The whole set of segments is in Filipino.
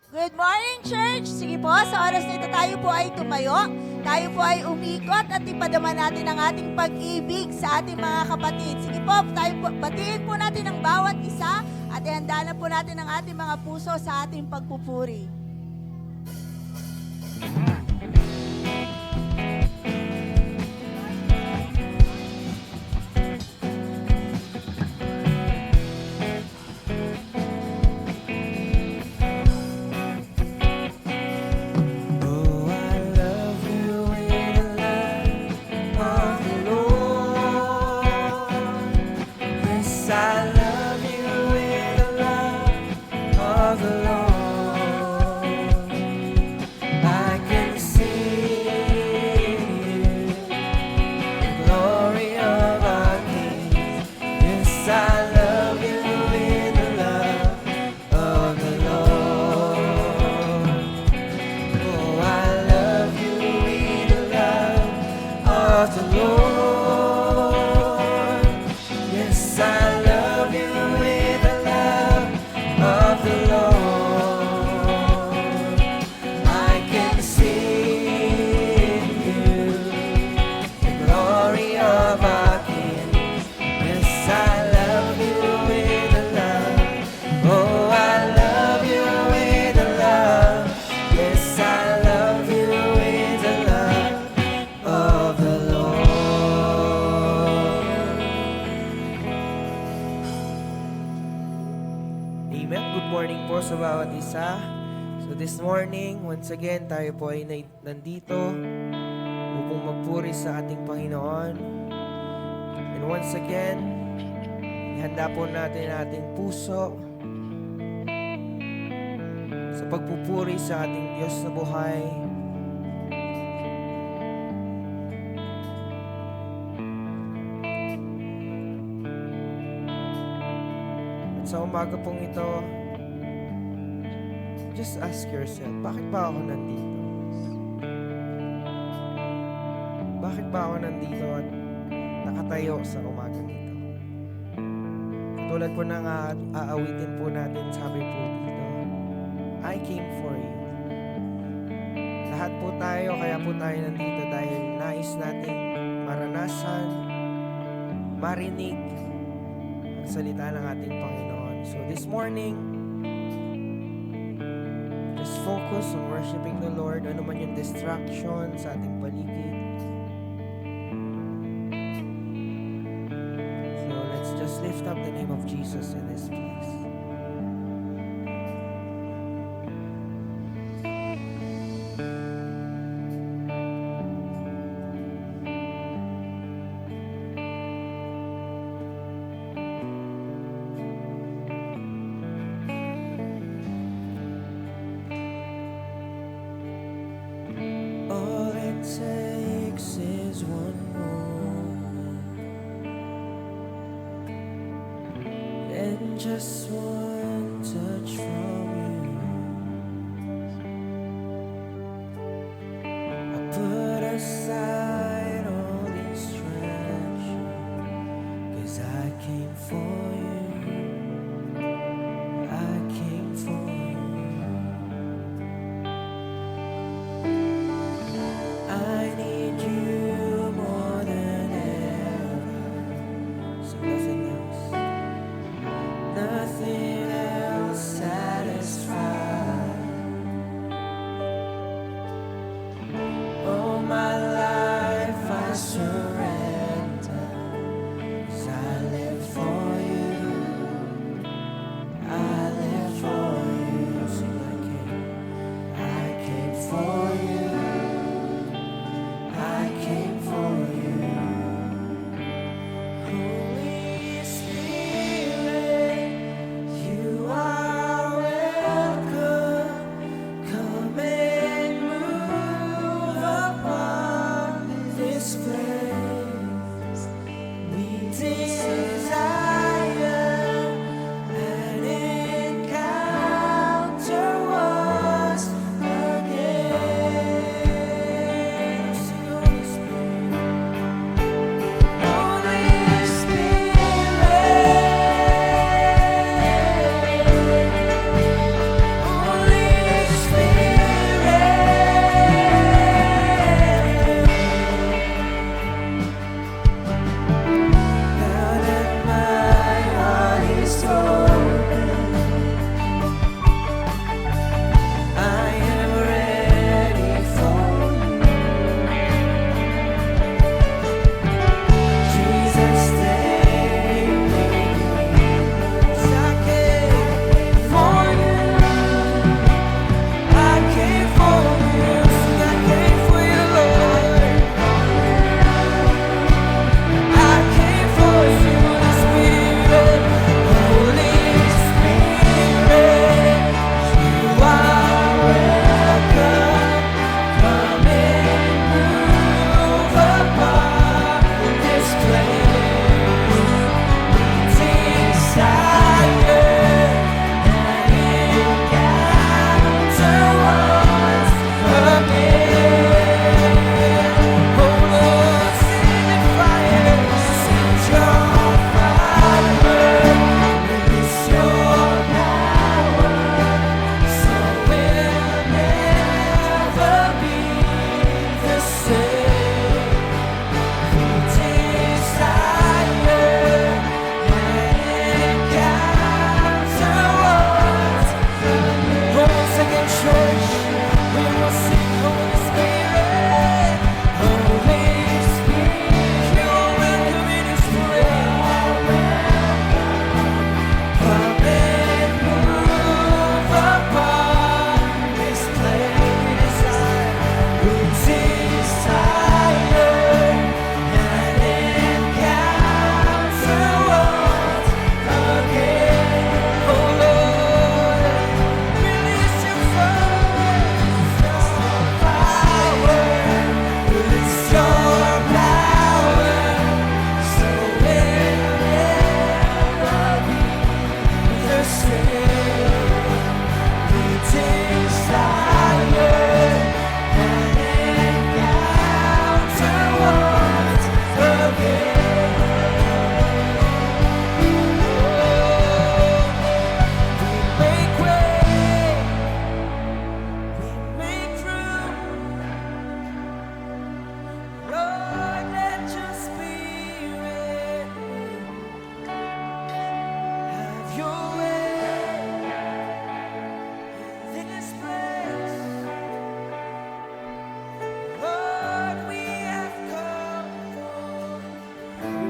Good morning, church! Sige po, sa oras na ito tayo po ay tumayo. Tayo po ay umikot at ipadama natin ang ating pag-ibig sa ating mga kapatid. Sige po, batiin po natin ang bawat isa at ihanda na po natin ang ating mga puso sa ating pagpupuri. Sa bawat isa. So this morning, once again, tayo po ay nandito upang magpuri sa ating Panginoon. And once again, ihanda po natin ating puso sa pagpupuri sa ating Diyos na buhay. At sa umaga pong ito, just ask yourself, bakit ba ako nandito? Bakit ba ako nandito at nakatayo sa umaga nito? Tulad po ng aawitin po natin, sabi po dito, I came for you. Lahat po tayo, kaya po tayo nandito dahil nais natin maranasan, marinig ang salita ng ating Panginoon. So this morning, focus on worshiping the Lord, ano man yung distraction sa ating paligid. So let's just lift up the name of Jesus in this place. Just one touch from you, I put aside all distraction, 'cause I came for you, I came for you. I need you more than ever, so nothing else satisfies.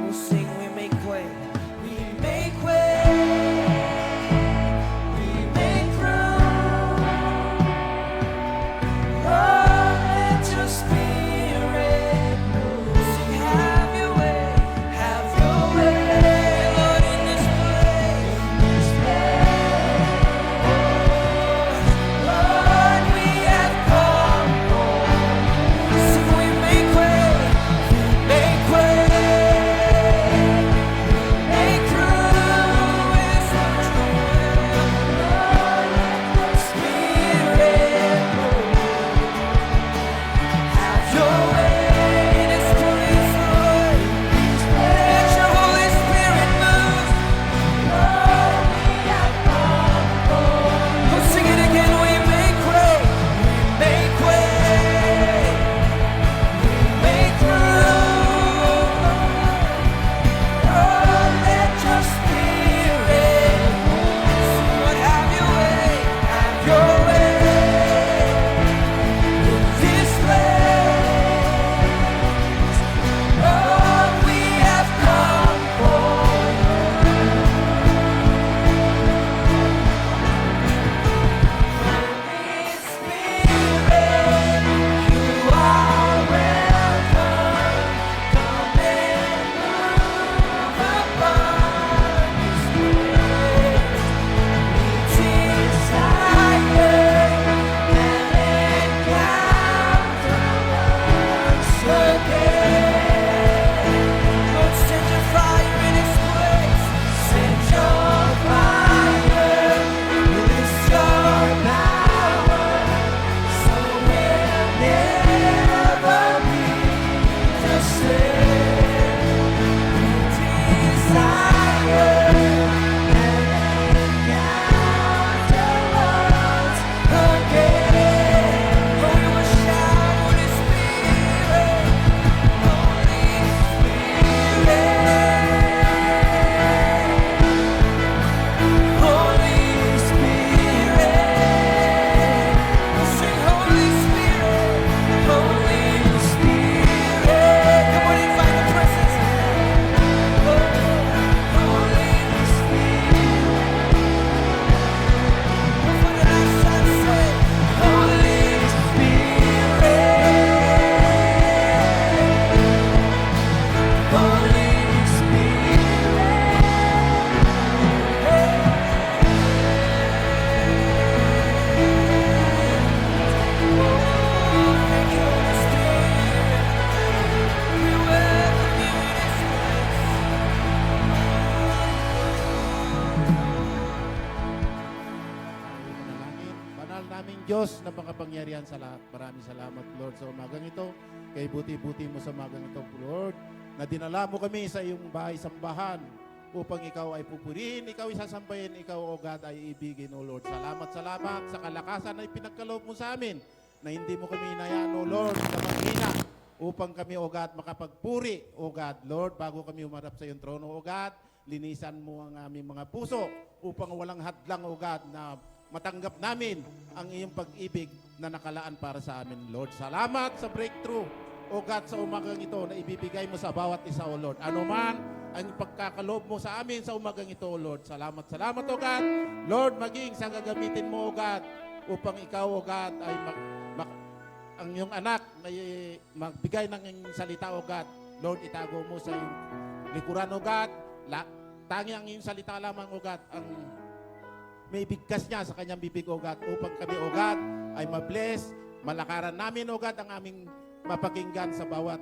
We'll sing, we make way. We make way. We make room. Lord, let your spirit move. Sing, have your way. Have your way, Lord, in this place. Lord, we have come. Sing, we make way. Make way. Make room. It's what you will. Lord, let your spirit move. Have your way in this place, Lord. Let your Holy Spirit move. Lord, we have come for. We'll sing it again. We make way. We make way. We make room. Lord, let your spirit move. Lord, have your way. Have your way in this place. Lord, we have come for Holy Spirit, you are welcome. Come and move upon this place. We desire an encounter once again. Lord, send your fire in this place. Send your fire. Release your power. So we'll never be the same. We desire an encounter once again. Oh, we will shout, Holy Spirit, Holy Spirit, Holy Spirit. We'll sing, Holy Spirit, Holy Spirit. Come on, invite the presence. Oh, Holy Spirit. For the last time, say, Holy Spirit, Holy Manalangin. Banal naming Diyos na makapangyarihan sa lahat. Maraming salamat, Lord, sa umagang ito. Kay buti-buti mo sa umagang ito, Lord, na dinala mo kami sa iyong bahay-sambahan upang ikaw ay pupurihin, ikaw ay sasambahin, ikaw, O God, ay ibigin, O Lord. Salamat sa kalakasan na ipinagkaloob mo sa amin na hindi mo kami hinayaan, O Lord, na maghina upang kami, O God, makapagpuri, O God. Lord, bago kami umarap sa iyong trono, O God, linisan mo ang aming mga puso upang walang hadlang, O God, na matanggap namin ang iyong pag-ibig na nakalaan para sa amin, Lord. Salamat sa breakthrough, O God, sa umagang ito na ibibigay mo sa bawat isa, O Lord. Ano man ang pagkakaloob mo sa amin sa umagang ito, O Lord. Salamat, O God. Lord, maging sa gagamitin mo, O God, upang ikaw, O God, ay ang iyong anak na magbigay ng iyong salita, O God. Lord, itago mo sa iyong likuran, O God. Tangi ang iyong salita lamang, O God, ang may bigkas niya sa kanyang bibig, O God, upang kami, O God, ay mabless, malakaran namin, O God, ang aming mapakinggan sa bawat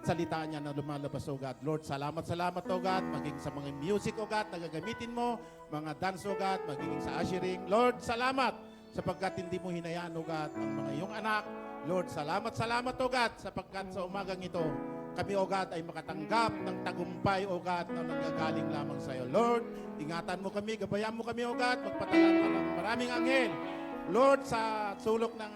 salita niya na lumalabas, O God. Lord, salamat, O God, maging sa mga music, O God, na gagamitin mo, mga dance, O God, maging sa ushering. Lord, salamat sapagkat hindi mo hinayaan, O God, ang mga iyong anak. Lord, salamat, O God, sapagkat sa umagang ito, kami, O God, ay makatanggap ng tagumpay, O God, na nanggagaling lamang sa iyo. Lord, ingatan mo kami, gabayan mo kami, O God, magpatalan ka ng maraming anghel. Lord, sa sulok ng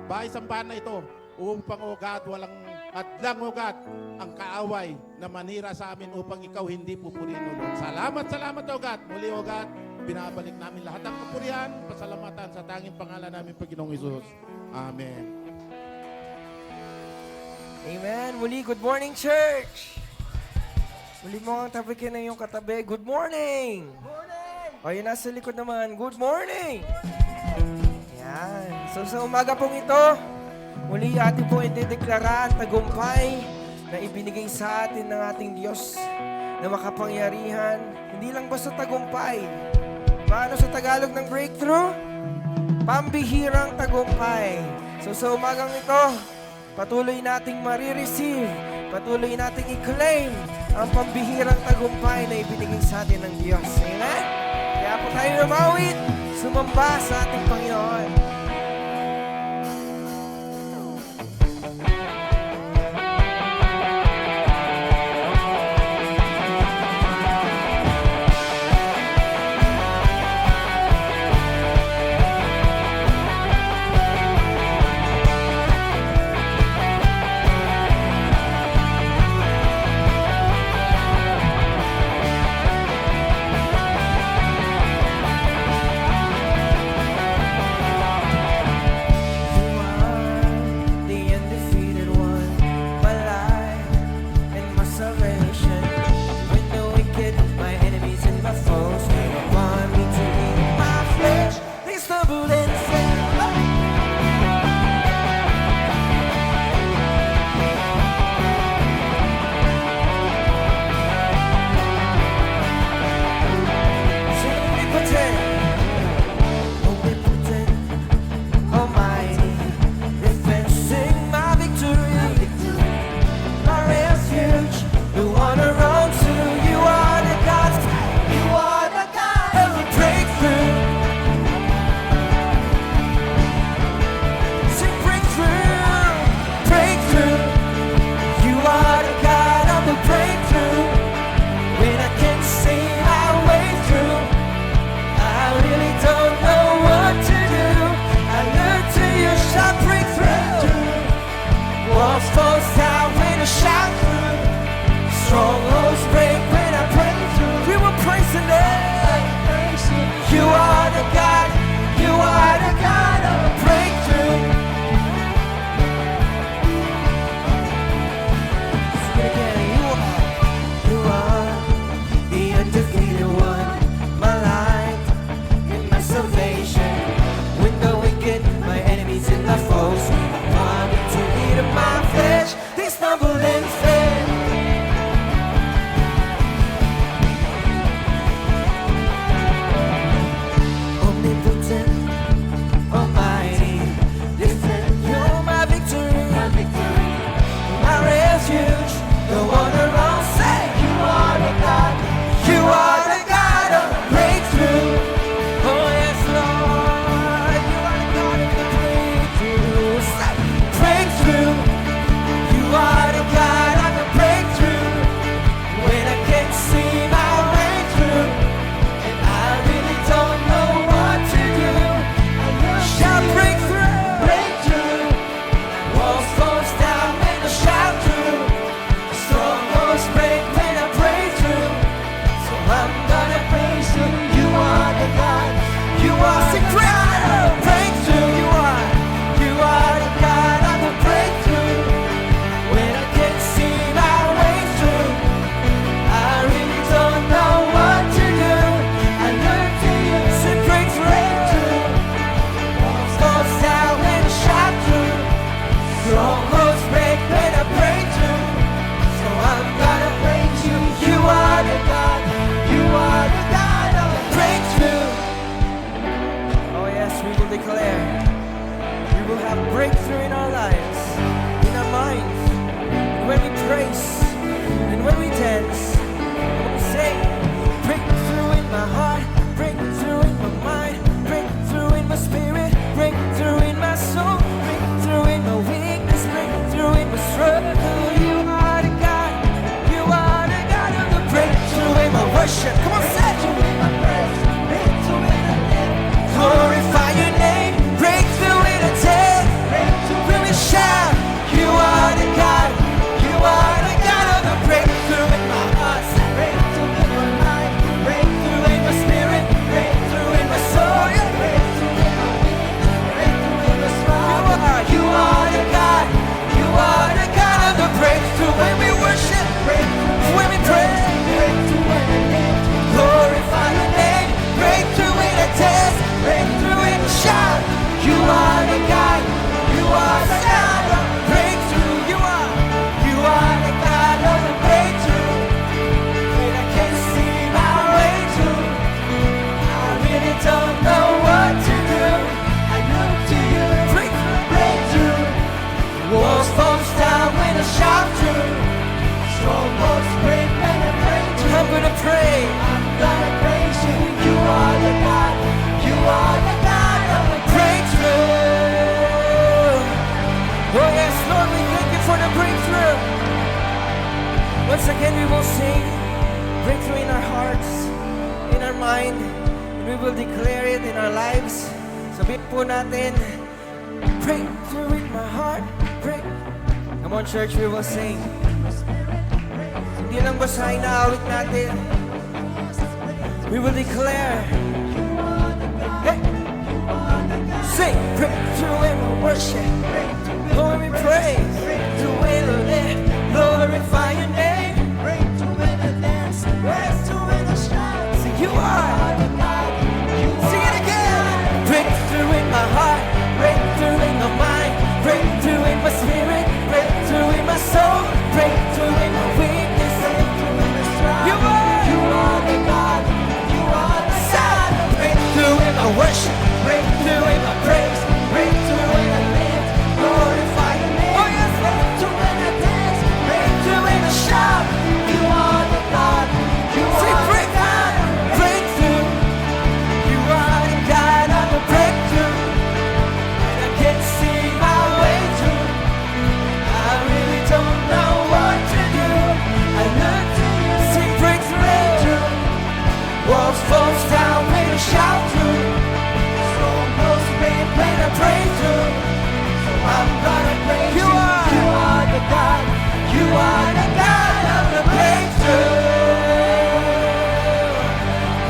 bahay-sambahan na ito, upang, O God, walang hadlang, O God, ang kaaway na manira sa amin upang ikaw hindi pupurihin, O Lord. Salamat, O God. Muli, O God, binabalik namin lahat ng kapurihan, pasalamatan sa tanging pangalan namin, Panginoong Hesus. Amen. Amen. Muli, good morning, church. Dali mo ang tabi ka na yung katabi. Good morning! O yung nasa likod naman, good morning! Yan. So sa umaga pong ito, muli atin pong idedeklara ang tagumpay na ibinigay sa atin ng ating Diyos na makapangyarihan. Hindi lang basta tagumpay. Paano sa Tagalog ng breakthrough? Pambihirang tagumpay. So sa umagang ito, patuloy nating marireceive, patuloy nating i-claim ang pambihirang tagumpay na ibinigay sa atin ng Diyos. Amen? Kaya po tayo lumawit, sumamba sa ating Panginoon. pray. I'm gonna praise you. You are the God. You are the God of the Breakthrough. Oh yes, Lord, we thank you for the breakthrough. Once again, we will sing breakthrough in our hearts, in our mind, and we will declare it in our lives. Sabihin po natin, breakthrough in my heart, break. Come on, church, we will sing. Hindi lang basahin na awit natin. We will declare. Hey! Sing breakthrough in our worship. Lord, we praise. Breakthrough in our live. Glorify your name. breakthrough in the dance, breakthrough in the shout. Sing you are. The God. You Sing it again. Breakthrough in my heart. Breakthrough in my mind. Breakthrough in my spirit. Breakthrough in my soul. Breakthrough in my weakness. breakthrough in the strife. You are. You are the God. You are the God. Breakthrough in my worship. Breakthrough in my praise. Breakthrough in the live, glorify your name. Oh yes, Lord. Breakthrough in the dance, breakthrough in the shout. You are the God. You Say are the breakthrough. God. Breakthrough. You are the God of the breakthrough. And I can't see my way through. I really don't know what to do. I look to you. Sing breakthrough. Walls fall down when I shout through. Strongholds break when I Pray through. I'm gonna praise You you. are. You are the God. You are the God of the breakthrough.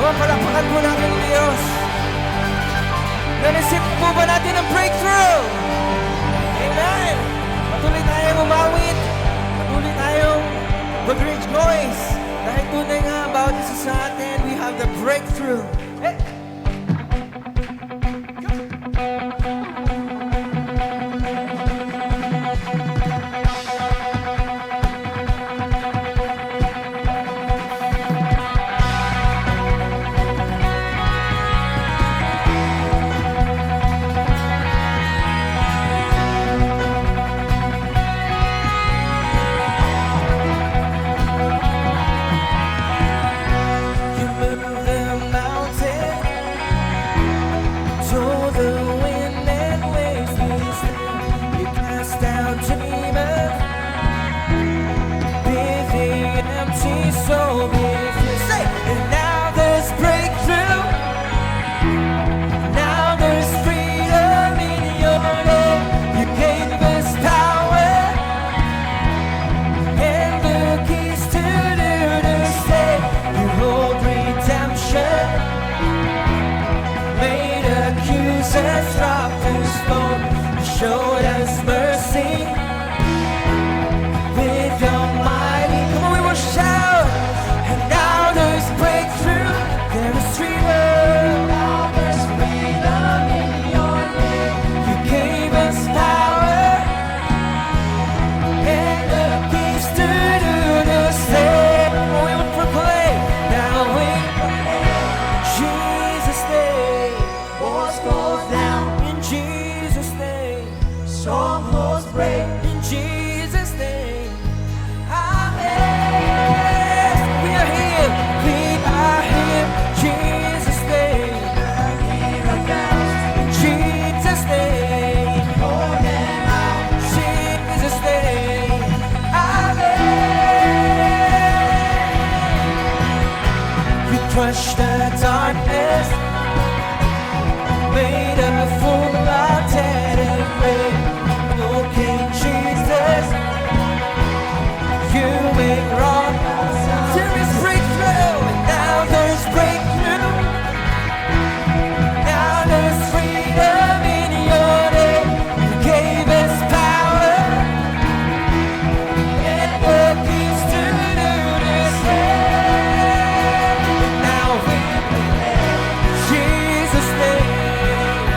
O, palapakan po natin ang Diyos. Nanisip po ba natin ang breakthrough? Amen! Patuloy tayong umawit. Patuloy tayong mag-rejoice. Dahil tunay nga, bawat isa sa atin, we have the breakthrough. Hey! You move the mountain, told the wind and waves be still. You cast out demons, bid the empty soul be filled. Say, and now there's breakthrough. Now there's freedom in your name. You gave us power and the keys to do the same. You hold redemption, made accusers drop to stone. You showed us mercy with your mighty. Come on, we will shout. And now there's breakthrough. There is freedom. Now there's freedom in your name. You gave us power and the keys to do the same. We will proclaim. Now we Jesus' name. Walls fall down, In Jesus' name. strongholds break. In Jesus' name. Amen. We are healed. We are healed. Jesus' name. In Jesus' name. Jesus' name. Amen. You crushed the darkness, made a fool of dead and brave. Oh, King Jesus, you make wrong. There is breakthrough, and now there's breakthrough. Now there's freedom in your name. You gave us power and the keys to do the same. And now we Jesus' name.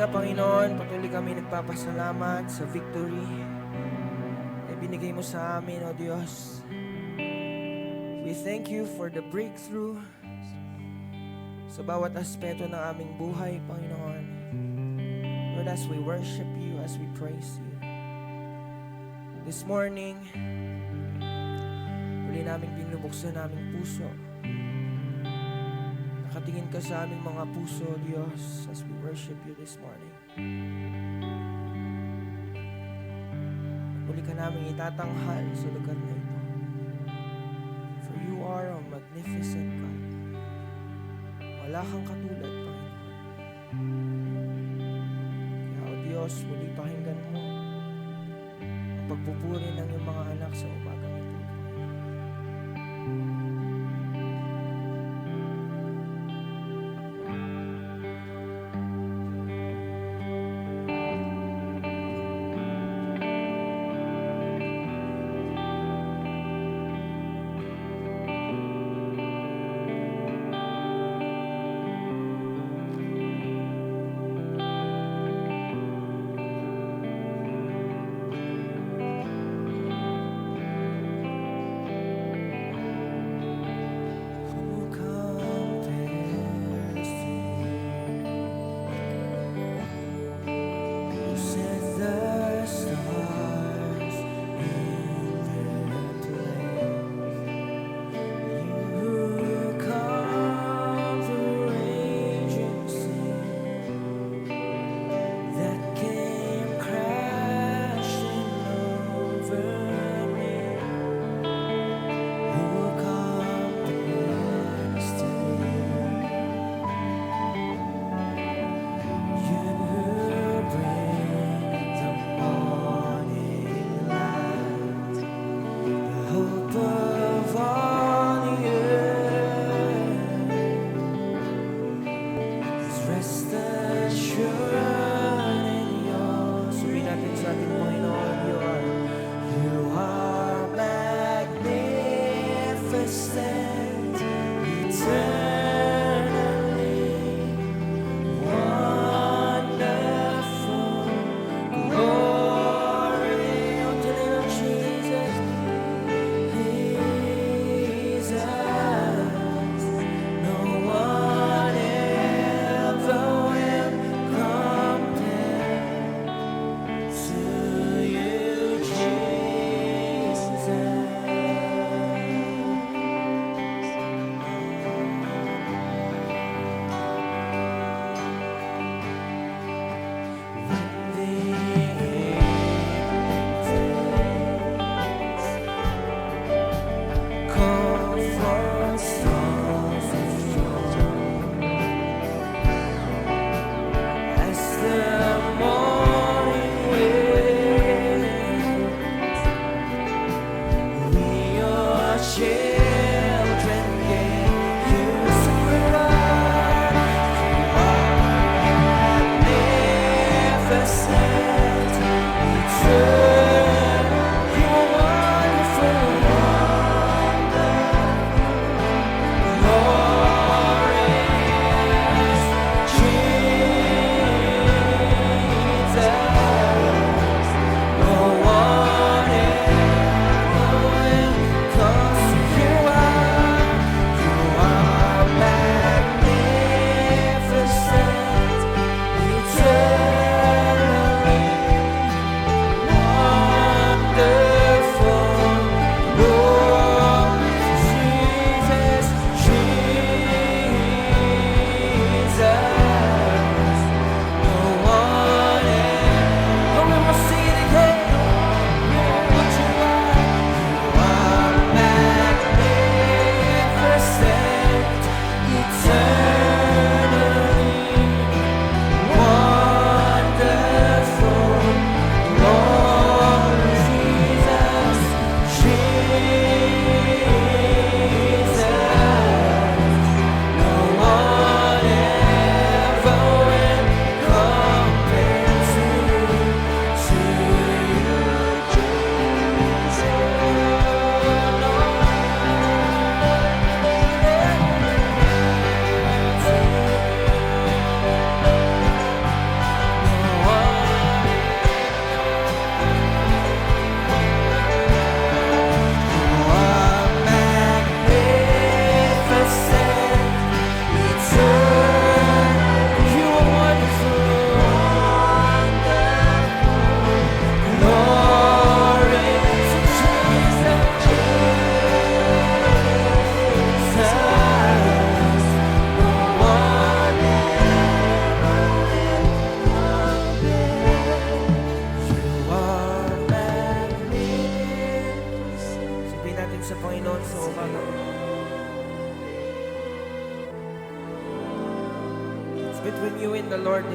nga, Panginoon, patuloy kami nagpapasalamat sa victory na binigay mo sa amin, O Diyos. We thank you for the breakthrough sa bawat aspeto ng aming buhay, Panginoon. Lord, as we worship you, as we praise you. This morning, muli namin binubuksan aming puso. Nakatingin ka sa aming mga puso, Diyos, as we worship you this morning. Muli ka namin itatanghal sa lugar na ito. For you are a magnificent God. Wala kang katulad, Panginoon. Kaya, O Diyos, muli pakinggan mo ang pagpupuri ng iyong mga anak sa umagang ito, Panginoon.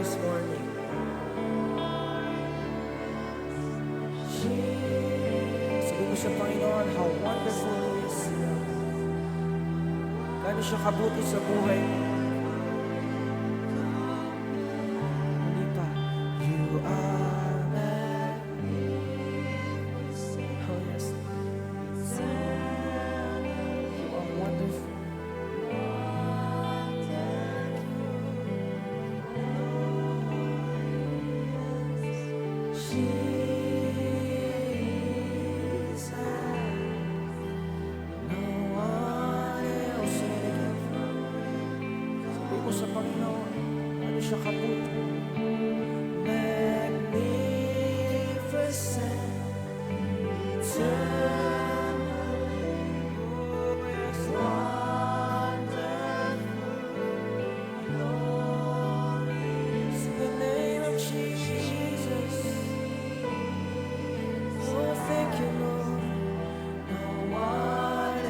this morning. Sabi mo sa Panginoon, how wonderful He is. Gano'n siya kabuti sa buhay mo. Muli pa. You are magnificent. Oh yes. You are wonderful. Jesus, no one else. Sing it again. Sabi mo sa Panginoon, ano siya kabuti? Magnificent, eternal, glorious, wonderful, glorious. In the name of Jesus. Oh, thank you, Lord. No one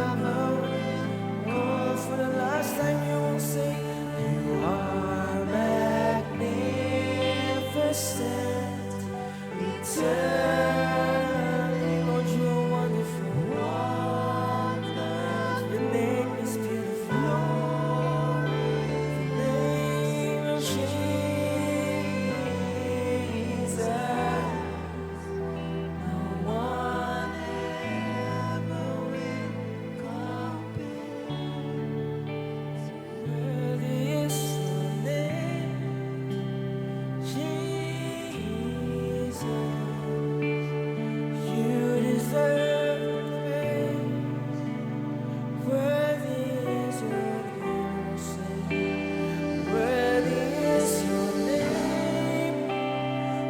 ever. Oh, for the last time you will say, you are magnificent, eternally. Lord, you are wonderful. Your name is beautiful. The name of Jesus. No one ever will compare. Worthy is your name, Jesus. You deserve the praise. Worthy is your name, worthy is your name,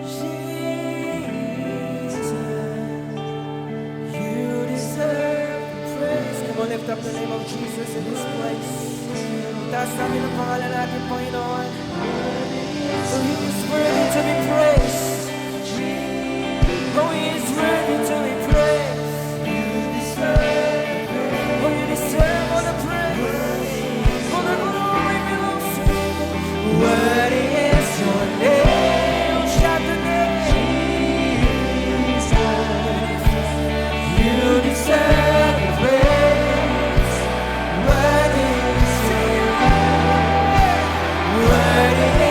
Jesus. You deserve praise. Come on, lift up the name of Jesus in this place. Itaas namin ang pangalan natin, Panginoon. For He is worthy to be praised. Oh, He is worthy to be praised. Oh, you deserve all the praise. All the glory belongs to you. Worthy is your name. Shout the name. You deserve the praise. Worthy is your name. Worthy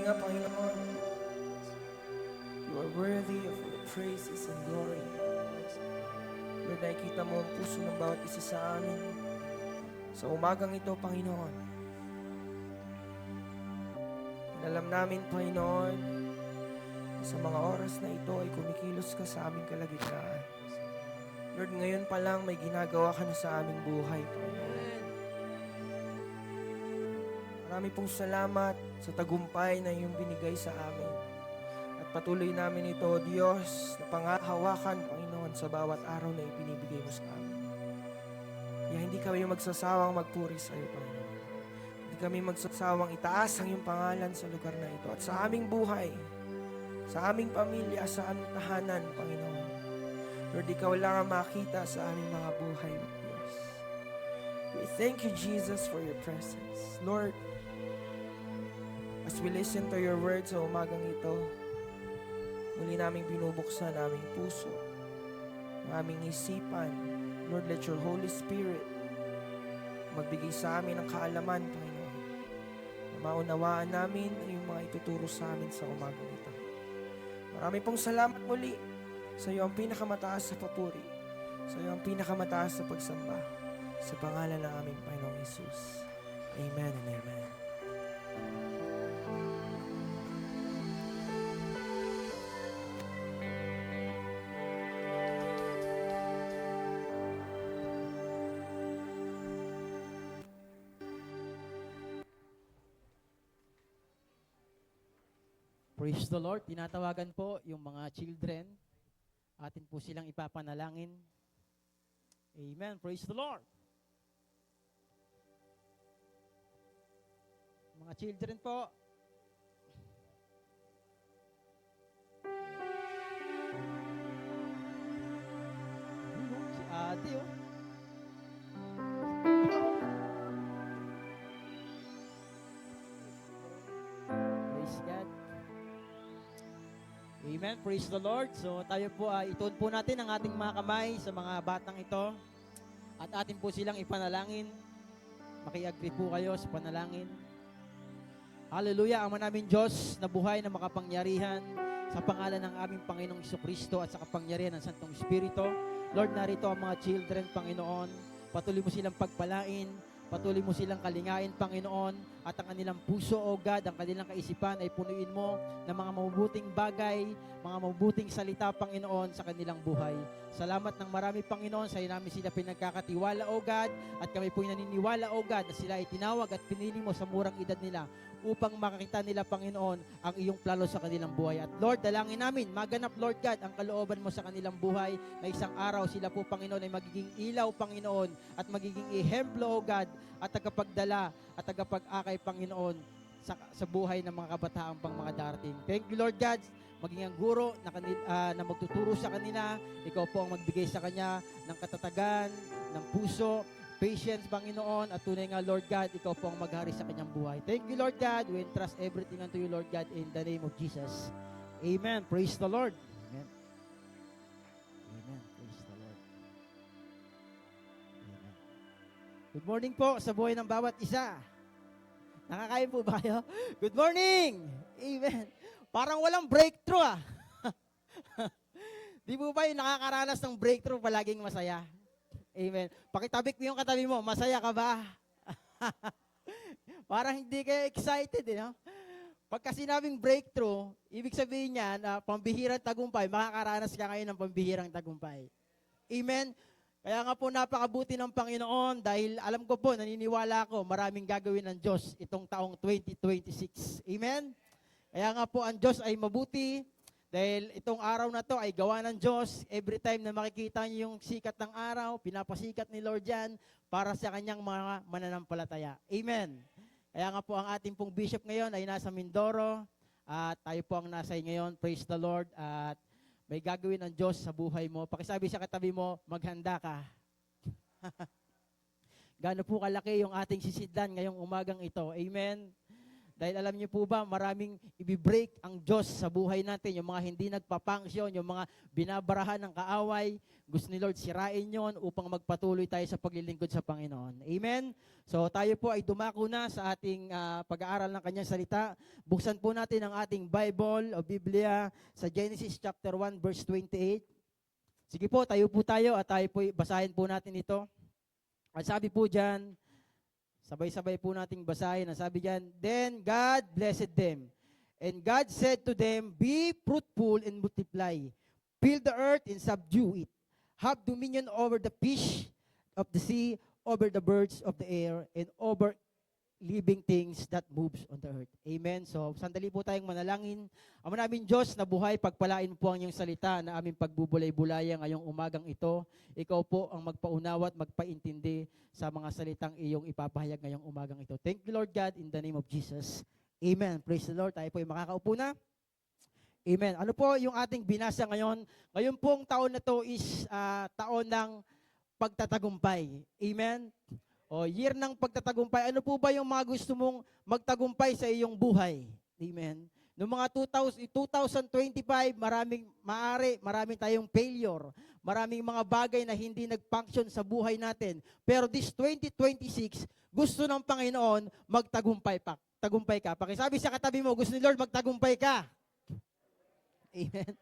nga, Panginoon, you are worthy of all praises and glory. Lord, nakikita mo ang puso ng bawat isa sa amin. Sa umagang ito, Panginoon, alam namin, Panginoon, na sa mga oras na ito ay kumikilos ka sa aming kalagitnaan. Lord, ngayon pa lang may ginagawa ka na sa aming buhay, Panginoon. Marami pong salamat sa tagumpay na iyong binigay sa amin. At patuloy namin ito, Diyos, na pangahawakan, Panginoon, sa bawat araw na ibinibigay mo sa amin. Kaya hindi kami magsasawang magpuri sa iyo, Panginoon. Hindi kami magsasawang itaas ang iyong pangalan sa lugar na ito. At sa aming buhay, sa aming pamilya, sa aming tahanan, Panginoon. Lord, ikaw lang ang makita sa aming mga buhay, Diyos. We thank you, Jesus, for your presence. Lord, as we listen to your words sa umagang ito, muli naming binubuksan ang aming puso, ang aming isipan. Lord, let your Holy Spirit magbigay sa amin ng kaalaman, Panginoon, na maunawaan namin ang iyong mga ituturo sa amin sa umagang ito. Marami pong salamat muli sa iyo ang pinakamataas sa papuri, sa iyo ang pinakamataas sa pagsamba, sa pangalan ng aming Panginoong Jesus. Amen and amen. Praise the Lord. Tinatawagan po yung mga children. Atin po silang ipapanalangin. Amen. Praise the Lord. Mga children po. Si Ate, oh. Praise God. Amen. Praise the Lord. So tayo po ituon po natin ang ating mga kamay sa mga batang ito at atin po silang ipanalangin. Maki-agree po kayo sa panalangin. Hallelujah. Ama namin Diyos na buhay na makapangyarihan sa pangalan ng aming Panginoong Jesucristo at sa kapangyarihan ng Santong Espiritu. Lord, narito ang mga children, Panginoon. Patuloy mo silang pagpalain. Patuloy mo silang kalingain, Panginoon, at ang kanilang puso, O God, ang kanilang kaisipan ay punuin mo ng mga mabubuting bagay, mga mabubuting salita, Panginoon, sa kanilang buhay. Salamat ng marami, Panginoon, sa iyo namin sila pinagkakatiwala, O God, at kami po'y naniniwala, O God, na sila ay tinawag at pinili mo sa murang edad nila upang makakita nila, Panginoon, ang iyong plano sa kanilang buhay. At Lord, dalangin namin, maganap, Lord God, ang kalooban mo sa kanilang buhay na isang araw sila po, Panginoon, ay magiging ilaw, Panginoon, at magiging ehemplo, O God, at tagapagdala at tagapag-akay, Panginoon, sa buhay ng mga kabataang pang mga darating. Thank you, Lord God, maging ang guro na magtuturo sa kanila. Ikaw po ang magbigay sa kanya ng katatagan, ng puso, patience, Panginoon, at tunay nga, Lord God, ikaw po ang maghari sa kanyang buhay. Thank you, Lord God. We entrust everything unto you, Lord God, in the name of Jesus. Amen. Praise the Lord. Amen. Amen. Praise the Lord. Amen. Good morning po sa buhay ng bawat isa. Nakakain po ba kayo? Good morning! Amen. Parang walang breakthrough Di po ba yung nakakaranas ng breakthrough palaging masaya? Amen. Pakitabik mo yung katabi mo, masaya ka ba? Parang hindi kayo excited, no? Pagka sinabing breakthrough, ibig sabihin niyan, pambihirang tagumpay, makakaranas ka ngayon ng pambihirang tagumpay. Amen. Kaya nga po napakabuti ng Panginoon dahil alam ko po, naniniwala ako, maraming gagawin ng Diyos itong taong 2026. Amen. Kaya nga po ang Diyos ay mabuti. Dahil itong araw na to ay gawa ng Diyos. Every time na makikita niyo yung sikat ng araw, pinapasikat ni Lord yan para sa kanyang mga mananampalataya. Amen. Kaya nga po ang ating pong bishop ngayon ay nasa Mindoro. At tayo po ang nasa ngayon. Praise the Lord. At may gagawin ng Diyos sa buhay mo. Pakisabi sa katabi mo, maghanda ka. Gaano po kalaki yung ating sisidlan ngayong umagang ito. Amen. Dahil alam niyo po ba, maraming ibibreak ang Diyos sa buhay natin. Yung mga hindi nagpapangsyon, yung mga binabarahan ng kaaway, gusto ni Lord sirain yon upang magpatuloy tayo sa paglilingkod sa Panginoon. Amen? So tayo po ay dumako na sa ating pag-aaral ng kanyang salita. Buksan po natin ang ating Bible o Biblia sa Genesis chapter 1 verse 28. Sige po, tayo po tayo at tayo po basahin po natin ito. At sabi po dyan, sabay-sabay po nating basahin. Ang sabi diyan, "Then God blessed them. And God said to them, Be fruitful and multiply. Fill the earth and subdue it. Have dominion over the fish of the sea, over the birds of the air, and over living things that moves on the earth." Amen. So, sandali po tayong manalangin. Ama namin Diyos na buhay, pagpalain po ang iyong salita na aming pagbubulay-bulaya ngayong umagang ito. Ikaw po ang magpaunawa at magpaintindi sa mga salitang iyong ipapahayag ngayong umagang ito. Thank you, Lord God, in the name of Jesus. Amen. Praise the Lord. Tayo po ay makakaupo na. Amen. Ano po yung ating binasa ngayon? Ngayon pong taon na to is taon ng pagtatagumpay. Amen. O year ng pagtatagumpay. Ano po ba yung mga gusto mong magtagumpay sa iyong buhay? Amen. Noong mga 2025, maraming tayong failure. Maraming mga bagay na hindi nag-function sa buhay natin. Pero this 2026, gusto ng Panginoon magtagumpay pa. Tagumpay ka. Pakisabi sa katabi mo, gusto ni Lord magtagumpay ka. Amen.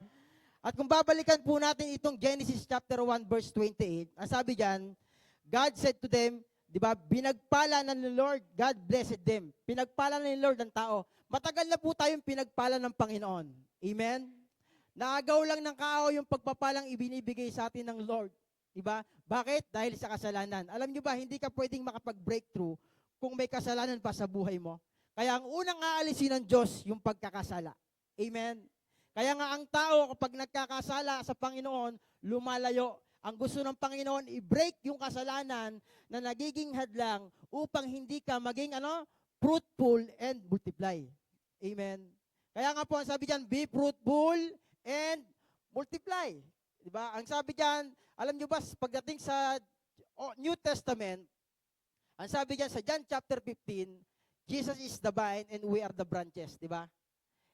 At kung babalikan po natin itong Genesis chapter 1 verse 28, ang sabi diyan, God said to them, di ba, binagpala na ni Lord, God blessed them. Pinagpala na ni Lord ang tao. Matagal na po tayong pinagpala ng Panginoon. Amen? Naagaw lang ng kaaway yung pagpapalang ibinibigay sa atin ng Lord. Di ba? Bakit? Dahil sa kasalanan. Alam niyo ba, hindi ka pwedeng makapag-breakthrough kung may kasalanan pa sa buhay mo. Kaya ang unang aalisin ng Diyos, yung pagkakasala. Amen? Kaya nga ang tao, kapag nagkakasala sa Panginoon, lumalayo. Ang gusto ng Panginoon, i-break yung kasalanan na nagiging hadlang upang hindi ka maging fruitful and multiply. Amen. Kaya nga po, ang sabi diyan, be fruitful and multiply. Diba? Ang sabi diyan, alam nyo ba, pagdating sa New Testament, ang sabi diyan sa John chapter 15, Jesus is the vine and we are the branches. Diba?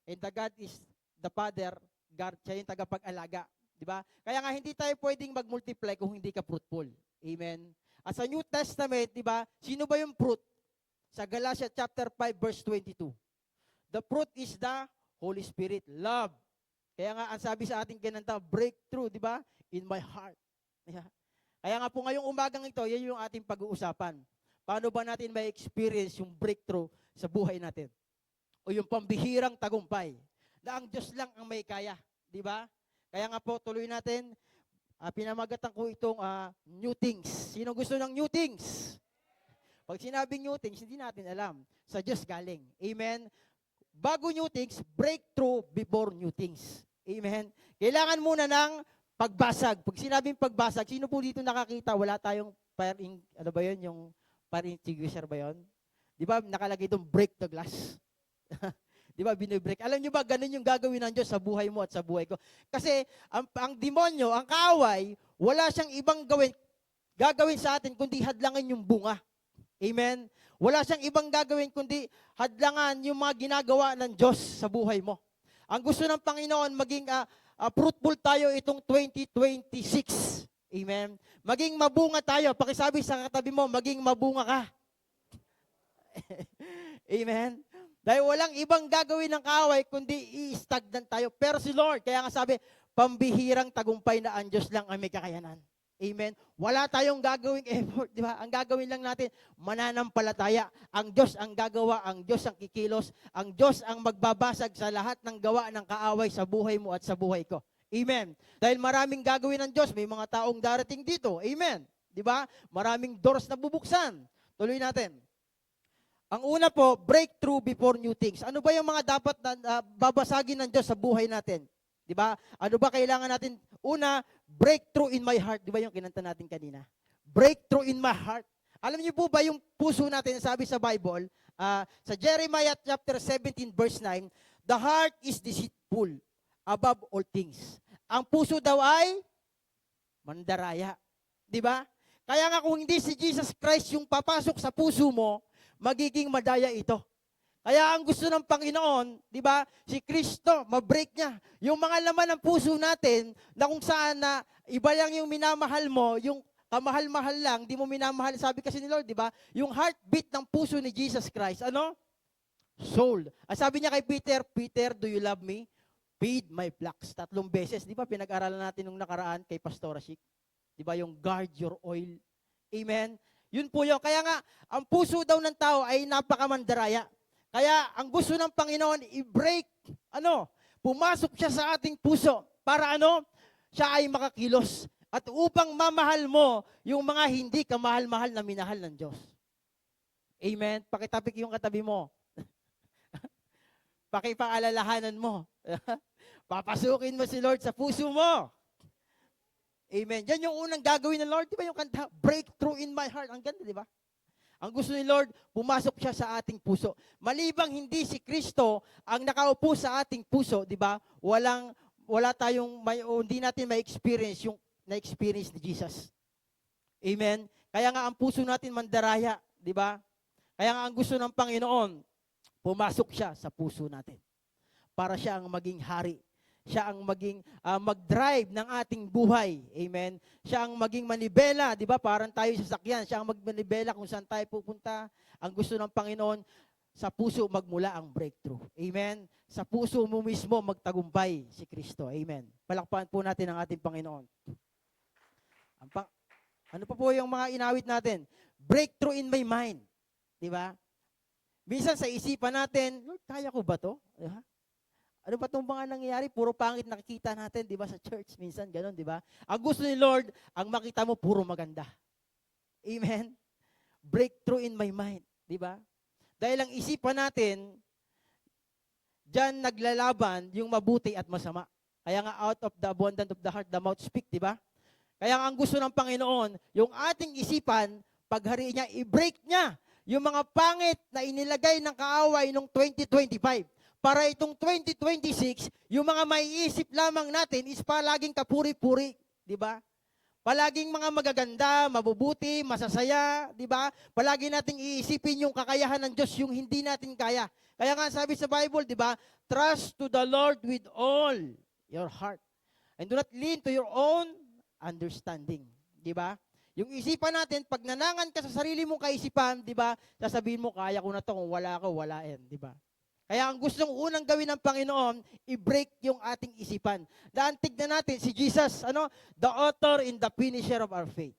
And the God is the Father, God, siya yung tagapag-alaga. Diba? Kaya nga hindi tayo pwedeng mag-multiply kung hindi ka fruitful. Amen. At sa New Testament, diba, sino ba yung fruit? Sa Galatians chapter 5 verse 22. The fruit is the Holy Spirit, love. Kaya nga ang sabi sa ating kinanta, breakthrough, diba? In my heart. Kaya nga po ngayong umagang ito, yan yung ating pag-uusapan. Paano ba natin may experience yung breakthrough sa buhay natin? O yung pambihirang tagumpay na ang Diyos lang ang may kaya. Diba? Kaya nga po, tuloy natin, pinamagatan ko itong new things. Sino gusto ng new things? Pag sinabing new things, hindi natin alam. Sa Diyos galing. Amen? Bago new things, breakthrough before new things. Amen? Kailangan muna ng pagbasag. Pag sinabing pagbasag, sino po dito nakakita? Wala tayong fire yung fire extinguisher ba yun? Di ba nakalagay itong break the glass? Di ba, binibreak. Alam niyo ba, ganun yung gagawin ng Diyos sa buhay mo at sa buhay ko. Kasi, ang demonyo, ang kaaway, wala siyang ibang gagawin sa atin, kundi hadlangan yung bunga. Amen? Wala siyang ibang gagawin, kundi hadlangan yung mga ginagawa ng Diyos sa buhay mo. Ang gusto ng Panginoon, maging fruitful tayo itong 2026. Amen? Maging mabunga tayo. Pakisabi sa katabi mo, maging mabunga ka. Amen? Dahil walang ibang gagawin ng kaaway, kundi i-stagnant tayo. Pero si Lord, kaya nga sabi, pambihirang tagumpay na ang Diyos lang ang may kakayanan. Amen? Wala tayong gagawing effort, di ba? Ang gagawin lang natin, mananampalataya. Ang Diyos ang gagawa, ang Diyos ang kikilos, ang Diyos ang magbabasag sa lahat ng gawa ng kaaway sa buhay mo at sa buhay ko. Amen? Dahil maraming gagawin ng Diyos, may mga taong darating dito. Amen? Di ba? Maraming doors na bubuksan. Tuloy natin. Ang una po, breakthrough before new things. Ano ba yung mga dapat na babasagin ng Diyos sa buhay natin? Di ba? Ano ba kailangan natin? Una, breakthrough in my heart. Di ba yung kinanta natin kanina? Breakthrough in my heart. Alam niyo po ba yung puso natin, sabi sa Bible, sa Jeremiah chapter 17 verse 9, the heart is deceitful above all things. Ang puso daw ay mandaraya. Di ba? Kaya nga kung hindi si Jesus Christ yung papasok sa puso mo, magiging madaya ito. Kaya ang gusto ng Panginoon, di ba, si Kristo, ma-break niya. Yung mga laman ng puso natin, na kung saan na iba lang yung minamahal mo, yung kamahal-mahal lang, di mo minamahal. Sabi kasi ni Lord, di ba, yung heartbeat ng puso ni Jesus Christ, ano? Soul. Sabi niya kay Peter, Peter, do you love me? Feed my flocks. 3 beses. Di ba, pinag-aralan natin nung nakaraan kay Pastora Chic? Di ba, yung guard your oil. Amen? Yun po yun. Kaya nga, ang puso daw ng tao ay napakamandaraya. Kaya ang gusto ng Panginoon, i-break, pumasok siya sa ating puso para siya ay makakilos. At upang mamahal mo yung mga hindi kamahal-mahal na minahal ng Diyos. Amen? Pakitapik yung katabi mo. Pakipaalalahanan mo. Papasukin mo si Lord sa puso mo. Amen. Yan yung unang gagawin ng Lord. Di ba yung kanta, breakthrough in my heart. Ang ganda, di ba? Ang gusto ni Lord, pumasok siya sa ating puso. Malibang hindi si Kristo ang nakaupo sa ating puso, di ba? Hindi natin ma-experience yung na-experience ni Jesus. Amen? Kaya nga ang puso natin mandaraya, di ba? Kaya nga ang gusto ng Panginoon, pumasok siya sa puso natin. Para siya ang maging hari. Siya ang maging mag-drive ng ating buhay. Amen. Siya ang maging manibela, 'di ba? Parang tayo sa sasakyan, siya ang magmanibela kung saan tayo pupunta. Ang gusto ng Panginoon, sa puso magmula ang breakthrough. Amen. Sa puso mo mismo magtagumpay si Kristo. Amen. Palakpakan po natin ang ating Panginoon. Ano pa po yung mga inawit natin? Breakthrough in my mind. 'Di ba? Minsan sa isipan natin, Lord, kaya ko ba 'to? Diba? Ano ba itong mga nangyayari? Puro pangit nakikita natin, di ba, sa church. Minsan, ganun, di ba? Ang gusto ni Lord, ang makita mo, puro maganda. Amen? Breakthrough in my mind, di ba? Dahil ang isipan natin, dyan naglalaban yung mabuti at masama. Kaya nga, out of the abundance of the heart, the mouth speak, di ba? Kaya nga, ang gusto ng Panginoon, yung ating isipan, paghari niya, i-break niya yung mga pangit na inilagay ng kaaway noong 2025. Para itong 2026, yung mga maiisip lamang natin is palaging kapuri-puri, di ba? Palaging mga magaganda, mabubuti, masasaya, di ba? Palagi nating iisipin yung kakayahan ng Diyos, yung hindi natin kaya. Kaya nga sabi sa Bible, di ba? Trust to the Lord with all your heart. And do not lean to your own understanding, di ba? Yung isipan natin, pag nanangan ka sa sarili mong kaisipan, di ba? Sasabihin mo, kaya ko na to, kung wala ka, walain, di ba? Kaya ang gustong unang gawin ng Panginoon, i-break yung ating isipan. Daan tignan natin si Jesus, the author and the finisher of our faith.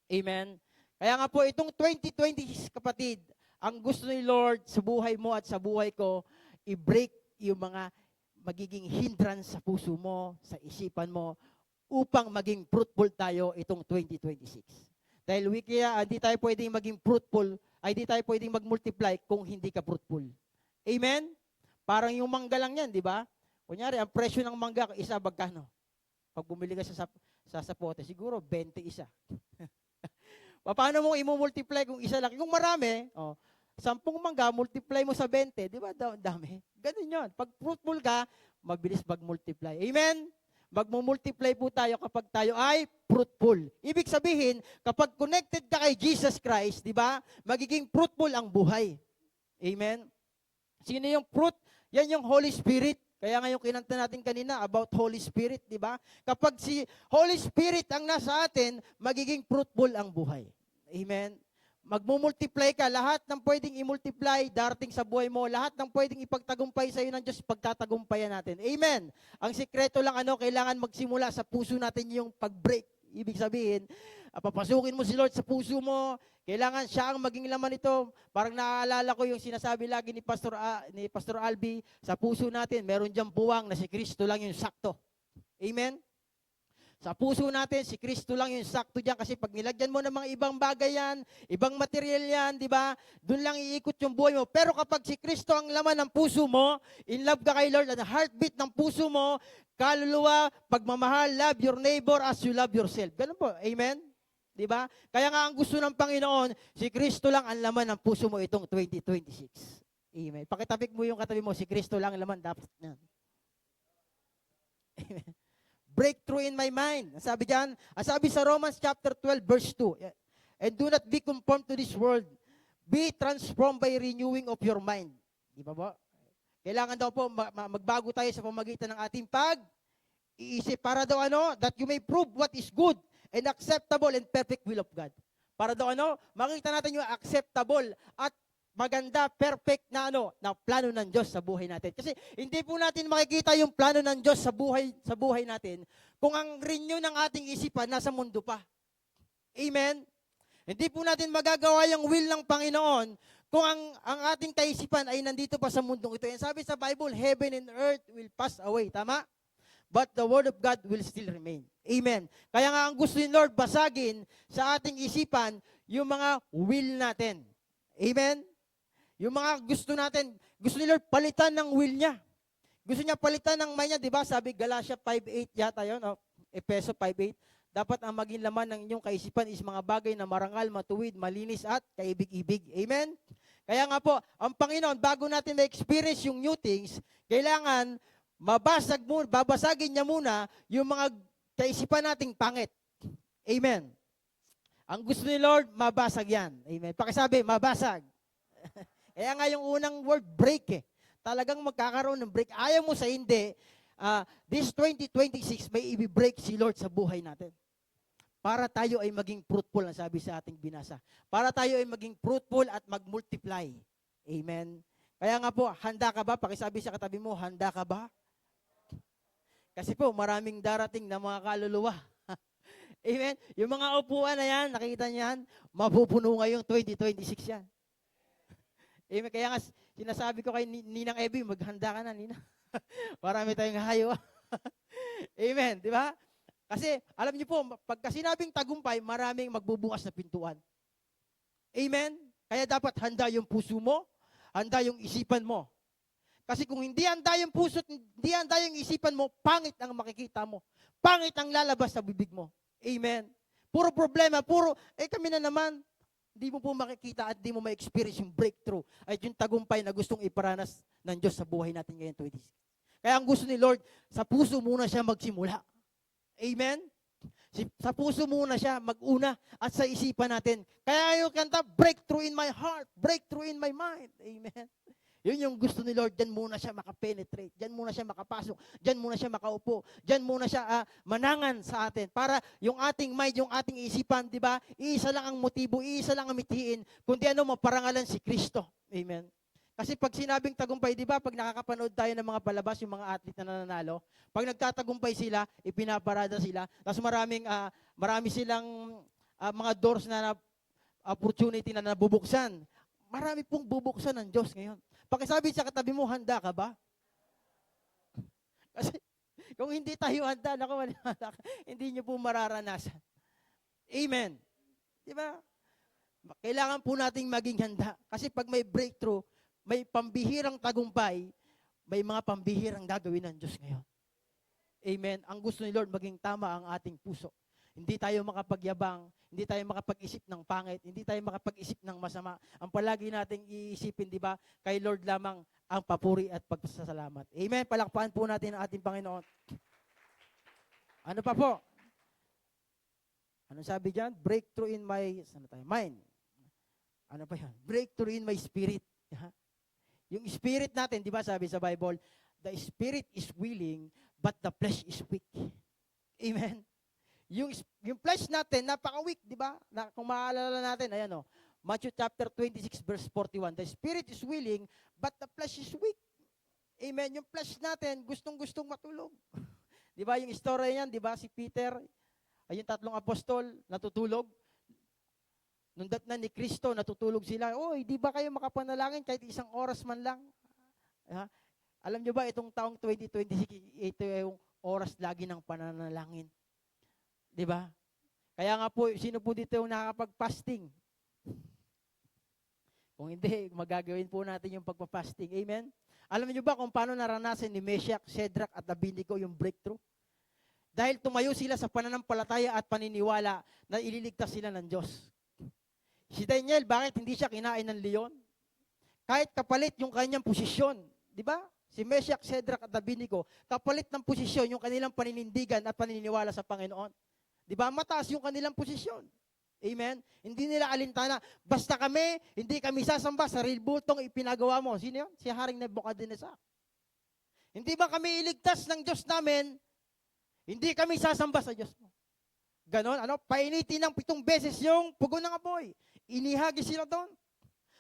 Amen? Kaya nga po, itong 2020, kapatid, ang gusto ni Lord sa buhay mo at sa buhay ko, i-break yung mga magiging hindrance sa puso mo, sa isipan mo, upang maging fruitful tayo itong 2026. Dahil hindi tayo pwedeng maging fruitful, hindi tayo pwedeng mag-multiply kung hindi ka fruitful. Amen? Parang yung mangga lang yan, di ba? Kunyari, ang presyo ng mangga, isa magkano? Pag bumili ka sa sapote, siguro 20 isa. Paano mo i-multiply kung isa lang? Kung marami, 10 mangga, multiply mo sa 20, di ba? Dami. Ganun yun. Pag fruitful ka, mabilis mag-multiply. Amen? Magmumultiply po tayo kapag tayo ay fruitful. Ibig sabihin, kapag connected ka kay Jesus Christ, di ba? Magiging fruitful ang buhay. Amen? Sino yung fruit? Yan yung Holy Spirit. Kaya nga yung kinanta natin kanina about Holy Spirit, di ba? Kapag si Holy Spirit ang nasa atin, magiging fruitful ang buhay. Amen? Magmumultiply ka. Lahat ng pwedeng i-multiply, darating sa buhay mo. Lahat ng pwedeng ipagtagumpay sa iyo ng Diyos, pagtatagumpayan natin. Amen? Ang sikreto lang, kailangan magsimula sa puso natin yung pag-break. Ibig sabihin, papasukin mo si Lord sa puso mo, kailangan siya ang maging laman nito. Parang naaalala ko yung sinasabi lagi ni Pastor Albi, sa puso natin, meron diyang buwang na si Kristo lang yung sakto. Amen? Sa puso natin, si Kristo lang yung sakto diyan kasi pag nilagyan mo ng mga ibang bagay yan, ibang material yan, di ba? Doon lang iikot yung buhay mo. Pero kapag si Kristo ang laman ng puso mo, in love ka kay Lord, at heartbeat ng puso mo, kaluluwa, pagmamahal, love your neighbor as you love yourself. Ganun po. Amen? Di ba? Kaya nga ang gusto ng Panginoon, si Kristo lang ang laman ng puso mo itong 2026. Amen. Pakitapik mo yung katabi mo, si Kristo lang ang laman. Dapat yan. Amen. Breakthrough in my mind. Sabi diyan, sabi sa Romans chapter 12 verse 2, and do not be conformed to this world. Be transformed by renewing of your mind. Di ba po? Kailangan daw po magbago tayo sa pamagitan ng ating pag-iisip para daw that you may prove what is good and acceptable and perfect will of God. Para daw makita natin yung acceptable at maganda, perfect na na plano ng Diyos sa buhay natin. Kasi hindi po natin makikita yung plano ng Diyos sa buhay natin kung ang renew ng ating isipan nasa mundo pa. Amen? Hindi po natin magagawa yung will ng Panginoon kung ang ating kaisipan ay nandito pa sa mundong ito. And sabi sa Bible, heaven and earth will pass away. Tama? But the word of God will still remain. Amen. Kaya nga ang gusto ni Lord basagin sa ating isipan yung mga will natin. Amen? Yung mga gusto natin, gusto ni Lord palitan ng will niya. Gusto niya palitan ng mind niya, di ba? Sabi Galatia 5:8 yata yun, Efeso 5:8. Dapat ang maging laman ng inyong kaisipan is mga bagay na marangal, matuwid, malinis at kaibig-ibig. Amen? Kaya nga po, ang Panginoon, bago natin na-experience yung new things, kailangan babasagin niya muna yung mga kaisipan nating pangit. Amen? Ang gusto ni Lord, mabasag yan. Amen? Pakisabi, mabasag. Kaya nga yung unang word, break Talagang magkakaroon ng break. Ayaw mo sa hindi, this 2026, may i-break si Lord sa buhay natin. Para tayo ay maging fruitful, ang sabi sa ating binasa. Para tayo ay maging fruitful at mag-multiply. Amen. Kaya nga po, handa ka ba? Pakisabi sa katabi mo, handa ka ba? Kasi po, maraming darating na mga kaluluwa. Amen. Yung mga upuan na yan, nakikita niyan, mapupuno ngayong 2026 yan. Amen. Kaya nga, sinasabi ko kay Ninang Ebi, maghanda ka na, Nina. Marami tayong hayo. Amen. Di ba? Kasi, alam niyo po, pagka sinabing tagumpay, maraming magbubukas na pintuan. Amen? Kaya dapat handa yung puso mo, handa yung isipan mo. Kasi kung hindi handa yung puso at hindi handa yung isipan mo, pangit ang makikita mo. Pangit ang lalabas sa bibig mo. Amen? Puro problema, kami na naman. Hindi mo po makikita at hindi mo ma-experience yung breakthrough at yung tagumpay na gustong iparanas ng Diyos sa buhay natin ngayon 20. Kaya ang gusto ni Lord, sa puso muna siya magsimula. Amen? Sa puso muna siya mag-una at sa isipan natin. Kaya yung kanta, breakthrough in my heart, breakthrough in my mind. Amen? Yun yung gusto ni Lord, dyan muna siya makapenetrate, dyan muna siya makapasok, dyan muna siya makaupo, dyan muna siya manangan sa atin. Para yung ating mind, yung ating isipan, di ba, iisa lang ang motibo, iisa lang ang mithiin, kundi maparangalan si Kristo. Amen? Kasi pag sinabing tagumpay, di ba, pag nakakapanood tayo ng mga palabas, yung mga athlete na nananalo, pag nagtatagumpay sila, ipinaparada sila, tapos marami silang mga doors na opportunity na nabubuksan. Marami pong bubuksan ng Diyos ngayon. Pakisabi sa katabi mo, handa ka ba? Kasi kung hindi tayo handa, hindi nyo po mararanasan. Amen. Di ba? Kailangan po nating maging handa. Kasi pag may breakthrough, may pambihirang tagumpay, may mga pambihirang gagawin ng Diyos ngayon. Amen. Ang gusto ni Lord, maging tama ang ating puso. Hindi tayo makapagyabang, hindi tayo makapag-isip ng pangit, hindi tayo makapag-isip ng masama. Ang palagi nating iisipin, di ba, kay Lord lamang ang papuri at pagpasalamat. Amen. Palakpakan po natin ang ating Panginoon. Ano pa po? Ano sabi diyan? Breakthrough in my mind. Ano pa yan? Breakthrough in my spirit. Yung spirit natin, di ba sabi sa Bible, the spirit is willing, but the flesh is weak. Amen. Yung flesh natin, napaka-weak, di ba? Kung maalala natin, ayan Matthew chapter 26, verse 41. The spirit is willing, but the flesh is weak. Amen. Yung flesh natin, gustong-gustong matulog. Di ba? Yung story niyan, di ba? Si Peter, ay yung 3 apostol, natutulog. Nung dat na ni Kristo, natutulog sila. Oy, di ba kayo makapanalangin kahit 1 oras man lang? Alam nyo ba, itong taong 2026, ito yung oras lagi ng pananalangin. Di ba? Kaya nga po, sino po dito yung nakakapag-fasting? Kung hindi, magagawin po natin yung pagpa-fasting. Amen? Alam niyo ba kung paano naranasan ni Meshach, Shadrach at Abednego yung breakthrough? Dahil tumayo sila sa pananampalataya at paniniwala na ililigtas sila ng Diyos. Si Daniel, bakit hindi siya kinain ng leon? Kahit kapalit yung kanyang posisyon. Di ba? Si Meshach, Shadrach at Abednego, kapalit ng posisyon yung kanilang paninindigan at paniniwala sa Panginoon. Di ba? Mataas yung kanilang posisyon. Amen? Hindi nila alintana. Basta kami, hindi kami sasamba sa rilbultong ipinagawa mo. Sino yun? Si Haring Nebuchadnezzar. Hindi ba kami iligtas ng Diyos namin? Hindi kami sasamba sa Diyos mo. Ganon, painitin ng 7 beses yung pugon ng apoy. Inihagis sila doon.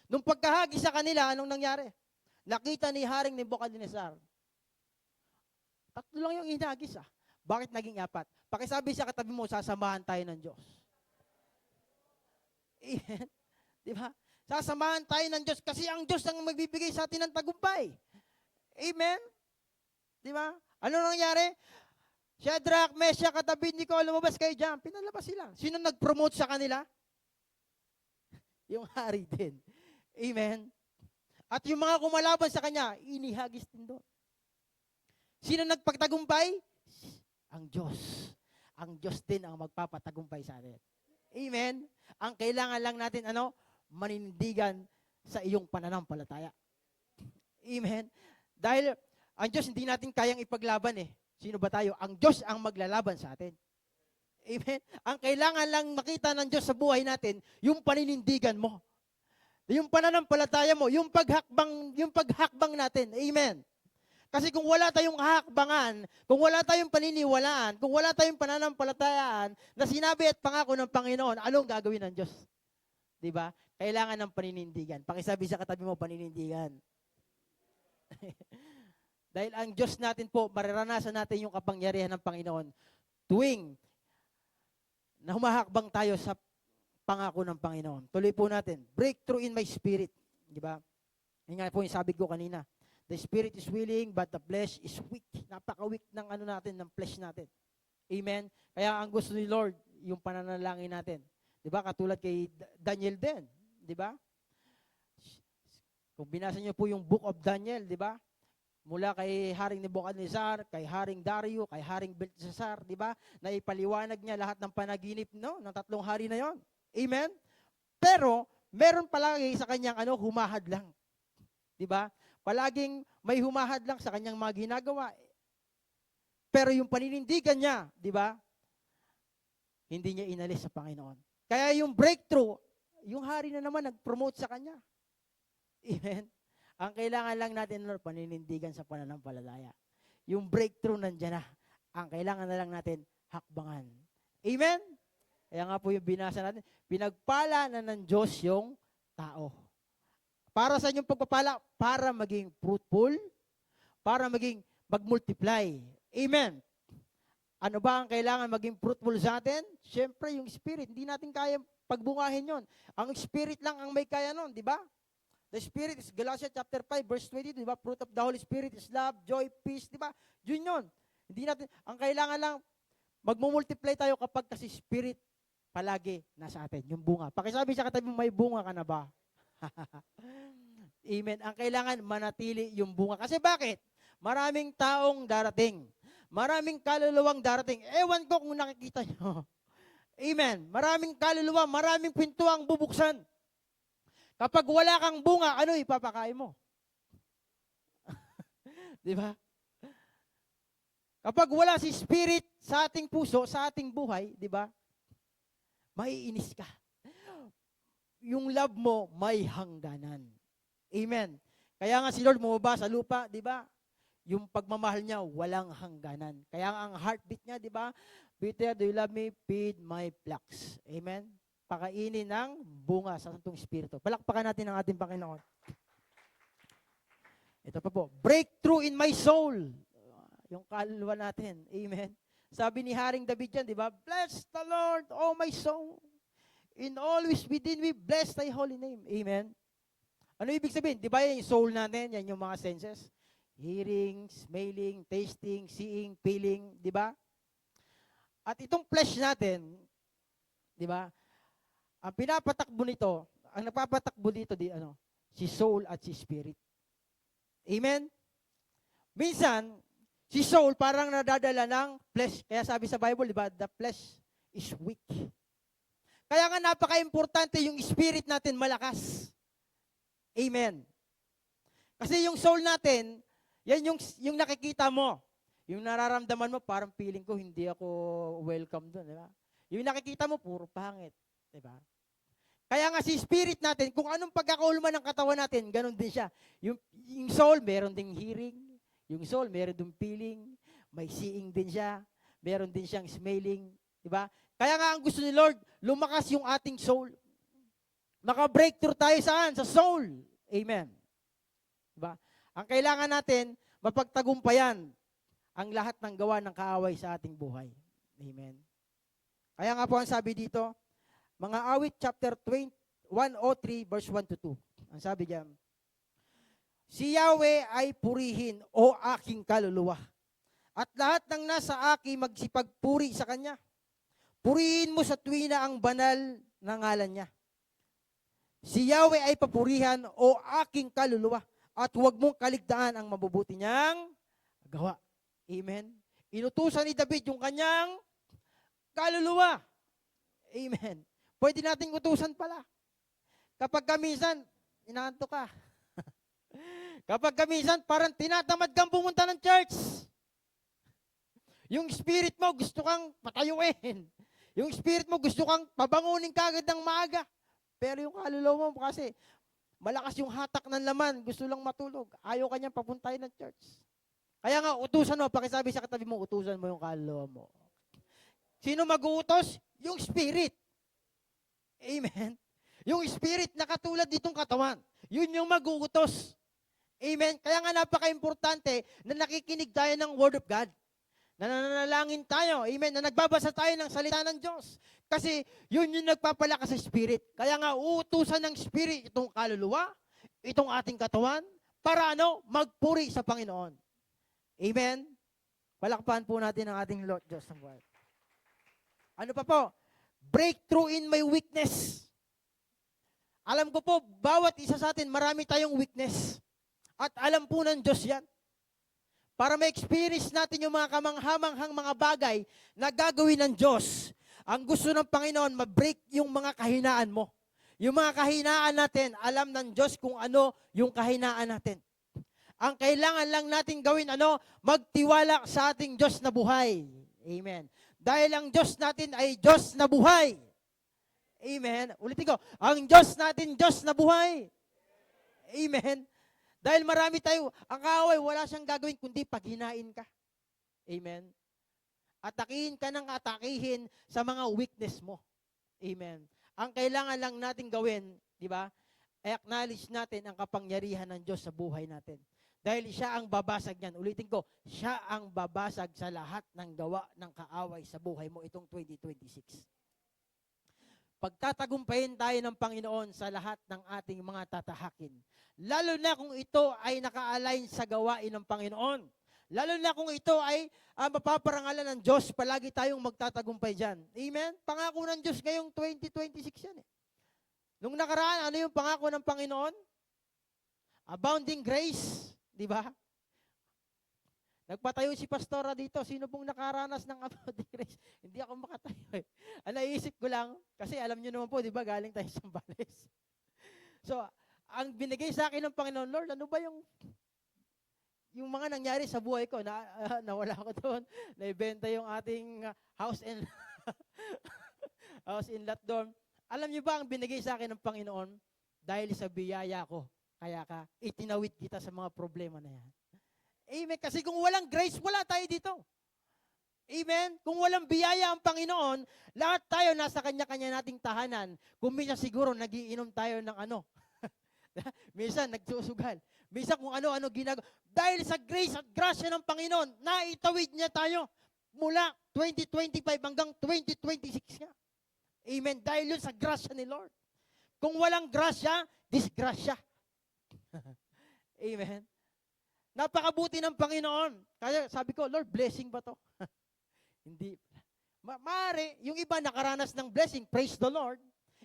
Nung pagkahagis sa kanila, anong nangyari? Nakita ni Haring Nebuchadnezzar. 3 lang yung inihagis Bakit naging 4? Pakisabi sa katabi mo, sasamahan tayo ng Diyos. Amen. Di ba? Sasamahan tayo ng Diyos kasi ang Diyos ang magbibigay sa atin ng tagumpay. Amen. Di ba? Ano nangyari? Shadrach, Meshach, at Abednego, lumabas kayo dyan. Pinalabas sila. Sino nag-promote sa kanila? Yung hari din. Amen. At yung mga kumalaban sa kanya, inihagis din doon. Sino nagpagtagumpay? Ang Diyos. Ang Diyos din ang magpapatagumpay sa atin. Amen. Ang kailangan lang natin, maninindigan sa iyong pananampalataya. Amen. Dahil ang Diyos hindi natin kayang ipaglaban Sino ba tayo? Ang Diyos ang maglalaban sa atin. Amen. Ang kailangan lang makita ng Diyos sa buhay natin, yung paninindigan mo. Yung pananampalataya mo, yung paghakbang natin. Amen. Kasi kung wala tayong hakbangan, kung wala tayong paniniwalaan, kung wala tayong pananampalatayaan na sinabi at pangako ng Panginoon, anong gagawin ng Diyos? 'Di ba? Kailangan ng paninindigan. Pakisabi sa katabi mo, paninindigan. Dahil ang Diyos natin po, mararanasan natin yung kapangyarihan ng Panginoon tuwing na humahakbang tayo sa pangako ng Panginoon. Tuloy po natin. Breakthrough in my spirit. Di ba? Yan nga po yung sabi ko kanina. The spirit is willing, but the flesh is weak. Napaka-weak ng natin, ng flesh natin. Amen? Kaya ang gusto ni Lord, yung pananalangin natin. Di ba? Katulad kay Daniel din. Di ba? Kung binasa niyo po yung Book of Daniel, di ba? Mula kay Haring Nebuchadnezzar, kay Haring Dario, kay Haring Belteshazzar, di ba? Na ipaliwanag niya lahat ng panaginip ng 3 hari na yon. Amen? Pero, meron palagi sa kanyang humahad lang. Di ba? Palaging may humahad lang sa kanyang mga ginagawa. Pero yung paninindigan niya, di ba? Hindi niya inalis sa Panginoon. Kaya yung breakthrough, yung hari na naman nag-promote sa kanya. Amen? Ang kailangan lang natin, Lord, paninindigan sa pananampalataya. Yung breakthrough nandiyan na. Ang kailangan na lang natin, hakbangan. Amen? Kaya nga po yung binasa natin, pinagpala na ng Diyos yung tao. Para sa inyong pagpapala, para maging fruitful, para mag-multiply. Amen? Ano ba ang kailangan maging fruitful sa atin? Siyempre, yung spirit. Hindi natin kaya pagbungahin yon. Ang spirit lang ang may kaya nun, di ba? The Spirit is Galatians chapter 5, verse 20, di ba? Fruit of the Holy Spirit is love, joy, peace, di ba? Yun. Hindi natin, ang kailangan lang, magmumultiply tayo kapag kasi Spirit palagi nasa atin, yung bunga. Pakisabi sa katabi mo, may bunga ka na ba? Amen. Ang kailangan, manatili yung bunga. Kasi bakit? Maraming taong darating. Maraming kaluluwang darating. Ewan ko kung nakikita nyo. Amen. Maraming kaluluwa, maraming pintuang bubuksan. Kapag wala kang bunga, ano ipapakain mo? Di ba? Kapag wala si Spirit sa ating puso, sa ating buhay, di ba? Maiinis ka. Yung love mo, may hangganan. Amen. Kaya nga si Lord bumaba sa lupa, di ba? Yung pagmamahal niya, walang hangganan. Kaya nga ang heartbeat niya, di ba? Peter, do you love me? Feed my flocks. Amen. Pakainin ng bunga sa Santong Espiritu. Palakpakan natin ang ating Panginoon. Ito pa po. Breakthrough in my soul. Yung kaluluwa natin. Amen. Sabi ni Haring David yan, di ba? Bless the Lord, oh my soul. In always within me, bless thy holy name. Amen. Ano ibig sabihin? Di ba yung soul natin? Yan yung mga senses. Hearing, smelling, tasting, seeing, feeling. Di ba? At itong flesh natin, di ba? Ang pinapatakbo nito, ang nagpapatakbo dito, si soul at si spirit. Amen? Minsan, si soul parang nadadala ng flesh. Kaya sabi sa Bible, di ba, the flesh is weak. Kaya nga napaka-importante yung spirit natin malakas. Amen. Kasi yung soul natin, yan yung nakikita mo. Yung nararamdaman mo, parang feeling ko hindi ako welcome doon. Di ba? Yung nakikita mo, puro pangit. Diba? Kaya nga si spirit natin, kung anong pagkakaulman ng katawan natin, ganun din siya. Yung soul, meron ding hearing. Yung soul, meron ding feeling. May seeing din siya. Meron din siyang smelling. Diba? Kaya nga ang gusto ni Lord, lumakas yung ating soul. Maka-breakthrough tayo saan? Sa soul. Amen. Diba? Ang kailangan natin, mapagtagumpayan ang lahat ng gawa ng kaaway sa ating buhay. Amen. Kaya nga po ang sabi dito, mga awit chapter 103 verse 1 to 2. Ang sabi diyan, si Yahweh ay purihin o aking kaluluwa, at lahat ng nasa akin magsipagpuri sa Kanya. Purihin mo sa tuwina ang banal na ngalan niya. Si Yahweh ay papurihan o aking kaluluwa, at huwag mong kaligtaan ang mabubuti niyang gawa. Amen. Inutusan ni David yung kanyang kaluluwa. Amen. Pwede nating utusan pala. Kapag minsan, inaantok ka. Kapag minsan, parang tinatamad kang pumunta ng church. Yung spirit mo, gusto kang patayuin. Yung spirit mo, gusto kang pabangunin kagad ng maaga. Pero yung kaluluwa mo kasi, malakas yung hatak ng laman, gusto lang matulog. Ayaw kanyang papuntahin ng church. Kaya nga, utusan mo, pakisabi sa katabi mo, utusan mo yung kaluluwa mo. Sino mag-uutos? Yung spirit. Amen. Yung spirit na katulad ditong katawan. Yun yung mag-uutos. Amen. Kaya nga napaka-importante na nakikinig tayo ng Word of God. Na nananalangin tayo. Amen. Na nagbabasa tayo ng salita ng Diyos. Kasi yun yung nagpapalakas sa spirit. Kaya nga uutusan ng spirit itong kaluluwa, itong ating katawan, para magpuri sa Panginoon. Amen. Palakpahan po natin ang ating Lord Diyos ng buhay. Ano pa po? Breakthrough in my weakness. Alam ko po, bawat isa sa atin, marami tayong weakness. At alam po ng Diyos yan. Para ma-experience natin yung mga kamanghamanghang mga bagay na gagawin ng Diyos. Ang gusto ng Panginoon, ma-break yung mga kahinaan mo. Yung mga kahinaan natin, alam ng Diyos kung ano yung kahinaan natin. Ang kailangan lang natin gawin, magtiwala sa ating Diyos na buhay. Amen. Dahil ang Diyos natin ay Diyos na buhay. Amen. Ulitin ko, ang Diyos natin, Diyos na buhay. Amen. Dahil marami tayo, ang kaaway, wala siyang gagawin kundi paghinain ka. Amen. Atakihin ka ng atakihin sa mga weakness mo. Amen. Ang kailangan lang natin gawin, di ba, ay acknowledge natin ang kapangyarihan ng Diyos sa buhay natin. Dahil siya ang babasag niyan. Ulitin ko, siya ang babasag sa lahat ng gawa ng kaaway sa buhay mo itong 2026. Pagtatagumpayin tayo ng Panginoon sa lahat ng ating mga tatahakin. Lalo na kung ito ay naka-align sa gawain ng Panginoon. Lalo na kung ito ay mapaparangalan ng Diyos, palagi tayong magtatagumpay dyan. Amen? Pangako ng Diyos ngayong 2026 yan. Nung nakaraan, ano yung pangako ng Panginoon? Abounding grace. Di ba? Nagpatayo si Pastora dito. Sino pong nakaranas ng abounding grace? Hindi ako makatayo eh. Naisip ko lang, kasi alam nyo naman po, di ba, galing tayo sa Zambales. So, ang binigay sa akin ng Panginoon, Lord, ano ba yung mga nangyari sa buhay ko? Nawala ko doon. Naibenta yung ating house in lot dorm. Alam niyo ba ang binigay sa akin ng Panginoon? Dahil sa biyaya ko. Kaya itinawid kita sa mga problema na yan. Amen. Kasi kung walang grace, wala tayo dito. Amen. Kung walang biyaya ang Panginoon, lahat tayo nasa kanya-kanya nating tahanan. Kung minsan siguro nagiinom tayo ng minsan nagsusugal. Minsan kung ano-ano ginagawa. Dahil sa grace at grasya ng Panginoon, naitawid niya tayo mula 2025 hanggang 2026 nga. Amen. Dahil yun sa grasya ni Lord. Kung walang grasya, disgrasya. Amen. Napakabuti ng Panginoon. Kaya sabi ko, Lord, blessing ba to? Hindi. Maaari, yung iba nakaranas ng blessing, praise the Lord.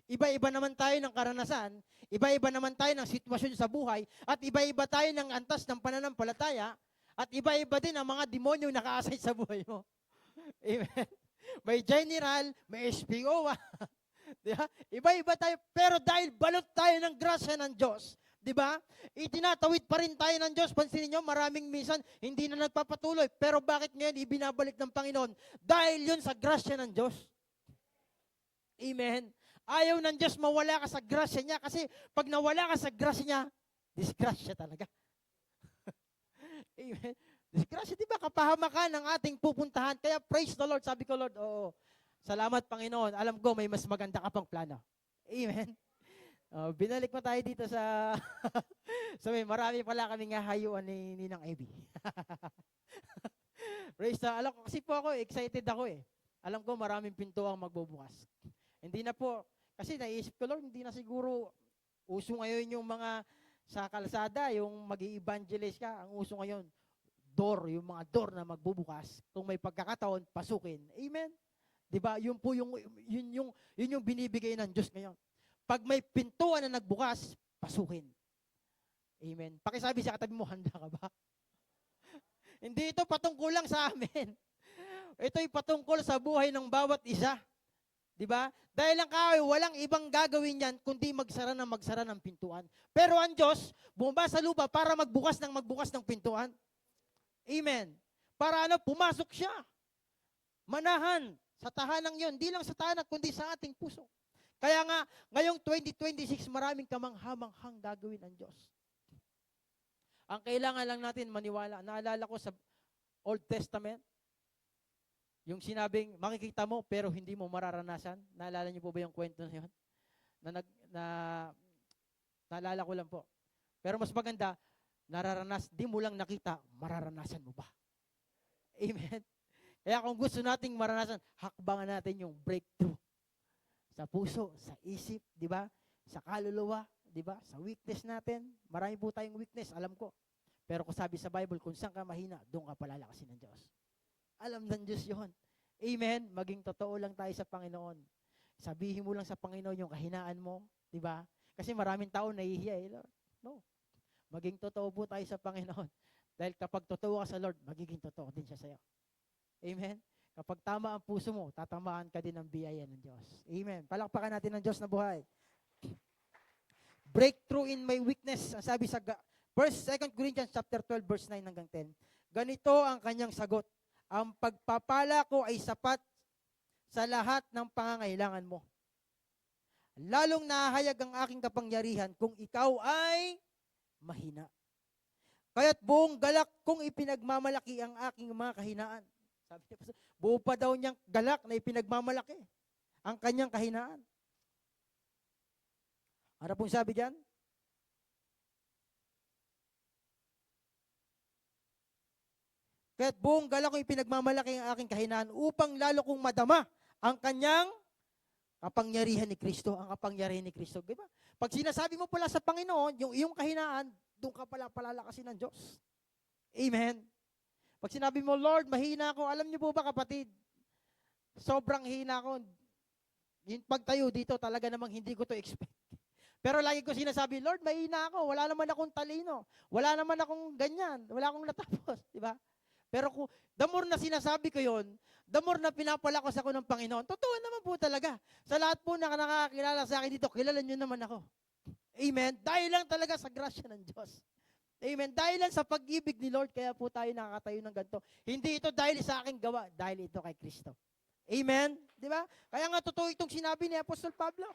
Iba-iba naman tayo ng karanasan, iba-iba naman tayo ng sitwasyon sa buhay, at iba-iba tayo ng antas ng pananampalataya, at iba-iba din ang mga demonyo nakaasay sa buhay mo. Amen. May general, may SPO. Diba? Iba-iba tayo, pero dahil balot tayo ng grasya ng Diyos, di ba? Itinatawid pa rin tayo ng Diyos. Pansinin nyo, maraming minsan hindi na nagpapatuloy. Pero bakit ngayon ibinabalik ng Panginoon? Dahil yun sa grasya ng Diyos. Amen. Ayaw ng Diyos mawala ka sa grasya niya kasi pag nawala ka sa grasya niya, disgrasya talaga. Amen. Disgrasya, di ba? Kapahamakan ng ating pupuntahan. Kaya praise the Lord. Sabi ko, Lord, oo. Salamat, Panginoon. Alam ko, may mas maganda ka pang plano. Amen. Binalik mo tayo dito sa... marami pala kaming hayuan ni Ninang Abby. Praise the Lord. Alam ko, kasi po ako, excited ako eh. Alam ko, maraming pinto ang magbubukas. Hindi na po, kasi naisip ko, Lord, hindi na siguro uso ngayon yung mga sa kalsada, yung mag-i-evangelize ka, ang uso ngayon, yung mga door na magbubukas. Kung may pagkakataon, pasukin. Amen? Diba? Yun po yun yung binibigay ng Diyos ngayon. Pag may pintuan na nagbukas, pasukin. Amen. Pakisabi sa katabi mo, handa ka ba? Hindi ito patungkol lang sa amin. Ito'y patungkol sa buhay ng bawat isa. Diba? Dahil ang kahoy, walang ibang gagawin yan kundi magsara ng pintuan. Pero ang Diyos, bumaba sa lupa para magbukas ng pintuan. Amen. Para pumasok siya. Manahan sa tahanang yon, hindi lang sa tahanan, kundi sa ating puso. Kaya nga, ngayong 2026, maraming kamanghamanghang gagawin ng Diyos. Ang kailangan lang natin maniwala. Naalala ko sa Old Testament, yung sinabing, makikita mo pero hindi mo mararanasan. Naalala niyo po ba yung kwento na yun? Naalala ko lang po. Pero mas maganda, di mo lang nakita, mararanasan mo ba? Amen. Kaya kung gusto nating maranasan, hakbangan natin yung breakthrough. Sa puso, sa isip, di ba? Sa kaluluwa, di ba? Sa weakness natin. Marami po tayong weakness, alam ko. Pero kung sabi sa Bible, kung saan ka mahina, doon ka palalakasin ng Diyos. Alam ng Diyos yun. Amen. Maging totoo lang tayo sa Panginoon. Sabihin mo lang sa Panginoon yung kahinaan mo, di ba? Kasi maraming tao nahihiya eh. Lord, no. Maging totoo po tayo sa Panginoon. Dahil kapag totoo ka sa Lord, magiging totoo din siya sa'yo. Amen? Kapag tama ang puso mo, tatamaan ka din ng biyaya ng Diyos. Amen. Palakpakan natin ng Diyos na buhay. Breakthrough in my weakness. Ang sabi sa 2 Corinthians chapter 12, verse 9 hanggang 10. Ganito ang kanyang sagot. Ang pagpapala ko ay sapat sa lahat ng pangangailangan mo. Lalong nahayag ang aking kapangyarihan kung ikaw ay mahina. Kaya't buong galak kong ipinagmamalaki ang aking mga kahinaan. Sabi niya, buo pa daw niyang galak na ipinagmamalaki ang kanyang kahinaan. Ano pong sabi diyan? Kaya't buong galak kong ipinagmamalaki ang aking kahinaan upang lalo kong madama ang kanyang kapangyarihan ni Kristo, ang kapangyarihan ni Kristo. Diba? Pag sinasabi mo pala sa Panginoon, yung iyong kahinaan, doon ka pala palalakasin ng Diyos. Amen. Pag sinabi mo, Lord, mahina ako, alam niyo po ba kapatid, sobrang hina ako. Yung pagtayo dito, talaga namang hindi ko to expect. Pero lagi ko sinasabi, Lord, mahina ako, wala naman akong talino, wala naman akong ganyan, wala akong natapos, di ba? Pero kung the more na sinasabi ko yon, the more na pinapalakas ako ng Panginoon, totoo naman po talaga. Sa lahat po na nakakakilala sa akin dito, kilala niyo naman ako. Amen. Dahil lang talaga sa grasya ng Diyos. Amen. Dahil lang sa pag-ibig ni Lord, kaya po tayo nakakatayo ng ganito. Hindi ito dahil sa aking gawa, dahil ito kay Kristo. Amen. Di ba? Kaya nga totoo itong sinabi ni Apostol Pablo.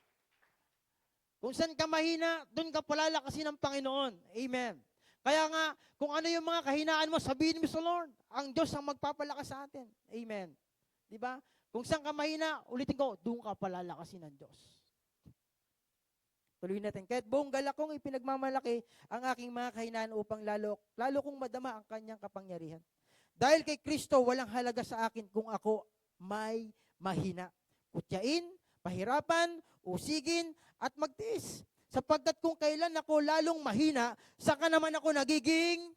Kung saan ka mahina, doon ka palalakasin ng Panginoon. Amen. Kaya nga, kung ano yung mga kahinaan mo, sabihin mo sa Lord. Ang Diyos ang magpapalakas sa atin. Amen. Di ba? Kung saan ka mahina, ulitin ko, doon ka palalakasin ng Diyos. Tuloy natin. Kahit buong galak kong ipinagmamalaki ang aking mga kahinaan upang lalo kong madama ang kanyang kapangyarihan. Dahil kay Kristo, walang halaga sa akin kung ako may mahina. Kutyain, pahirapan, usigin, at magtiis. Sapagkat kung kailan ako lalong mahina, saka naman ako nagiging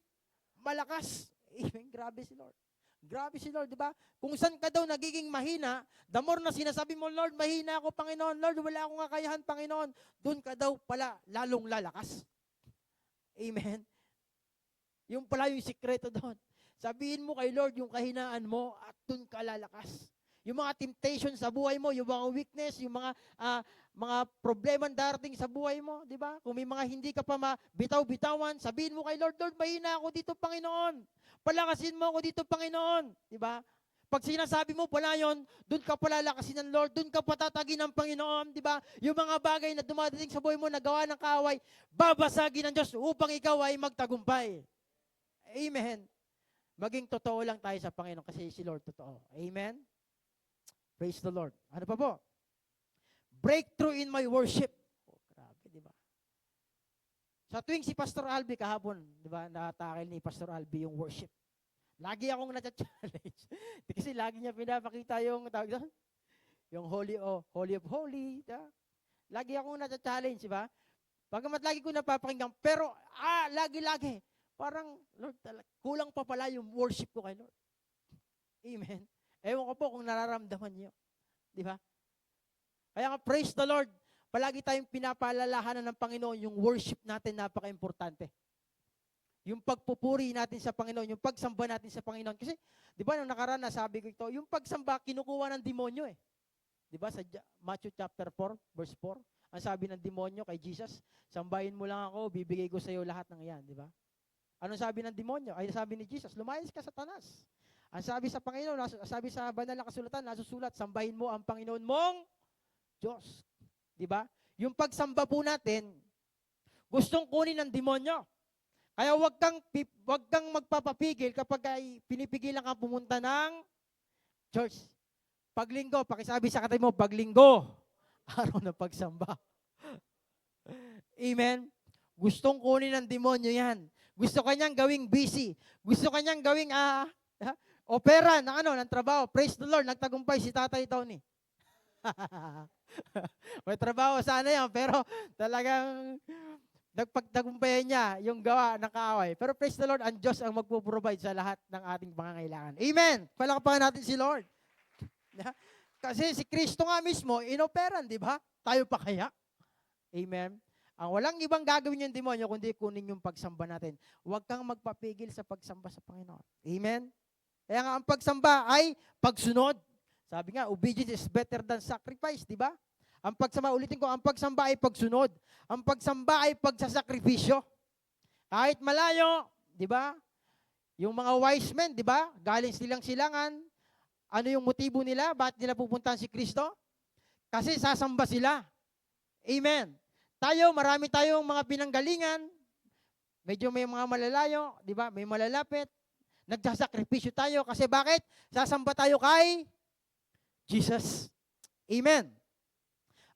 malakas. Amen. Grabe si Lord. Grabe si Lord, di ba? Kung saan ka daw nagiging mahina, the more na sinasabi mo, Lord, mahina ako, Panginoon. Lord, wala akong kakayahan, Panginoon. Doon ka daw pala lalong lalakas. Amen. Yung pala yung sikreto doon. Sabihin mo kay Lord yung kahinaan mo at doon ka lalakas. Yung mga temptation sa buhay mo, yung mga weakness, yung mga problema darating sa buhay mo, di ba? Kung may mga hindi ka pa bitaw-bitawan, sabihin mo kay Lord, Lord, mahina ako dito, Panginoon. Palakasin mo ako dito, Panginoon. Di ba? Pag sinasabi mo pala yun, doon ka palalakasin ng Lord, doon ka patatagin ng Panginoon, di ba? Yung mga bagay na dumadating sa buhay mo, nagawa ng kaaway, babasagin ng Diyos upang ikaw ay magtagumpay. Amen. Maging totoo lang tayo sa Panginoon kasi si Lord totoo. Amen. Praise the Lord. Ano pa po? Breakthrough in my worship. Oh, grabe, di ba? Sa tuwing si Pastor Albi kahapon, di ba, natakil ni Pastor Albi yung worship. Lagi akong nata-challenge. Kasi lagi niya pinapakita yung tawag doon, yung Holy of Holy. Diba? Lagi akong nata-challenge, di ba? Bagamat lagi ko napapakinggan, pero lagi-lagi, parang, Lord, kulang pa pala yung worship ko kay Lord. Amen. Ewan ko po kung nararamdaman niyo. Di ba? Kaya nga, praise the Lord. Palagi tayong pinapaalalahanan ng Panginoon yung worship natin napaka-importante. Yung pagpupuri natin sa Panginoon, yung pagsamba natin sa Panginoon. Kasi, di ba, nung nakaraan nasabi ko ito, yung pagsamba, kinukuha ng demonyo eh. Di ba, sa Matthew chapter 4, verse 4, ang sabi ng demonyo kay Jesus, sambahin mo lang ako, bibigay ko sa iyo lahat ng iyan, di ba? Anong sabi ng demonyo? Ay, sabi ni Jesus, lumayas ka, Satanas. Ang sabi sa Panginoon, sabi sa banal na kasulatan, nasusulat, sambahin mo ang Panginoon mong Diyos. Di ba? Yung pagsamba po natin, gustong kunin ng demonyo. Kaya wag kang magpapapigil kapag ay pinipigilan kang pumunta ng church. Paglinggo, pakisabi sa katabi mo, paglinggo, araw ng pagsamba. Amen? Gustong kunin ng demonyo yan. Gusto kanyang gawing busy. Gusto kanyang gawing opera ng trabaho. Praise the Lord, nagtagumpay si Tatay Tony. May trabaho sana yan, pero talagang nagpagtagumpayan niya yung gawa ng kaaway. Pero praise the Lord, ang Diyos ang magpo-provide sa lahat ng ating pangangailangan. Amen! Palakpakan natin si Lord. Kasi si Kristo nga mismo, inoperan, di ba? Tayo pa kaya? Amen? Ang walang ibang gagawin yung demonyo, kundi kunin yung pagsamba natin. Huwag kang magpapigil sa pagsamba sa Panginoon. Amen? Kaya nga ang pagsamba ay pagsunod. Sabi nga, obedience is better than sacrifice, di ba? Ang pagsamba, ulitin ko, ang pagsamba ay pagsunod. Ang pagsamba ay pagsasakripisyo. Kahit malayo, di ba? Yung mga wise men, di ba? Galing silang silangan. Ano yung motibo nila? Bakit nila pupuntahan si Kristo? Kasi sasamba sila. Amen. Tayo, marami tayong mga pinanggalingan. Medyo may mga malalayo, di ba? May malalapit. Nagsasakripisyo tayo. Kasi bakit? Sasamba tayo kay Jesus. Amen.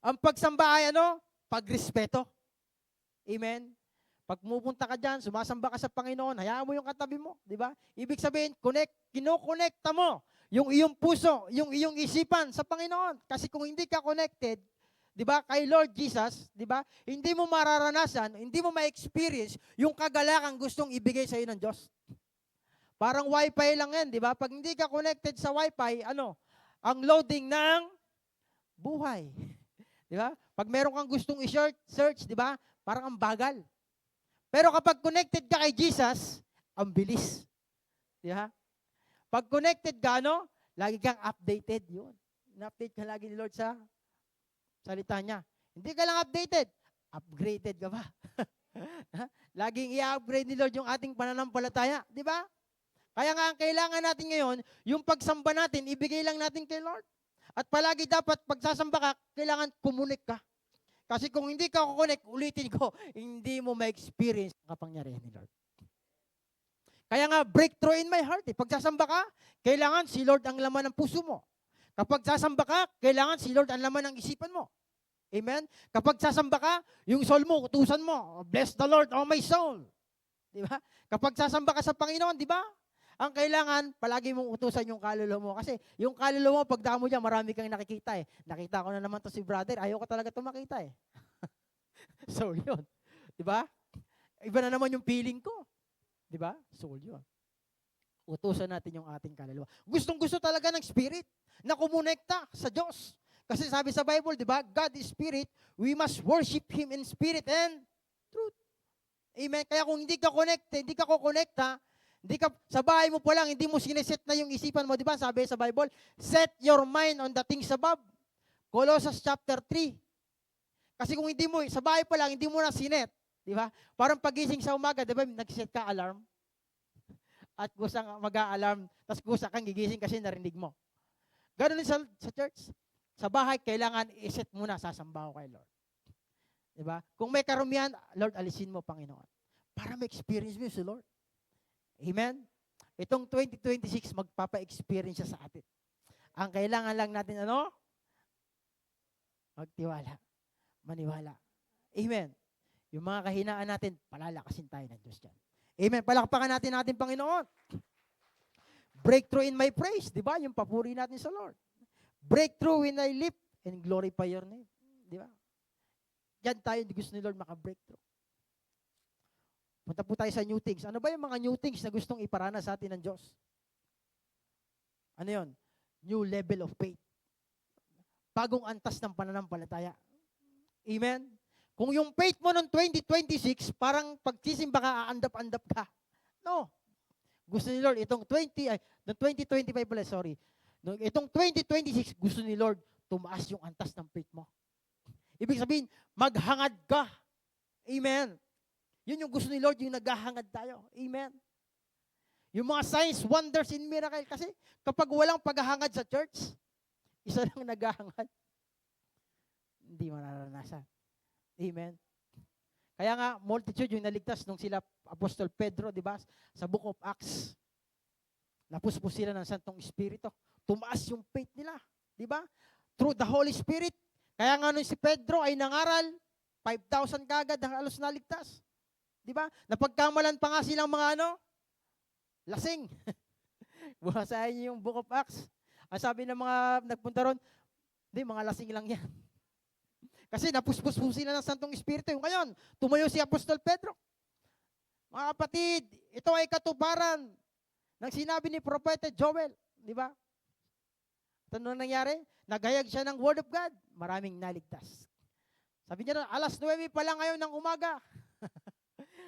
Ang pagsamba ay pagrespeto. Amen. Pag pumupunta ka dyan, sumasamba ka sa Panginoon, hayaan mo yung katabi mo, di ba? Ibig sabihin, kinokonekta mo yung iyong puso, yung iyong isipan sa Panginoon. Kasi kung hindi ka connected, di ba, kay Lord Jesus, di ba, hindi mo mararanasan, hindi mo ma-experience yung kagalakan gustong ibigay sa iyo ng Diyos. Parang wifi lang yan, di ba? Pag hindi ka connected sa wifi, ang loading ng buhay. Di ba? Pag meron kang gustong i-search, di ba? Parang ang bagal. Pero kapag connected ka kay Jesus, ang bilis. Di ba? Pag connected ka, lagi kang updated. Yun. In-update ka lagi ni Lord sa salita niya. Hindi ka lang updated, upgraded ka ba? Laging i-upgrade ni Lord yung ating pananampalataya. Di ba? Kaya nga ang kailangan natin ngayon, yung pagsamba natin, ibigay lang natin kay Lord. At palagi dapat, pagsasamba ka, kailangan kumunik ka. Kasi kung hindi ka kukonek, ulitin ko, hindi mo ma-experience ang kapangyarihan ni Lord. Kaya nga, breakthrough in my heart. Pagsasamba ka, kailangan si Lord ang laman ng puso mo. Kapag sasamba ka, kailangan si Lord ang laman ng isipan mo. Amen? Kapag sasamba ka, yung soul mo, utusan mo. Bless the Lord, oh my soul. Di ba? Kapag sasamba ka sa Panginoon, di ba? Ang kailangan, palagi mong utusan yung kaluluwa mo. Kasi yung kaluluwa mo, pag damo dyan, marami kang nakikita eh. Nakita ko na naman to si brother, ayoko talaga ito makita eh. Soul yun. Diba? Iba na naman yung feeling ko. Diba? Soul yun. Utusan natin yung ating kaluluwa. Gustong-gusto talaga ng spirit na kumonekta sa Diyos. Kasi sabi sa Bible, diba? God is spirit, we must worship Him in spirit and truth. Amen? Kaya kung hindi ka connected, hindi ka kukonekta, hindi ka, sa bahay mo pa lang, hindi mo sineset na yung isipan mo. Di ba? Sabi sa Bible, set your mind on the things above. Colossians chapter 3. Kasi kung hindi mo, sa bahay pa lang, hindi mo na sinet. Di ba? Parang pagising sa umaga, di ba? Nag-set ka alarm. at kusang mag-a-alarm, tapos kusa kang gigising kasi narinig mo. Ganun din sa church. Sa bahay, kailangan iset muna, sasamba ko kay Lord. Diba? Kung may karumihan, Lord, alisin mo, Panginoon. Para ma-experience mo si Lord. Amen? Itong 2026, magpapa-experience siya sa atin. Ang kailangan lang natin, ano? Magtiwala. Maniwala. Amen. Yung mga kahinaan natin, palalakasin tayo ng Diyos dyan. Amen. Palakpakan natin ating Panginoon. Breakthrough in my praise. Di ba? Yung papuri natin sa Lord. Breakthrough when I live and glorify your name. Di ba? Yan tayo gusto ni Lord maka-breakthrough. Punta po tayo sa new things. Ano ba yung mga new things na gustong iparana sa atin ng Diyos? Ano yon? New level of faith. Bagong antas ng pananampalataya. Amen? Kung yung faith mo noong 2026, parang pagsisimba ka, aandap-andap ka. No. Gusto ni Lord, noong 2025 pala, sorry. Itong 2026, gusto ni Lord, tumaas yung antas ng faith mo. Ibig sabihin, maghangad ka. Amen. Yun yung gusto ni Lord, yung naghahangad tayo. Amen. Yung mga signs, wonders, and miracle. Kasi kapag walang paghahangad sa church, isa lang naghahangad, hindi mararanasan. Amen. Kaya nga, multitude yung naligtas nung sila Apostol Pedro, di ba? Sa Book of Acts. Napuspos sila ng Santong Espiritu. Tumaas yung faith nila. Di ba? Through the Holy Spirit. Kaya nga nung si Pedro ay nangaral, 5,000 kagad ang halos naligtas. Di ba? Napagkamalan pa nga silang mga lasing. Basahin niyo yung Book of Acts. Ang sabi ng mga nagpunta ron, hindi, mga lasing lang yan. Kasi napuspos po sila ng Santong Espiritu. Yung ngayon, tumayo si Apostol Pedro. Mga kapatid, ito ay katuparan ng sinabi ni Propeta Joel. Di ba? At ano nangyari? Naghayag siya ng Word of God. Maraming naligtas. Sabi niya, alas 9 pa lang ngayon ng umaga.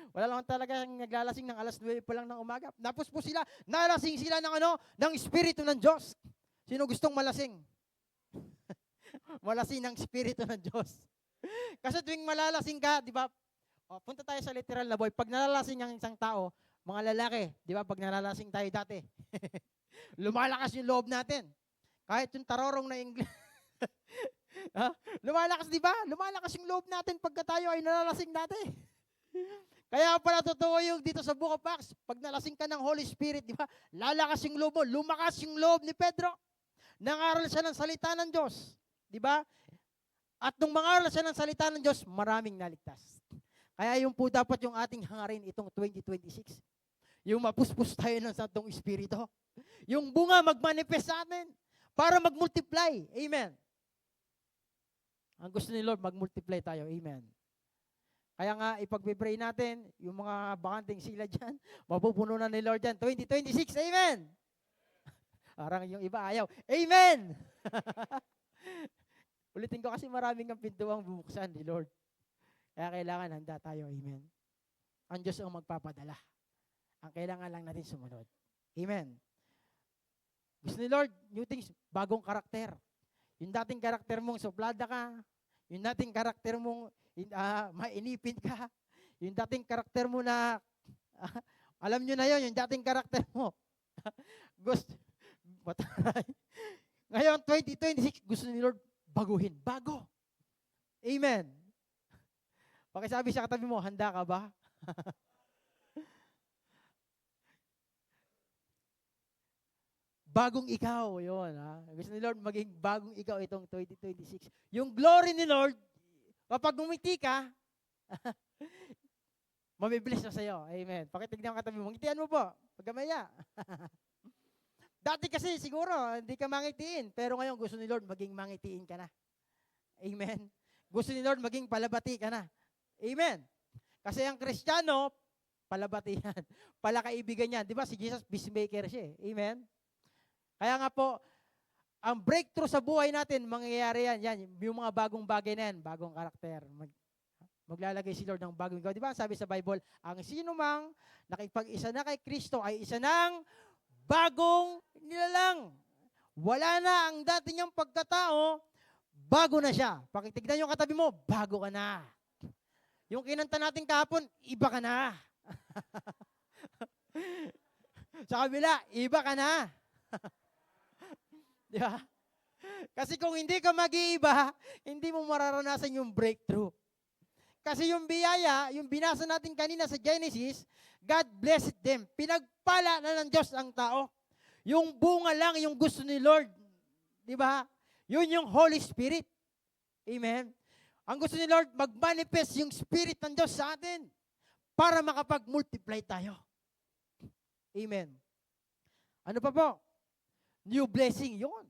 Wala lang talaga naglalasing ng alas 9 pa lang ng umaga. Napuspos sila, nalasing sila ng Espiritu ng Diyos. Sino gustong malasing? Malasing ng Espiritu ng Diyos. Kasi tuwing malalasing ka, di ba? Punta tayo sa literal na boy. Pag nalalasing ang isang tao, mga lalaki, di ba? Pag nalalasing tayo dati, lumalakas yung loob natin. Kahit yung tarorong na English. Lumalakas, di ba? Lumalakas yung loob natin pagka tayo ay nalalasing dati. Kaya pala totoo yung dito sa Book of Acts, pag nalasing ka ng Holy Spirit, di ba? Lalakas yung loob mo. Lumakas yung loob ni Pedro. Nangaral siya ng salita ng Diyos. Di ba? At nung mangaral siya ng salita ng Diyos, maraming naligtas. Kaya yung po dapat yung ating hangarin itong 2026. Yung mapuspos tayo ng Santong Espiritu. Yung bunga magmanifest sa atin para magmultiply. Amen. Ang gusto ni Lord, magmultiply tayo. Amen. Kaya nga, ipag-pray natin, yung mga bakanting sila dyan, mapupuno na ni Lord dyan. 2026, amen! Parang yung iba ayaw, amen! Ulitin ko kasi maraming ang pintuang bubuksan ni Lord. Kaya kailangan handa tayo, amen. Ang Diyos ang magpapadala. Ang kailangan lang natin sumunod. Amen. Gusto ni Lord, new things, bagong karakter. Yung dating karakter mong suplada ka, yung dating karakter mong mainipin ka, yung dating karakter mo na, alam nyo na yon, yung dating karakter mo. Gusto, mataray. Ngayon, 2026, gusto ni Lord baguhin. Bago. Amen. Pakisabi sa katabi mo, handa ka ba? Bagong ikaw, yun. Gusto ni Lord maging bagong ikaw itong 2026. Yung glory ni Lord, kapag umiti ka, mabibless na sa'yo. Amen. Pakitignan ang katabi mo, ngitian mo po, pagkamaya. Dati kasi siguro, hindi ka mangitiin, pero ngayon gusto ni Lord maging mangitiin ka na. Amen. Gusto ni Lord maging palabati ka na. Amen. Kasi ang Kristiyano, palabati yan. Palakaibigan yan. Di ba si Jesus, peacemaker siya. Amen. Kaya nga po, ang breakthrough sa buhay natin, mangyayari yan. Yung mga bagong bagay na yan, bagong karakter. Maglalagay si Lord ng bagong ikaw. Di ba? Sabi sa Bible, ang sino mang nakipag-isa na kay Kristo ay isa ng bagong nilalang. Wala na ang dati niyang pagkatao, bago na siya. Pakitignan yung katabi mo, bago ka na. Yung kinanta natin kahapon, iba ka na. Sa kabila, iba ka na. Di ba? Kasi kung hindi ka mag-iiba, hindi mo mararanasan yung breakthrough. Kasi yung biyaya, yung binasa natin kanina sa Genesis, God blessed them. Pinagpala na ng Diyos ang tao. Yung bunga lang yung gusto ni Lord. Di ba? Yun yung Holy Spirit. Amen? Ang gusto ni Lord, mag-manifest yung Spirit ng Diyos sa atin para makapag-multiply tayo. Amen. Ano pa po? New blessing, yun.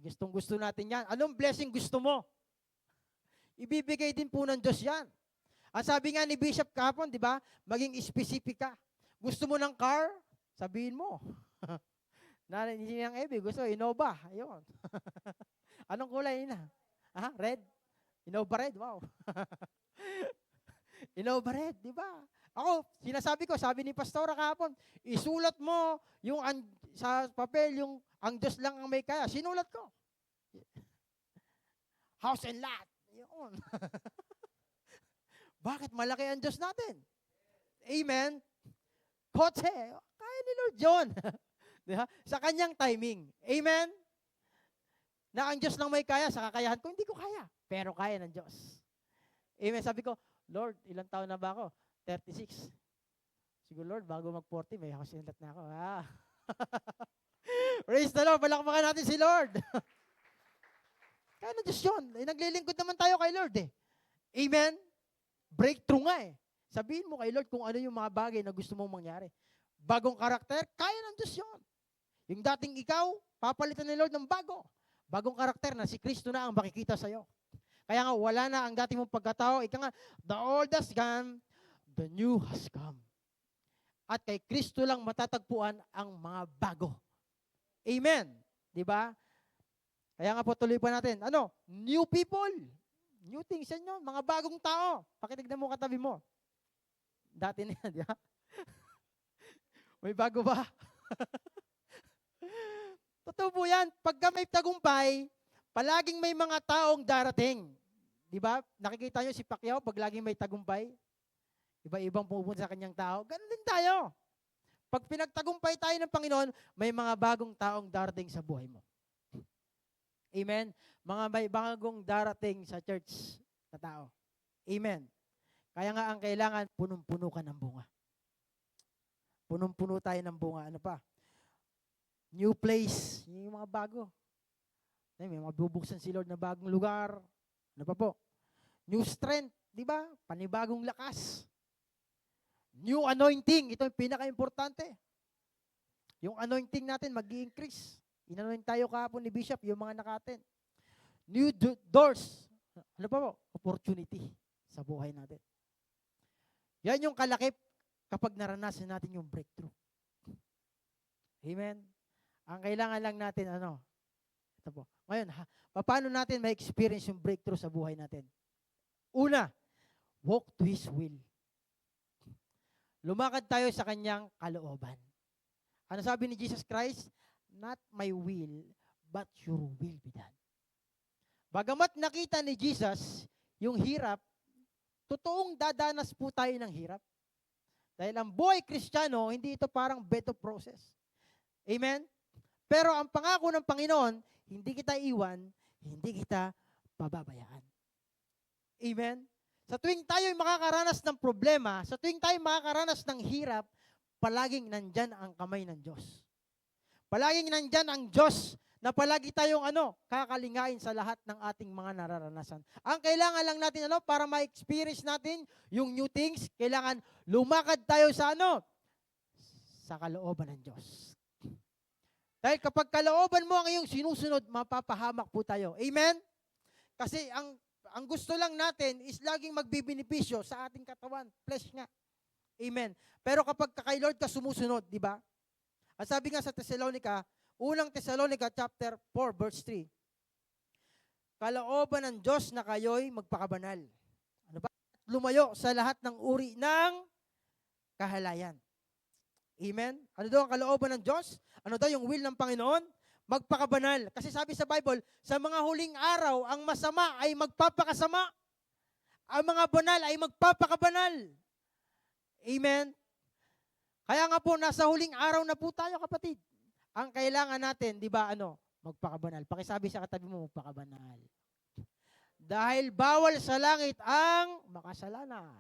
Gustong-gusto natin yan. Anong blessing gusto mo? Ibibigay din po ng Diyos yan. Ang sabi nga ni Bishop kahapon, di ba? Maging specific ka. Gusto mo ng car? Sabihin mo. Hindi niyang Ebe, gusto, Innova. Ayun. Anong kulay na? Red? Innova red, wow. Innova red, di ba? Ako, sinasabi ko, sabi ni Pastora kahapon, isulat mo yung sa papel, yung ang Diyos lang ang may kaya. Sinulat ko. House and lot. Yun. Bakit malaki ang Diyos natin? Amen. Kotse, kaya ni Lord John. Diba? Sa kanyang timing. Amen. Na ang Diyos lang may kaya, sa kakayahan ko, hindi ko kaya. Pero kaya ng Diyos. Amen. Sabi ko, Lord, ilang taon na ba ako? 36. Siguro, Lord, bago mag-40, may house and lot na ako. Praise the Lord. Palakpakan natin si Lord. Kaya ng Diyos yun. Naglilingkod naman tayo kay Lord eh. Amen. Breakthrough nga eh. Sabihin mo kay Lord kung ano yung mga bagay na gusto mong mangyari. Bagong karakter, kaya ng Diyos yun. Yung dating ikaw, papalitan ni Lord ng bago. Bagong karakter na si Kristo na ang makikita sa'yo. Kaya nga, wala na ang dati mong pagkatao. Ika nga, the old has gone, the new has come. At kay Kristo lang matatagpuan ang mga bago. Amen. Diba? Kaya nga po, tuloy pa natin. Ano? New people. New things yan yun. Mga bagong tao. Pakitignan mo katabi mo. Dati na yan, di ba? May bago ba? Totoo po yan. Pagka may tagumpay, palaging may mga taong darating. Di ba? Nakikita nyo si Pacquiao pag laging may tagumpay. Iba-ibang pupunta sa kanyang tao. Ganun din tayo. Pag pinagtagumpay tayo ng Panginoon, may mga bagong taong darating sa buhay mo. Amen? Mga may bagong darating sa church na tao. Amen? Kaya nga ang kailangan, punong-puno ka ng bunga. Punong-puno tayo ng bunga. Ano pa? New place. Yung mga bago. May mga bubuksan si Lord na bagong lugar. Ano pa po? New strength. Di ba? Panibagong lakas. New anointing. Ito yung pinaka-importante. Yung anointing natin mag-i-increase. Inanoint tayo kahapon ni Bishop, yung mga nakatin. New doors. Ano pa po? Opportunity sa buhay natin. Yan yung kalakip kapag naranasan natin yung breakthrough. Amen? Ang kailangan lang natin, ito po. Ngayon, paano natin ma-experience yung breakthrough sa buhay natin? Una, walk to His will. Lumakad tayo sa kanyang kalooban. Ano sabi ni Jesus Christ? Not my will, but your will be done. Bagamat nakita ni Jesus yung hirap, totoong dadanas po tayo ng hirap. Dahil ang buhay Kristiyano, hindi ito parang bed of process. Amen? Pero ang pangako ng Panginoon, hindi kita iwan, hindi kita pababayaan. Amen? Sa tuwing tayo makakaranas ng problema, sa tuwing tayo makakaranas ng hirap, palaging nandyan ang kamay ng Diyos. Palaging nandyan ang Diyos na palagi tayong kakalingain sa lahat ng ating mga nararanasan. Ang kailangan lang natin para ma-experience natin yung new things, kailangan lumakad tayo sa sa kalooban ng Diyos. Dahil kapag kalooban mo ang iyong sinusunod, mapapahamak po tayo. Amen? Kasi ang gusto lang natin is laging magbibinipisyo sa ating katawan, flesh nga. Amen. Pero kapag kay Lord ka sumusunod, di ba? Ang sabi nga sa Thessalonica, unang Thessalonica chapter 4 verse 3. Kalooban ng Diyos na kayo'y magpakabanal. Ano ba? Lumayo sa lahat ng uri ng kahalayan. Amen? Ano daw ang kalooban ng Diyos? Ano daw yung will ng Panginoon? Magpakabanal. Kasi sabi sa Bible, sa mga huling araw, ang masama ay magpapakasama. Ang mga banal ay magpapakabanal. Amen? Kaya nga po, nasa huling araw na po tayo, kapatid. Ang kailangan natin, di ba, magpakabanal. Pakisabi sa katabi mo, magpakabanal. Dahil bawal sa langit ang makasalanan.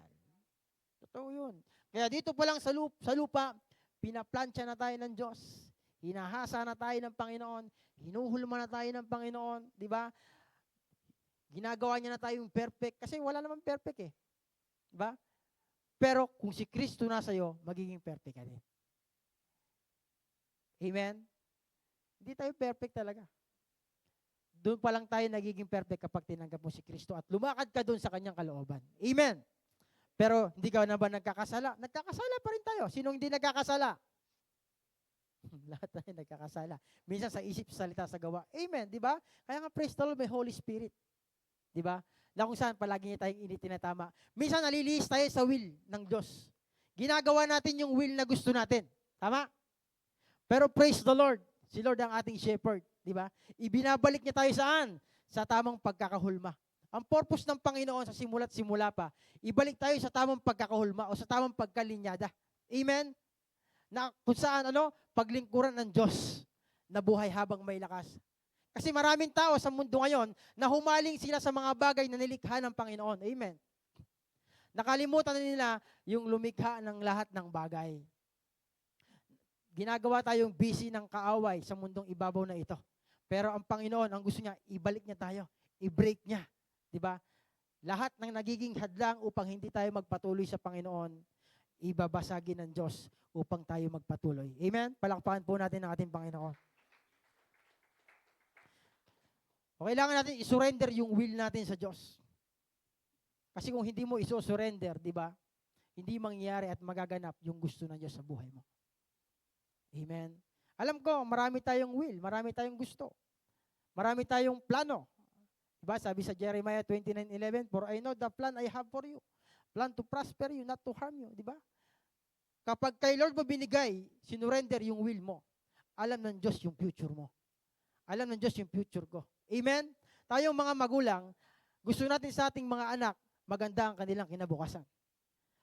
Totoo yun. Kaya dito pa lang sa lupa, pinaplansya na tayo ng Diyos. Hinahasa na tayo ng Panginoon. Hinuhulma na tayo ng Panginoon. Di ba? Ginagawa niya na tayong perfect. Kasi wala naman perfect eh. Di ba? Pero kung si Kristo nasa iyo, magiging perfect ka din. Amen? Hindi tayo perfect talaga. Doon pa lang tayo nagiging perfect kapag tinanggap mo si Kristo at lumakad ka doon sa kanyang kalooban. Amen? Pero hindi ka na ba nagkakasala? Nagkakasala pa rin tayo. Sinong hindi nagkakasala? Lahat tayo nagkakasala. Minsan sa isip, sa salita, sa gawa. Amen, di ba? Kaya nga praise the Lord, may Holy Spirit. Di ba? Na kung saan palagi niya tayong tinatama. Minsan nalilihis tayo sa will ng Diyos. Ginagawa natin yung will na gusto natin. Tama? Pero praise the Lord. Si Lord ang ating shepherd. Di ba? Ibinabalik niya tayo saan? Sa tamang pagkakahulma. Ang purpose ng Panginoon sa simula't simula pa, ibalik tayo sa tamang pagkakahulma o sa tamang pagkalinyada. Amen? Na kung saan, paglingkuran ng Diyos na buhay habang may lakas. Kasi maraming tao sa mundo ngayon na humaling sila sa mga bagay na nilikha ng Panginoon. Amen. Nakalimutan na nila yung lumikha ng lahat ng bagay. Ginagawa tayong busy ng kaaway sa mundong ibabaw na ito. Pero ang Panginoon, ang gusto niya, ibalik niya tayo. I-break niya. Diba? Lahat ng nagiging hadlang upang hindi tayo magpatuloy sa Panginoon, ibabasagin ng Diyos upang tayo magpatuloy. Amen? Palakpakan po natin ang ating Panginoon. O kailangan natin isurrender yung will natin sa Diyos. Kasi kung hindi mo iso-surrender, di ba? Hindi mangyayari at magaganap yung gusto ng Diyos sa buhay mo. Amen. Alam ko, marami tayong will, marami tayong gusto. Marami tayong plano. Diba? Sabi sa Jeremiah 29:11, "For I know the plan I have for you. Plan to prosper you, not to harm you." Diba? Kapag kay Lord mo binigay, sinurrender yung will mo, alam ng Diyos yung future mo. Alam ng Diyos yung future ko. Amen? Tayong mga magulang, gusto natin sa ating mga anak, maganda ang kanilang kinabukasan.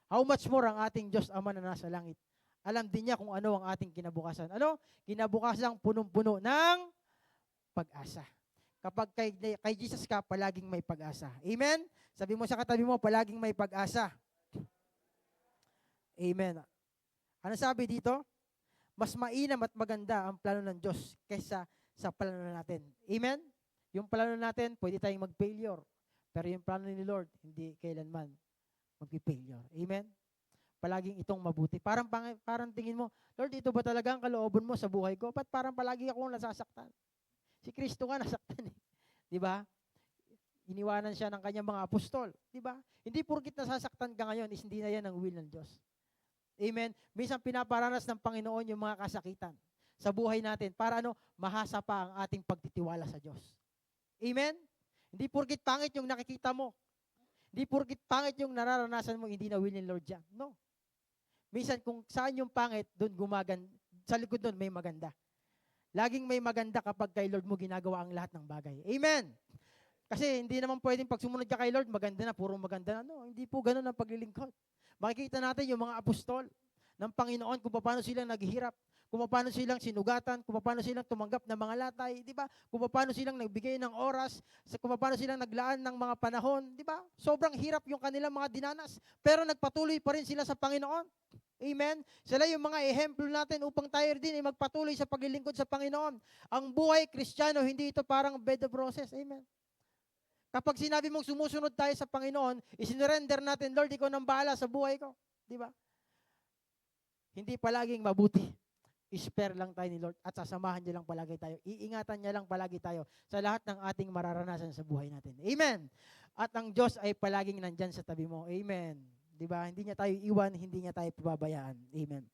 How much more ang ating Diyos Ama na nasa langit? Alam din niya kung ano ang ating kinabukasan. Ano? Kinabukasang punong-puno ng pag-asa. Kapag kay Jesus ka, palaging may pag-asa. Amen? Sabi mo sa katabi mo, palaging may pag-asa. Amen. Ano sabi dito? Mas mainam at maganda ang plano ng Diyos kaysa sa plano natin. Amen? Yung plano natin, pwede tayong mag-failure. Pero yung plano ni Lord, hindi kailanman mag-failure. Amen? Palaging itong mabuti. Parang tingin mo, Lord, ito ba talaga ang kalooban mo sa buhay ko? Ba't parang palagi akong nasasaktan? Si Kristo nga nasaktan eh. Di ba? Iniwanan siya ng kanyang mga apostol. Di ba? Hindi porkit nasasaktan ka ngayon is hindi na yan ang will ng Diyos. Amen? Minsan pinaparanas ng Panginoon yung mga kasakitan sa buhay natin para mahasa pa ang ating pagtitiwala sa Diyos. Amen? Hindi porkit pangit yung nakikita mo. Hindi porkit pangit yung nararanasan mo, hindi na will ni Lord yan. No. Minsan kung saan yung pangit, doon sa likod doon may maganda. Laging may maganda kapag kay Lord mo ginagawa ang lahat ng bagay. Amen. Kasi hindi naman pwedeng pag sumunod ka kay Lord, maganda na, puro maganda na. No, hindi po ganun ang paglilingkod. Makikita natin yung mga apostol ng Panginoon kung paano silang naghihirap, kung paano silang sinugatan, kung paano silang tumanggap ng mga latay, di ba? Kung paano silang nagbigay ng oras, kung paano silang naglaan ng mga panahon, di ba? Sobrang hirap yung kanilang mga dinanas, pero nagpatuloy pa rin sila sa Panginoon. Amen? Sila yung mga ehemplo natin upang tayo din ay magpatuloy sa paglilingkod sa Panginoon. Ang buhay Kristiyano, hindi ito parang bed of roses. Amen? Kapag sinabi mong sumusunod tayo sa Panginoon, isinurrender natin, Lord, ikaw nang bahala sa buhay ko. Di ba? Hindi palaging mabuti. I-spare lang tayo ni Lord at sasamahan niya lang palagi tayo. Iingatan niya lang palagi tayo sa lahat ng ating mararanasan sa buhay natin. Amen. At ang Diyos ay palaging nandyan sa tabi mo. Amen. Diba? Hindi niya tayo iwan, hindi niya tayo pababayaan. Amen.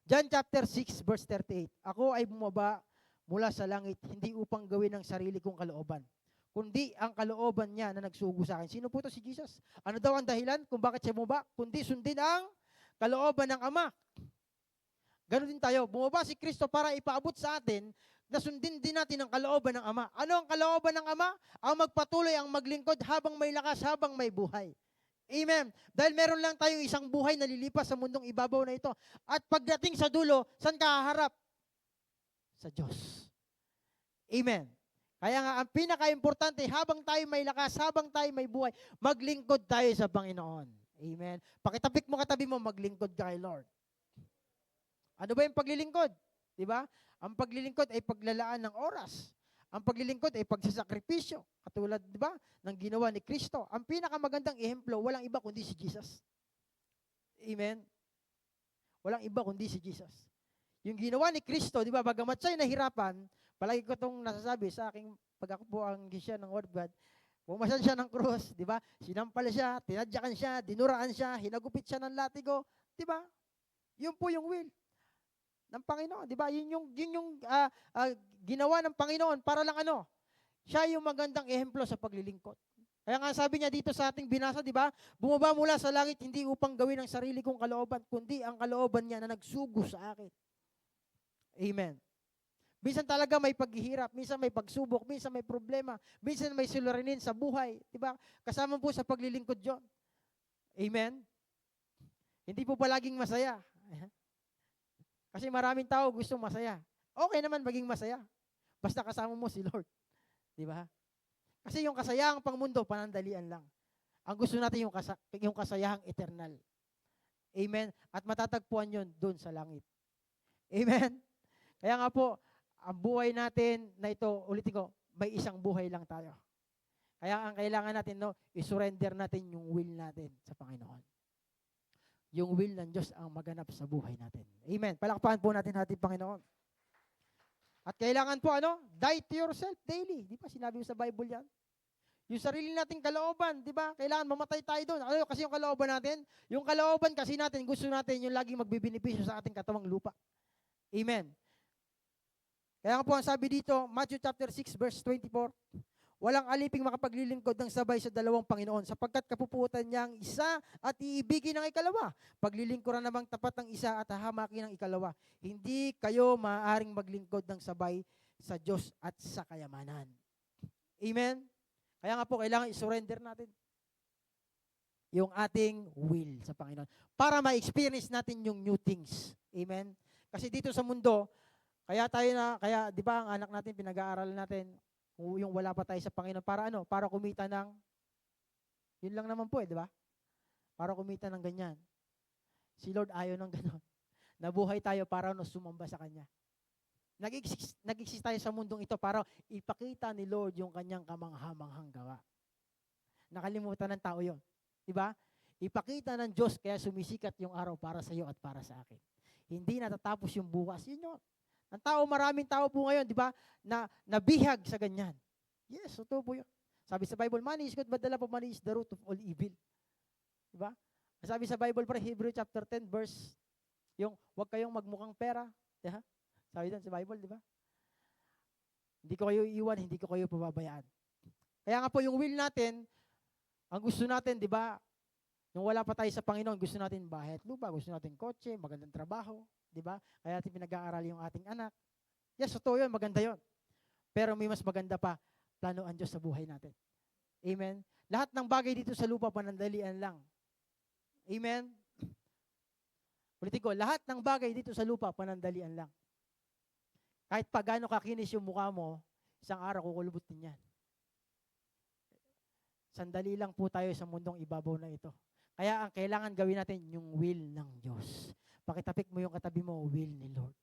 John chapter 6 verse 38. Ako ay bumaba mula sa langit, hindi upang gawin ang sarili kong kalooban, kundi ang kalooban niya na nagsugo sa akin. Sino po ito? Si Jesus. Ano daw ang dahilan kung bakit siya bumaba? Kundi sundin ang kalooban ng Ama. Ganon din tayo. Bumaba si Kristo para ipaabot sa atin na sundin din natin ang kalooban ng Ama. Ano ang kalooban ng Ama? Ang magpatuloy, ang maglingkod habang may lakas, habang may buhay. Amen. Dahil meron lang tayong isang buhay na lilipas sa mundong ibabaw na ito. At pagdating sa dulo, saan ka haharap? Sa Diyos. Amen. Kaya nga, ang pinaka-importante, habang tayo may lakas, habang tayo may buhay, maglingkod tayo sa Panginoon. Amen. Pakitapik mo katabi mo, maglingkod ka kay Lord. Ano ba yung paglilingkod? Diba? Ang paglilingkod ay paglalaan ng oras. Ang paglilingkod ay pagsasakripisyo. Katulad, di ba, ng ginawa ni Kristo. Ang pinakamagandang ehemplo, walang iba kundi si Jesus. Amen? Walang iba kundi si Jesus. Yung ginawa ni Kristo, di ba, bagamat siya'y nahirapan, palagi ko itong nasasabi sa aking, pag ako po ang gisya ng Word of God, pumasan siya ng krus, di ba? Sinampal siya, tinadyakan siya, dinuraan siya, hinagupit siya ng latigo, di ba? Yun po yung will ng Panginoon, di ba? Yun yung ginawa ng Panginoon para lang ano? Siya yung magandang ehemplo sa paglilingkod. Kaya nga sabi niya dito sa ating binasa, di ba? Bumaba mula sa langit hindi upang gawin ang sarili kong kalooban, kundi ang kalooban niya na nagsugo sa akin. Amen. Minsan talaga may paghihirap, minsan may pagsubok, minsan may problema, minsan may suliranin sa buhay, di ba? Kasama po sa paglilingkod 'yon. Amen. Hindi po palaging masaya. Kasi maraming tao gusto masaya. Okay naman maging masaya. Basta kasama mo si Lord. Di ba? Kasi yung kasayahang pangmundo, panandalian lang. Ang gusto natin yung kasayahang eternal. Amen? At matatagpuan yun doon sa langit. Amen? Kaya nga po, ang buhay natin na ito, ulitin ko, may isang buhay lang tayo. Kaya ang kailangan natin, no, isurrender natin yung will natin sa Panginoon. Yung will ng Diyos ang maganap sa buhay natin. Amen. Palakpakan po natin ating Panginoon. At kailangan po, die to yourself daily. Di ba? Sinabi mo sa Bible yan. Yung sarili nating kalooban, di ba? Kailangan mamatay tayo doon. Ano kasi yung kalooban natin? Yung kalooban kasi natin, gusto natin yung laging magbibinipisyo sa ating katawang lupa. Amen. Kaya nga po ang sabi dito, Matthew chapter 6, verse 24, walang aliping makapaglilingkod ng sabay sa dalawang Panginoon, sapagkat kapuputan niya ang isa at iibigin ang ikalawa. Paglilingkuran namang tapat ng isa at hahamakin ang ikalawa. Hindi kayo maaaring maglingkod ng sabay sa Diyos at sa kayamanan. Amen? Kaya nga po, kailangan i-surrender natin yung ating will sa Panginoon para ma-experience natin yung new things. Amen? Kasi dito sa mundo, kaya di ba ang anak natin, pinag-aaral natin, yung wala pa tayo sa Panginoon, para ano? Para kumita ng, yun lang naman po di ba? Para kumita ng ganyan. Si Lord ayaw ng ganon. Nabuhay tayo para sumamba sa Kanya. Nag-exist tayo sa mundong ito para ipakita ni Lord yung Kanyang kamangha-manghang gawa. Nakalimutan ng tao yon, di ba? Ipakita ng Diyos kaya sumisikat yung araw para sa iyo at para sa akin. Hindi natatapos yung bukas. Yun yun. Ang tao, maraming tao po ngayon, di ba, na nabihag sa ganyan. Yes, totoo po yun. Sabi sa Bible, money is good, but the love of money is the root of all evil. Di ba? Sabi sa Bible, Hebrew chapter 10, verse, yung, huwag kayong magmukhang pera. Diba? Sabi doon sa Bible, di ba? Hindi ko kayo iiwan, hindi ko kayo pababayaan. Kaya nga po, yung will natin, ang gusto natin, di ba, nung wala pa tayo sa Panginoon, gusto natin bahay at lupa, gusto natin kotse, magandang trabaho, di ba? Kaya natin pinag-aaral yung ating anak. Yes, totoo yun, maganda yun. Pero may mas maganda pa, planoan Diyos sa buhay natin. Amen? Lahat ng bagay dito sa lupa, panandalian lang. Amen? Ulitin ko, lahat ng bagay dito sa lupa, panandalian lang. Kahit pa gaano kakinis yung mukha mo, isang araw kukulubot din yan. Sandali lang po tayo sa mundong ibabaw na ito. Kaya ang kailangan gawin natin yung will ng Diyos. Pakitapik mo yung katabi mo, will ni Lord.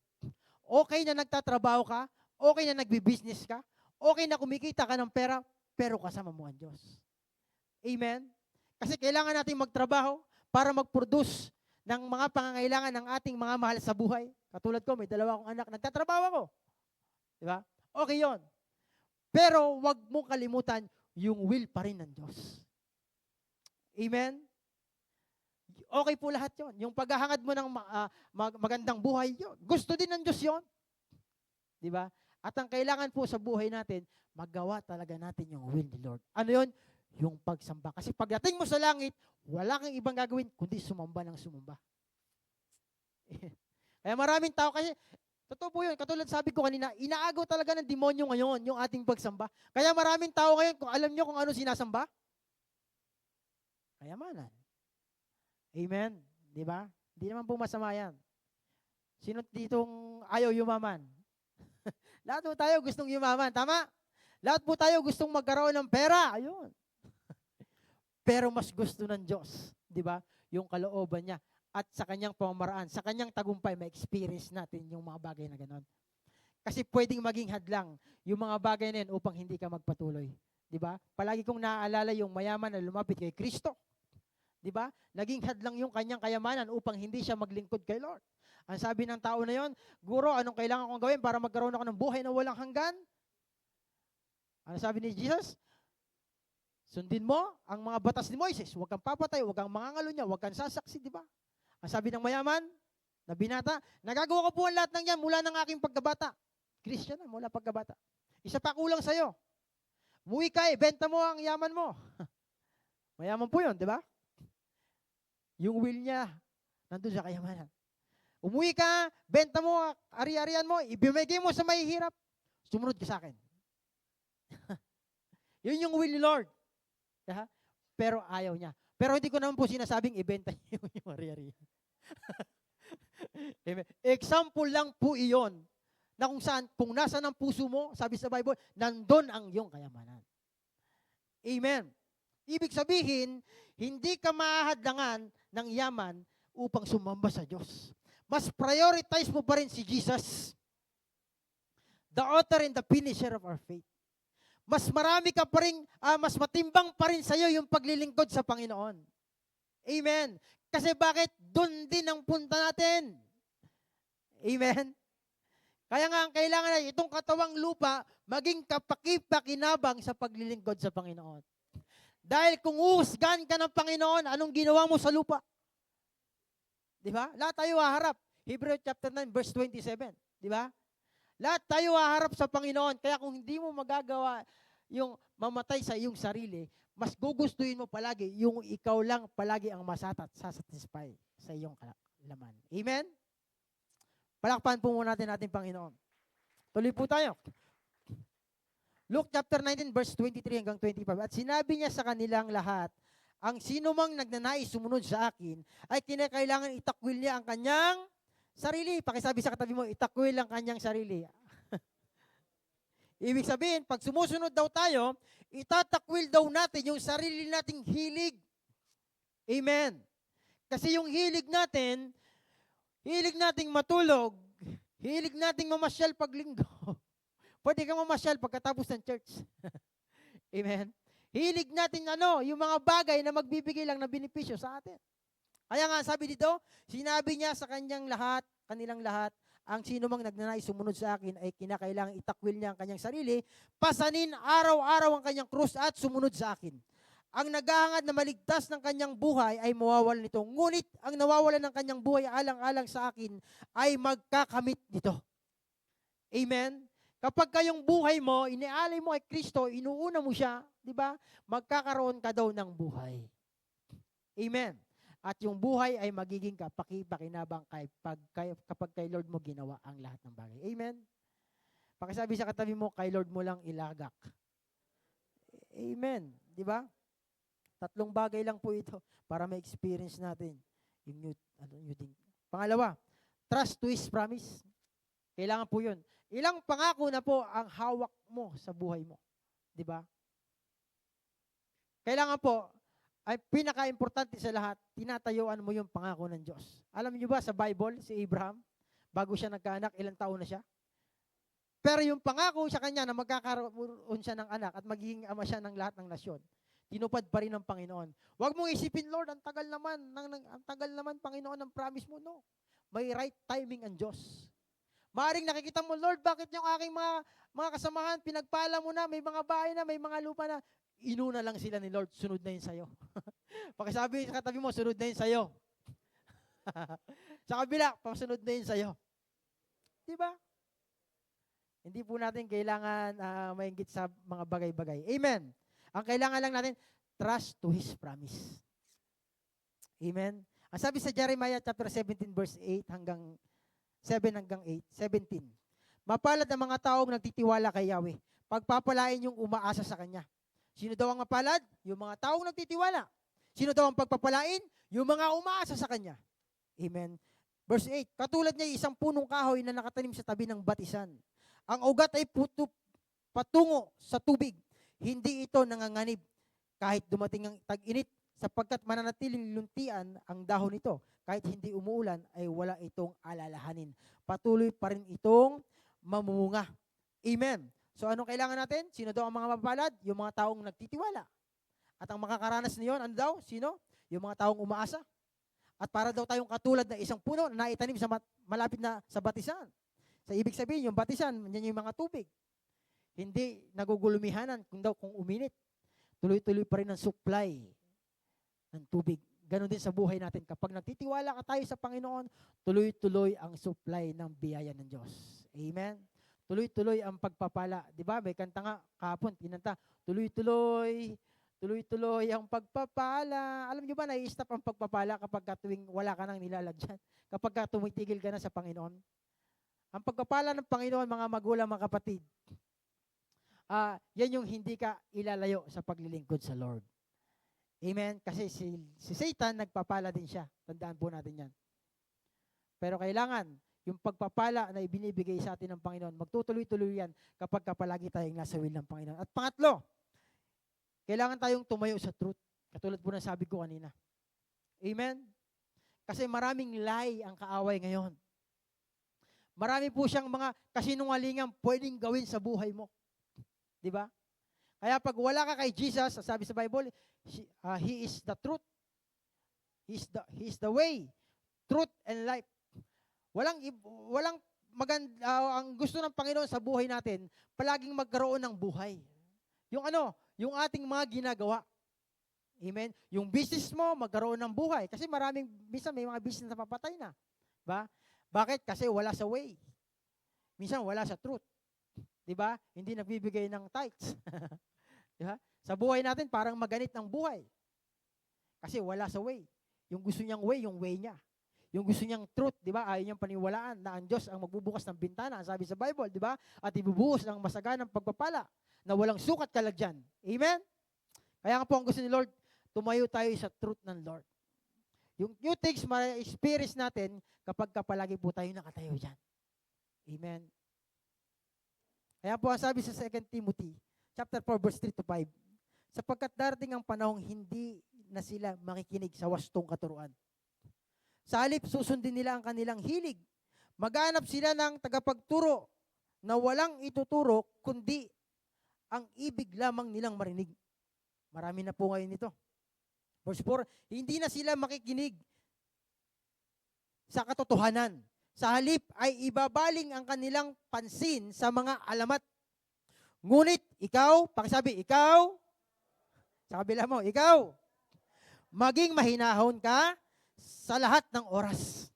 Okay na nagtatrabaho ka, okay na nagbi-business ka, okay na kumikita ka ng pera, pero kasama mo ang Diyos. Amen? Kasi kailangan natin magtrabaho para mag-produce ng mga pangangailangan ng ating mga mahal sa buhay. Katulad ko, may 2 akong anak, nagtatrabaho ako. Di ba? Okay yon. Pero wag mong kalimutan yung will pa rin ng Diyos. Amen? Okay po lahat yon. Yung paghahangad mo ng magandang buhay, yun. Gusto din ng Diyos yon. Di ba? At ang kailangan po sa buhay natin, magawa talaga natin yung will ni Lord. Ano yon? Yung pagsamba. Kasi pagdating mo sa langit, wala kang ibang gagawin, kundi sumamba ng sumamba. Kaya maraming tao, kasi, totoo po yun, katulad sabi ko kanina, inaagaw talaga ng demonyo ngayon, yung ating pagsamba. Kaya maraming tao ngayon, kung alam nyo kung ano sinasamba? Kayamanan. Amen? Di ba? Hindi naman po masama yan. Sino ditong ayaw yumaman? Lahat po tayo gustong yumaman. Tama? Lahat po tayo gustong magkaroon ng pera. Ayun. Pero mas gusto ng Diyos. Di ba? Yung kalooban niya. At sa kanyang pamamaraan, sa kanyang tagumpay, ma-experience natin yung mga bagay na ganon. Kasi pwedeng maging hadlang yung mga bagay na yun upang hindi ka magpatuloy. Di ba? Palagi kong naaalala yung mayaman na lumapit kay Kristo. Di ba? Naging hadlang yung kanyang kayamanan upang hindi siya maglingkod kay Lord. Ang sabi ng tao na yon, Guro, anong kailangan kong gawin para magkaroon ako ng buhay na walang hanggan? Ano sabi ni Jesus? Sundin mo ang mga batas ni Moises. Huwag kang papatay, huwag kang mangangalunya, huwag kang sasaksi, di ba? Ang sabi ng mayaman, na binata, nagagawa ko po ang lahat ng yan mula ng aking pagkabata. Christian na, mula pagkabata. Isa pa kulang sa'yo. Umuwi ka benta mo ang yaman mo. Mayaman po yun, di ba? Yung will niya, nandun sa kayamanan. Umuwi ka, benta mo, ari-arian mo, ibimigay mo sa mahihirap, sumunod ka sa akin. Yun yung will ni Lord. Yeah? Pero ayaw niya. Pero hindi ko naman po sinasabing ibenta niyo yung ari-arian. Amen. Example lang po iyon na kung saan, kung nasa ng puso mo, sabi sa Bible, nandun ang iyong kayamanan. Amen. Ibig sabihin, hindi ka mahadlangan ng yaman upang sumamba sa Diyos. Mas prioritize mo pa rin si Jesus, the author and the finisher of our faith. Mas marami ka pa rin, mas matimbang pa rin sa'yo yung paglilingkod sa Panginoon. Amen. Kasi bakit? Doon din ang punta natin. Amen. Kaya nga ang kailangan na itong katawang lupa maging kapaki-pakinabang sa paglilingkod sa Panginoon. Dahil kung uhusgan ka ng Panginoon, anong ginawa mo sa lupa? Di ba? Lahat tayo haharap. Hebrew chapter 9 verse 27. Di ba? Lahat tayo haharap sa Panginoon. Kaya kung hindi mo magagawa yung mamatay sa iyong sarili, mas gugustuhin mo palagi yung ikaw lang palagi ang sasatisfy sa iyong laman. Amen? Palakpan po muna natin ating Panginoon. Tuloy po tayo. Luke chapter 19 verse 23 hanggang 25. At sinabi niya sa kanilang lahat, ang sino mang nagnanais sumunod sa akin, ay kinakailangan itakwil niya ang kanyang sarili. Pakisabi sa katabi mo, itakwil ang kanyang sarili. Ibig sabihin, pag sumusunod daw tayo, itatakwil daw natin yung sarili nating hilig. Amen. Kasi yung hilig nating matulog, hilig nating mamasyal pag linggo. Pwede kang mamasyal pagkatapos ng church. Amen. Hilig natin yung mga bagay na magbibigay lang ng benepisyo sa atin. Kaya nga sabi dito, sinabi niya sa kanilang lahat, ang sino mang nagnanais sumunod sa akin ay kinakailangan itakwil niya ang kanyang sarili, pasanin araw-araw ang kanyang krus at sumunod sa akin. Ang naghahangad na maligtas ng kanyang buhay ay mawawalan nito. Ngunit ang nawawalan ng kanyang buhay alang-alang sa akin ay magkakamit nito. Amen? Kapag kayong buhay mo, inialay mo kay Kristo, inuuna mo siya, di ba? Magkakaroon ka daw ng buhay. Amen? At yung buhay ay magiging kapaki-pakinabang kapag kay Lord mo ginawa ang lahat ng bagay. Amen? Pakisabi sa katabi mo, kay Lord mo lang ilagak. Amen? Di ba? 3 bagay lang po ito para ma-experience natin yung new thing. Pangalawa, trust to His promise. Kailangan po yun. Ilang pangako na po ang hawak mo sa buhay mo. Di ba? Kailangan po, ay pinaka-importante sa lahat, tinatayuan mo yung pangako ng Diyos. Alam niyo ba sa Bible, si Abraham, bago siya nagkaanak, ilang taon na siya? Pero yung pangako sa kanya na magkakaroon siya ng anak at magiging ama siya ng lahat ng nasyon, tinupad pa rin ng Panginoon. Huwag mong isipin, Lord, ang tagal naman, Panginoon, ng promise mo. No. May right timing ang Diyos. Maaring nakikita mo, Lord, bakit yung aking mga kasamahan, pinagpala mo na, may mga bahay na, may mga lupa na, inuna lang sila ni Lord, sunod na yun sa'yo. Pakisabi sa katabi mo, sunod na yun sa'yo. Sa kabila, pasunod na yun sa'yo. Diba? Hindi po natin kailangan mainggit sa mga bagay-bagay. Amen. Ang kailangan lang natin, trust to His promise. Amen. Ang sabi sa Jeremiah chapter 17 verse 8 hanggang 7 hanggang 8, 17. Mapalad ang mga taong nagtitiwala kay Yahweh. Pagpapalain yung umaasa sa Kanya. Sino daw ang mapalad? Yung mga taong nagtitiwala. Sino daw ang pagpapalain? Yung mga umaasa sa Kanya. Amen. Verse 8, katulad niya isang punong kahoy na nakatanim sa tabi ng batisan. Ang ugat ay patungo sa tubig. Hindi ito nanganganib kahit dumating ang tag-init sapagkat mananatiling luntian ang dahon nito. Kahit hindi umuulan ay wala itong alalahanin. Patuloy pa rin itong mamumunga. Amen. So anong kailangan natin? Sino daw ang mga mapapalad? Yung mga taong nagtitiwala. At ang makakaranas niyon, ano daw? Sino? Yung mga taong umaasa. At para daw tayong katulad na isang puno na naitanim sa malapit na sa batisan. Sa ibig sabihin, yung batisan, yan yung mga tubig. Hindi nagugulumihanan kung uminit. Tuloy-tuloy pa rin ang supply ng tubig. Ganon din sa buhay natin. Kapag nagtitiwala ka tayo sa Panginoon, tuloy-tuloy ang supply ng biyaya ng Diyos. Amen? Tuloy-tuloy ang pagpapala. Di ba? May kanta nga kahapon, kinanta, tuloy-tuloy, tuloy-tuloy ang pagpapala. Alam niyo ba, nai-stop ang pagpapala kapag tuwing wala ka nang nilalagyan? Kapag tumitigil ka na sa Panginoon? Ang pagpapala ng Panginoon, mga magulang, mga kapatid, yan yung hindi ka ilalayo sa paglilingkod sa Lord. Amen? Kasi si Satan, nagpapala din siya. Tandaan po natin yan. Pero kailangan, yung pagpapala na ibinibigay sa atin ng Panginoon, magtutuloy-tuloy yan kapag palagi tayong nasa will ng Panginoon. At pangatlo, kailangan tayong tumayo sa truth. Katulad po ng sabi ko kanina. Amen? Kasi maraming lie ang kaaway ngayon. Marami po siyang mga kasinungalingan pwedeng gawin sa buhay mo. Di ba? Kaya pag wala ka kay Jesus, sabi sa Bible, He is the truth. He is the way, truth, and life. Walang maganda, ang gusto ng Panginoon sa buhay natin, palaging magkaroon ng buhay. Yung ating mga ginagawa. Amen? Yung business mo, magkaroon ng buhay. Kasi minsan may mga business na papatay na. Ba? Bakit? Kasi wala sa way. Minsan wala sa truth. Diba? Hindi nagbibigay ng tithes. Diba? Sa buhay natin, parang maganit ng buhay. Kasi wala sa way. Yung gusto niyang way, yung way niya. Yung gusto niyang truth, di ba? Ayaw niyang paniwalaan na ang Diyos ang magbubukas ng bintana, sabi sa Bible, di ba? At ibubuhos ng masaganang pagpapala na walang sukat kalagyan. Amen? Kaya nga po ang gusto ni Lord, tumayo tayo sa truth ng Lord. Yung new things, ma-experience natin kapag palagi po tayo nakatayo dyan. Amen? Kaya po ang sabi sa 2 Timothy, chapter 4, verse 3 to 5, sapagkat darating ang panahong hindi na sila makikinig sa wastong katuruan. Sa halip, susundin nila ang kanilang hilig. Maghanap sila ng tagapagturo na walang ituturo, kundi ang ibig lamang nilang marinig. Marami na po ngayon ito. Verse 4, hindi na sila makikinig sa katotohanan. Sa halip ay ibabaling ang kanilang pansin sa mga alamat. Ngunit ikaw, pakisabi, ikaw, sa kabila mo, ikaw, maging mahinahon ka sa lahat ng oras.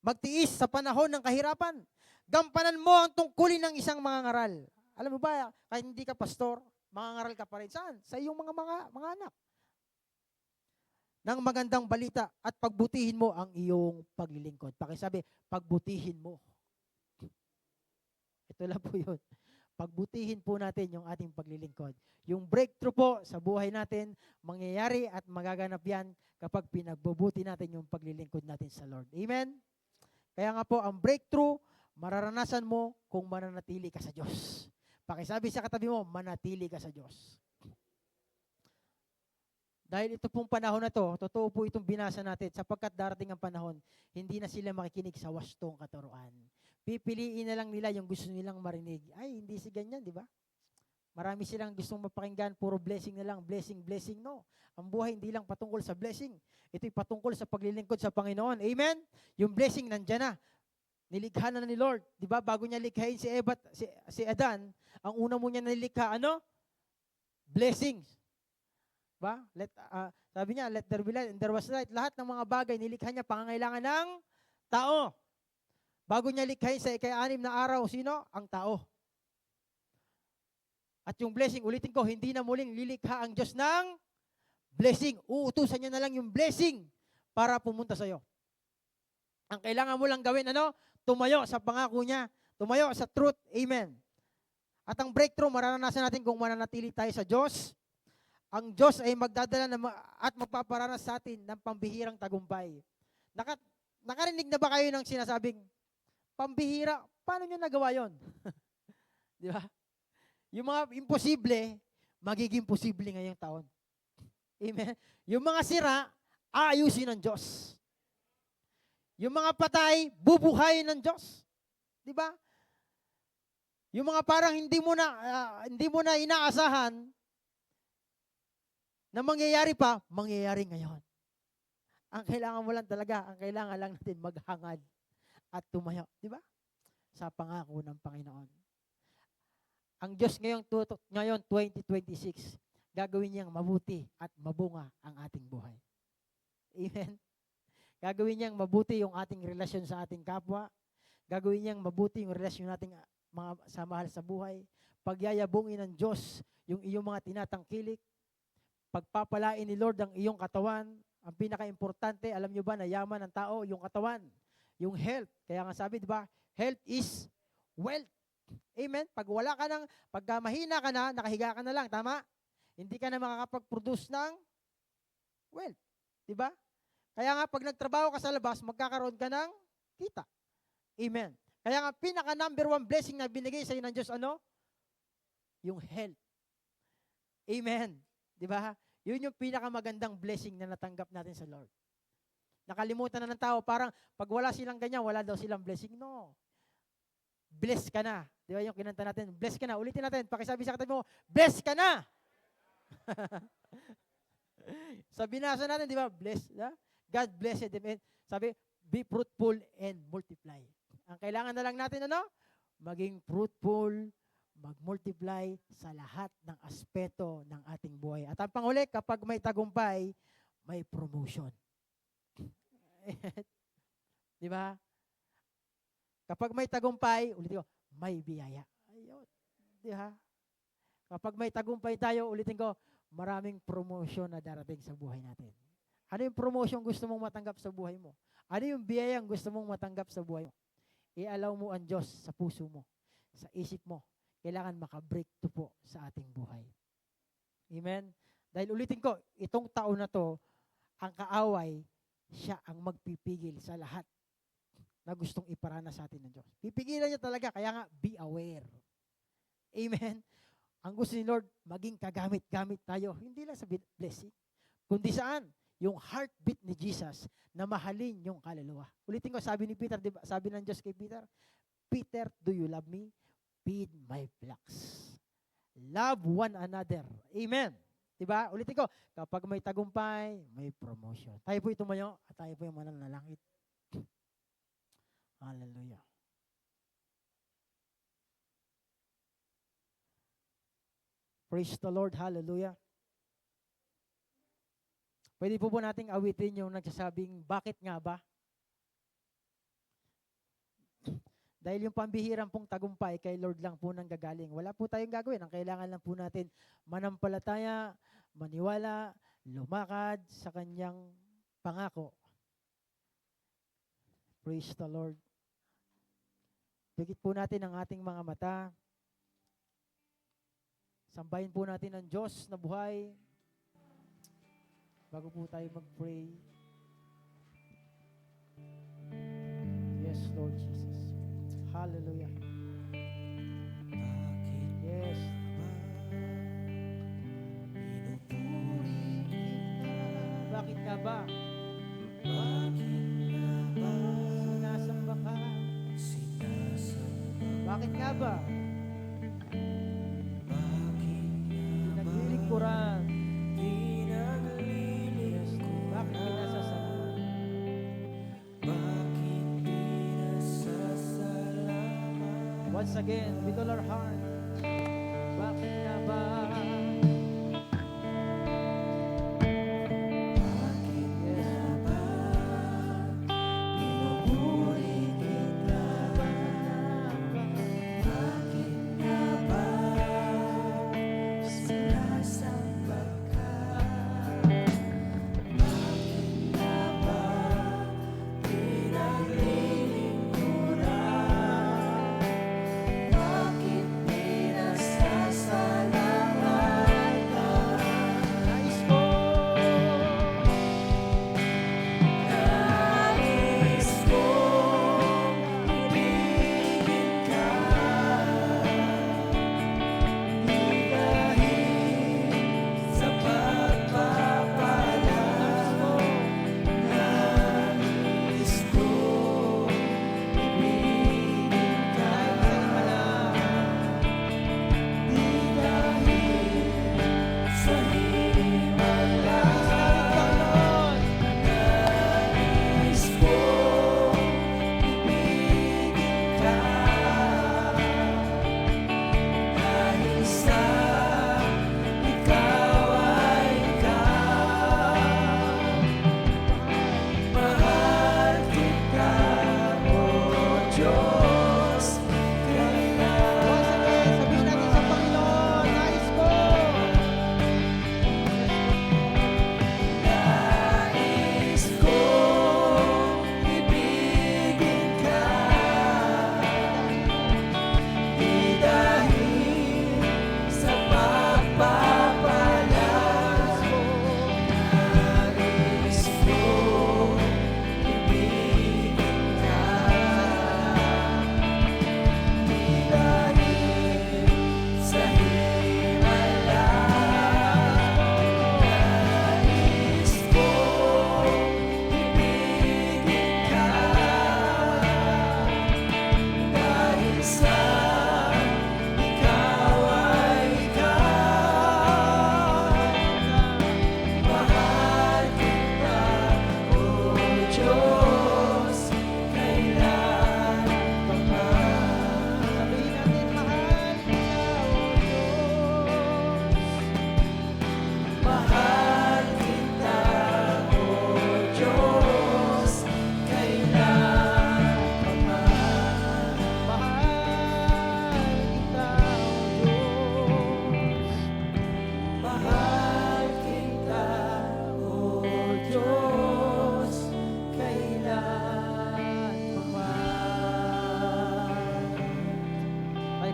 Magtiis sa panahon ng kahirapan. Gampanan mo ang tungkulin ng isang mangangaral. Alam mo ba, kahit hindi ka pastor, mangangaral ka pa rin. Saan? Sa iyong mga anak. Ng magandang balita at pagbutihin mo ang iyong paglilingkod. Pakisabi, pagbutihin mo. Ito lang po yun. Pagbutihin po natin yung ating paglilingkod. Yung breakthrough po sa buhay natin, mangyayari at magaganap yan kapag pinagbubuti natin yung paglilingkod natin sa Lord. Amen? Kaya nga po, ang breakthrough, mararanasan mo kung mananatili ka sa Diyos. Pakisabi sa katabi mo, manatili ka sa Diyos. Dahil ito pong panahon na to, totoo po itong binasa natin, sapagkat darating ang panahon, hindi na sila makikinig sa wastong katuruan. Pipiliin na lang nila yung gusto nilang marinig. Ay, hindi si ganyan, di ba? Marami silang gustong mapakinggan, puro blessing na lang, blessing, blessing. No. Ang buhay hindi lang patungkol sa blessing. Ito'y patungkol sa paglilingkod sa Panginoon. Amen? Yung blessing nandyan na. Nilikha na ni Lord. Di ba? Bago niya likhain si Eva, si Adan, ang una mo niya nilikha, ano? Blessings. Ba? Sabi niya, let there be light, and there was light. Lahat ng mga bagay, nilikha niya, pangangailangan ng tao. Bago niya likhain sa ika-6 na araw, sino? Ang tao. At yung blessing, ulitin ko, hindi na muling lilikha ang Diyos ng blessing. Uutusan niya na lang yung blessing para pumunta sa iyo. Ang kailangan mo lang gawin, ano? Tumayo sa pangako niya. Tumayo sa truth. Amen. At ang breakthrough, mararanasan natin kung mananatili tayo sa Diyos ang Diyos ay magdadala at magpaparanas sa atin ng pambihirang tagumpay. Nakarinig na ba kayo ng sinasabing, pambihira? Paano nyo nagawa yon? Di ba? Yung mga imposible, magiging posible ngayong taon. Amen? Yung mga sira, aayusin ng Diyos. Yung mga patay, bubuhayin ng Diyos. Di ba? Yung mga parang hindi mo na inaasahan na mangyayari pa, mangyayari ngayon. Ang kailangan mo lang talaga, ang kailangan lang natin maghangad at tumayo. Di ba? Sa pangako ng Panginoon. Ang Diyos ngayon 2026, gagawin niyang mabuti at mabunga ang ating buhay. Amen? Gagawin niyang mabuti yung ating relasyon sa ating kapwa. Gagawin niyang mabuti yung relasyon nating mga samahal sa buhay. Pagyayabungin ng Diyos yung iyong mga tinatangkilik. Pagpapalain ni Lord ang iyong katawan. Ang pinaka-importante, alam niyo ba na yaman ng tao, yung katawan, yung health. Kaya nga sabi, di ba, health is wealth. Amen? Pag mahina ka na, nakahiga ka na lang, tama? Hindi ka na makakapag-produce ng wealth. Di ba? Kaya nga, pag nagtrabaho ka sa labas, magkakaroon ka ng kita. Amen. Kaya nga, pinaka-number 1 blessing na binigay sa iyo ng Diyos, ano? Yung health. Amen. Di ba? Yun yung pinakamagandang blessing na natanggap natin sa Lord. Nakalimutan na ng tao, parang pag wala silang ganyan, wala daw silang blessing. No. Bless ka na. Di ba yung kinanta natin? Bless ka na. Ulitin natin. Pakisabi sa katabi mo, bless ka na! Sa binasa natin, di ba? Bless. God bless them. And sabi, be fruitful and multiply. Ang kailangan na lang natin, ano? Maging fruitful, mag-multiply sa lahat ng aspeto ng ating buhay. At ang panghuli, kapag may tagumpay, may promotion. Di ba? Kapag may tagumpay, ulitin ko, may biyaya. Ayun. Di ba? Kapag may tagumpay tayo, ulitin ko, maraming promotion na darating sa buhay natin. Ano yung promotion gusto mong matanggap sa buhay mo? Ano yung biyayang gusto mong matanggap sa buhay mo? I-allow mo ang Diyos sa puso mo, sa isip mo. Kailangan maka-breakthrough po sa ating buhay. Amen? Dahil ulitin ko, itong taon na to, ang kaaway, siya ang magpipigil sa lahat na gustong iparana sa atin ng Diyos. Pipigilan niya talaga, kaya nga, be aware. Amen? Ang gusto ni Lord, maging kagamit-gamit tayo, hindi lang sa blessing, kundi saan? Yung heartbeat ni Jesus na mahalin yung kaluluwa. Ulitin ko, sabi ni Peter, diba, sabi ng Diyos kay Peter, Peter, do you love me? Feed my flocks. Love one another. Amen. Diba? Ulitin ko, kapag may tagumpay, may promotion. Tayo po tumayo at tayo po yung mananalangit. Hallelujah. Praise the Lord. Hallelujah. Pwede po nating awitin yung nagsasabing, bakit nga ba? Dahil yung pambihirang pong tagumpay, kay Lord lang po nang gagaling. Wala po tayong gagawin. Ang kailangan lang po natin, manampalataya, maniwala, lumakad sa kanyang pangako. Praise the Lord. Pigit po natin ang ating mga mata. Sambahin po natin ang Diyos na buhay. Bago po tayo mag-pray. Yes, Lord Jesus. Hallelujah. Yes. Bakit nga ba? Sinasamba ka? Bakit nga ba? Pinaglilingkuran. Yes. Bakit pinasasalamat? Once again, with all our heart. Bakit nga ba? Bakit pinasasalamat?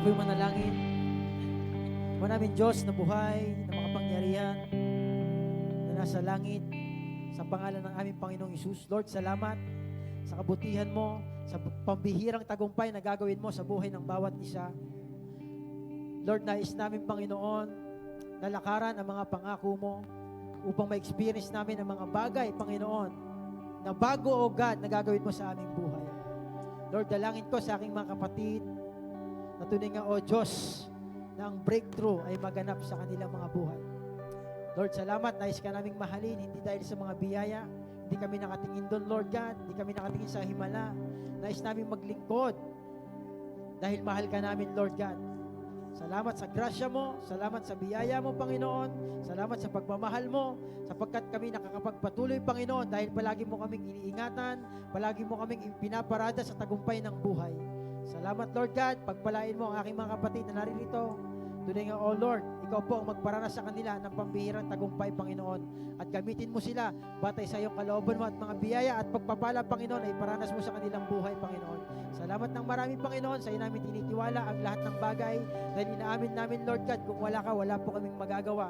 po'y manalangin. Ama namin Diyos na buhay, na makapangyarihan, na nasa langit, sa pangalan ng aming Panginoong Isus. Lord, salamat sa kabutihan mo, sa pambihirang tagumpay na gagawin mo sa buhay ng bawat isa. Lord, nais namin, Panginoon, na lakaran ang mga pangako mo upang ma-experience namin ang mga bagay, Panginoon, na bago o God na gagawin mo sa aming buhay. Lord, dalangin ko sa aking mga kapatid na tunay nga, O Diyos, na ang breakthrough ay maganap sa kanilang mga buhay. Lord, salamat, nais ka naming mahalin, hindi dahil sa mga biyaya, hindi kami nakatingin doon, Lord God, hindi kami nakatingin sa himala. Nais namin maglingkod dahil mahal ka namin, Lord God. Salamat sa grasya mo, salamat sa biyaya mo, Panginoon, salamat sa pagmamahal mo, sapagkat kami nakakapagpatuloy, Panginoon, dahil palagi mo kaming iniingatan, palagi mo kaming pinaparada sa tagumpay ng buhay. Salamat, Lord God, pagpalain mo ang aking mga kapatid na naririto. Tunay nga, O Lord, ikaw po ang magparanas sa kanila ng pambihirang tagumpay, Panginoon. At gamitin mo sila batay sa iyong kalooban mo at mga biyaya at pagpapala, Panginoon, ay paranas mo sa kanilang buhay, Panginoon. Salamat ng marami, Panginoon, sa iyo namin tinitiwala ang lahat ng bagay dahil inaamin namin, Lord God, kung wala ka, wala po kaming magagawa.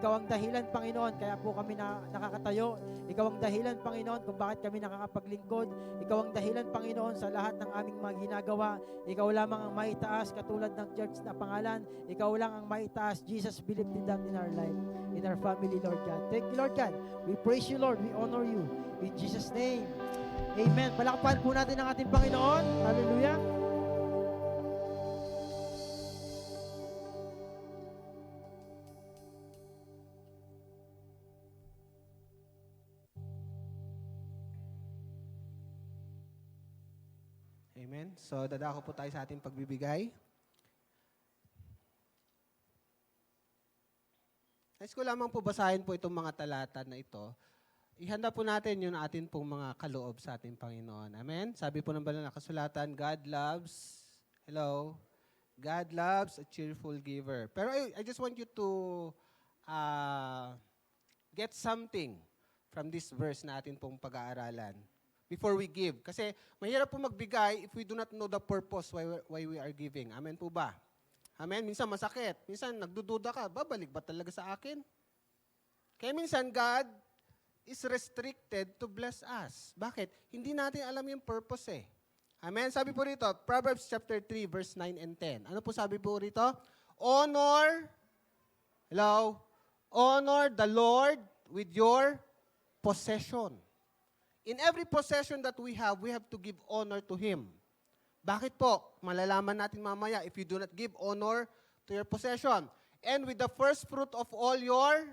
Ikaw ang dahilan, Panginoon, kaya po kami nakakatayo. Ikaw ang dahilan, Panginoon, kung bakit kami nakakapaglingkod. Ikaw ang dahilan, Panginoon, sa lahat ng aming mga ginagawa. Ikaw lamang ang maitaas, katulad ng church na pangalan. Ikaw lang ang maitaas. Jesus believed in that in our life, in our family, Lord God. Thank you, Lord God. We praise you, Lord. We honor you. In Jesus' name. Amen. Palakpakan po natin ang ating Panginoon. Hallelujah. Amen. So, dadako po tayo sa ating pagbibigay. Nais ko lamang po basahin po itong mga talata na ito. Ihanda po natin yung atin pong mga kaloob sa ating Panginoon. Amen? Sabi po ng banal na kasulatan, God loves a cheerful giver. Pero I just want you to get something from this verse na atin pong pag-aaralan before we give. Kasi mahirap po magbigay if we do not know the purpose why we are giving. Amen po ba? Amen? Minsan masakit. Minsan nagdududa ka, babalik ba talaga sa akin? Kaya minsan God is restricted to bless us. Bakit? Hindi natin alam yung purpose eh. Amen? Sabi po rito, Proverbs chapter 3, verse 9 and 10. Ano po sabi po rito? Honor the Lord with your possession. In every possession that we have to give honor to Him. Bakit po? Malalaman natin mamaya if you do not give honor to your possession. And with the first fruit of all your,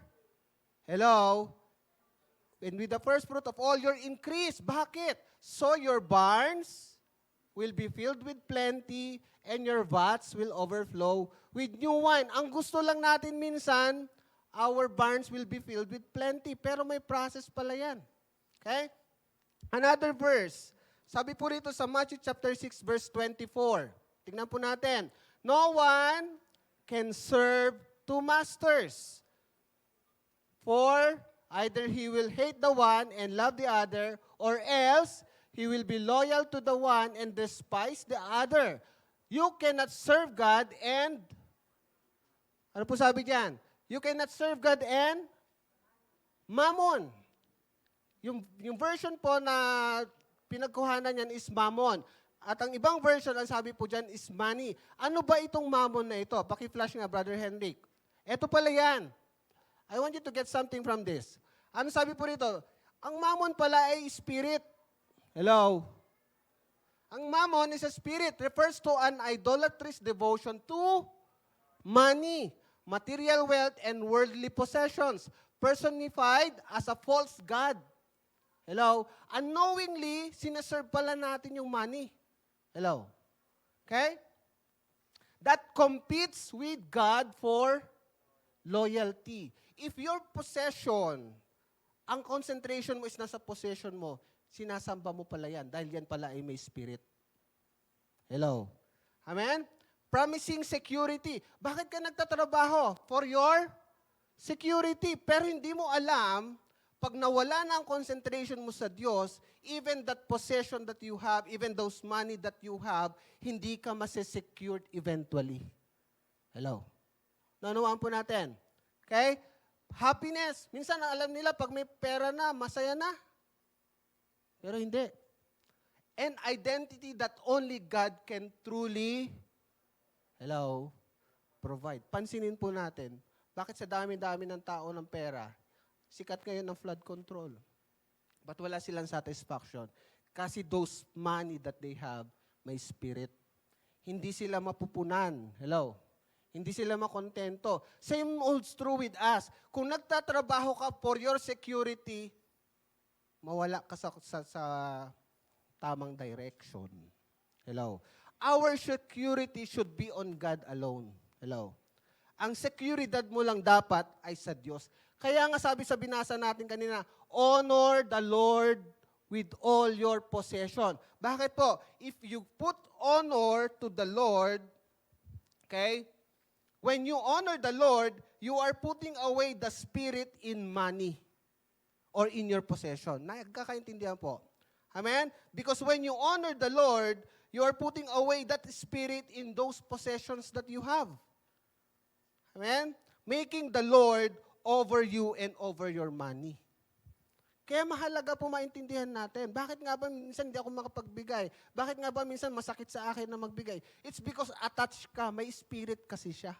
and with the first fruit of all your increase. Bakit? So your barns will be filled with plenty and your vats will overflow with new wine. Ang gusto lang natin minsan, our barns will be filled with plenty. Pero may process pala yan. Okay? Another verse. Sabi po rito sa Matthew chapter 6 verse 24. Tingnan po natin. No one can serve two masters. For either he will hate the one and love the other, or else he will be loyal to the one and despise the other. You cannot serve God and, ano po sabi diyan? You cannot serve God and mammon. Yung version po na pinagkuhanan niyan is mammon. At ang ibang version, ang sabi po diyan is money. Ano ba itong mammon na ito? Paki-flash nga, Brother Henrik. Ito pala yan. I want you to get something from this. Ano sabi po rito? Ang mammon pala ay spirit. Hello? Ang mammon is a spirit. Refers to an idolatrous devotion to money, material wealth, and worldly possessions. Personified as a false god. Hello? Unknowingly, sineserve pala natin yung money. Hello? Okay? That competes with God for loyalty. If your possession, ang concentration mo is nasa possession mo, sinasamba mo pala yan dahil yan pala ay may spirit. Hello? Amen? Promising security. Bakit ka nagtatrabaho? For your security. Pero hindi mo alam Pag nawala na ang concentration mo sa Diyos, even that possession that you have, even those money that you have, hindi ka masisecured eventually. Hello? Nanawaan po natin. Okay? Happiness. Minsan alam nila pag may pera na, masaya na. Pero hindi. An identity that only God can truly, provide. Pansinin po natin, bakit sa dami-dami ng tao ng pera, sikat ngayon ng flood control. But wala silang satisfaction. Kasi those money that they have, may spirit. Hindi sila mapupunan. Hindi sila makontento. Same holds true with us. Kung nagtatrabaho ka for your security, mawala ka sa tamang direction. Our security should be on God alone. Ang seguridad mo lang dapat ay sa Diyos. Kaya nga sabi sa binasa natin kanina, honor the Lord with all your possession. Bakit po? If you put honor to the Lord, okay, when you honor the Lord, you are putting away the spirit in money or in your possession. Nagkakaintindihan po. Amen? Because when you honor the Lord, you are putting away that spirit in those possessions that you have. Amen? Making the Lord over you and over your money. Kaya mahalaga po maintindihan natin. Bakit nga ba minsan hindi ako makapagbigay? Bakit nga ba minsan masakit sa akin na magbigay? It's because attached ka, may spirit kasi siya.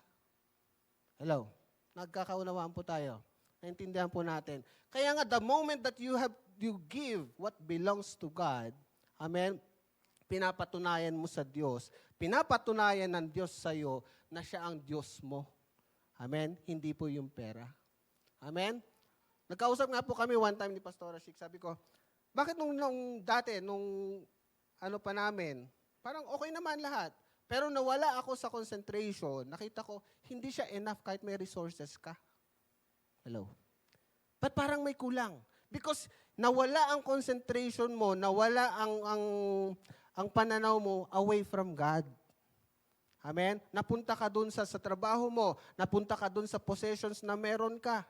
Nagkakaunawaan po tayo. Naintindihan po natin. Kaya nga the moment that you give what belongs to God, amen, pinapatunayan mo sa Diyos, pinapatunayan ng Diyos sa iyo na siya ang Diyos mo. Amen? Hindi po yung pera. Amen? Nagkausap nga po kami one time ni Pastora Shik. Sabi ko, bakit nung dati, ano pa namin, parang okay naman lahat. Pero nawala ako sa concentration, nakita ko, hindi siya enough kahit may resources ka. But parang may kulang. Because nawala ang concentration mo, nawala ang pananaw mo away from God. Amen? Napunta ka dun sa trabaho mo, napunta ka dun sa possessions na meron ka.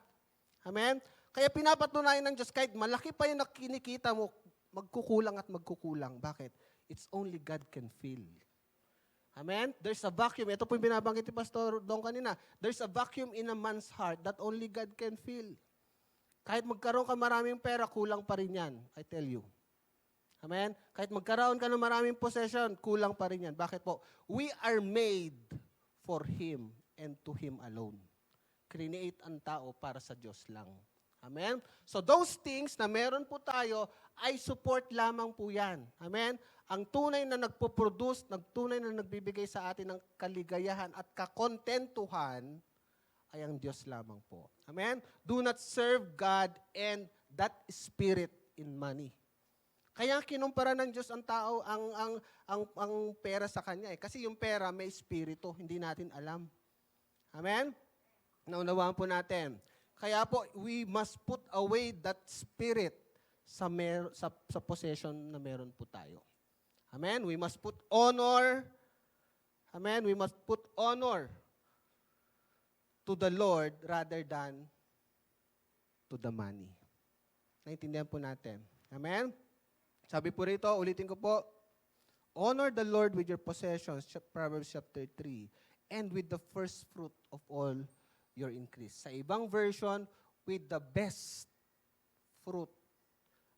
Amen? Kaya pinapatunayan ng Diyos, kahit malaki pa yung kinikita mo, magkukulang at magkukulang. Bakit? It's only God can fill. Amen? There's a vacuum. Ito po yung binabanggit ni Pastor Dong kanina. There's a vacuum in a man's heart that only God can fill. Kahit magkaroon ka maraming pera, kulang pa rin yan. I tell you. Amen? Kahit magkaroon ka ng maraming possession, kulang pa rin yan. Bakit po? We are made for Him and to Him alone. Create ang tao para sa Diyos lang. Amen? So those things na meron po tayo, ay support lamang po yan. Amen? Ang tunay na nagpo-produce, tunay na nagbibigay sa atin ng kaligayahan at kakontentuhan, ay ang Diyos lamang po. Amen? Do not serve God and that spirit in money. Kaya kinumpara ng Diyos ang tao, ang pera sa Kanya. Kasi yung pera may espiritu, hindi natin alam. Amen? Naunawaan po natin. Kaya po, we must put away that spirit sa possession na meron po tayo. Amen? We must put honor. Amen? We must put honor to the Lord rather than to the money. Naintindihan po natin. Amen? Sabi po rito, ulitin ko po, honor the Lord with your possessions, Proverbs chapter 3, and with the first fruit of all your increase. Sa ibang version, with the best fruit.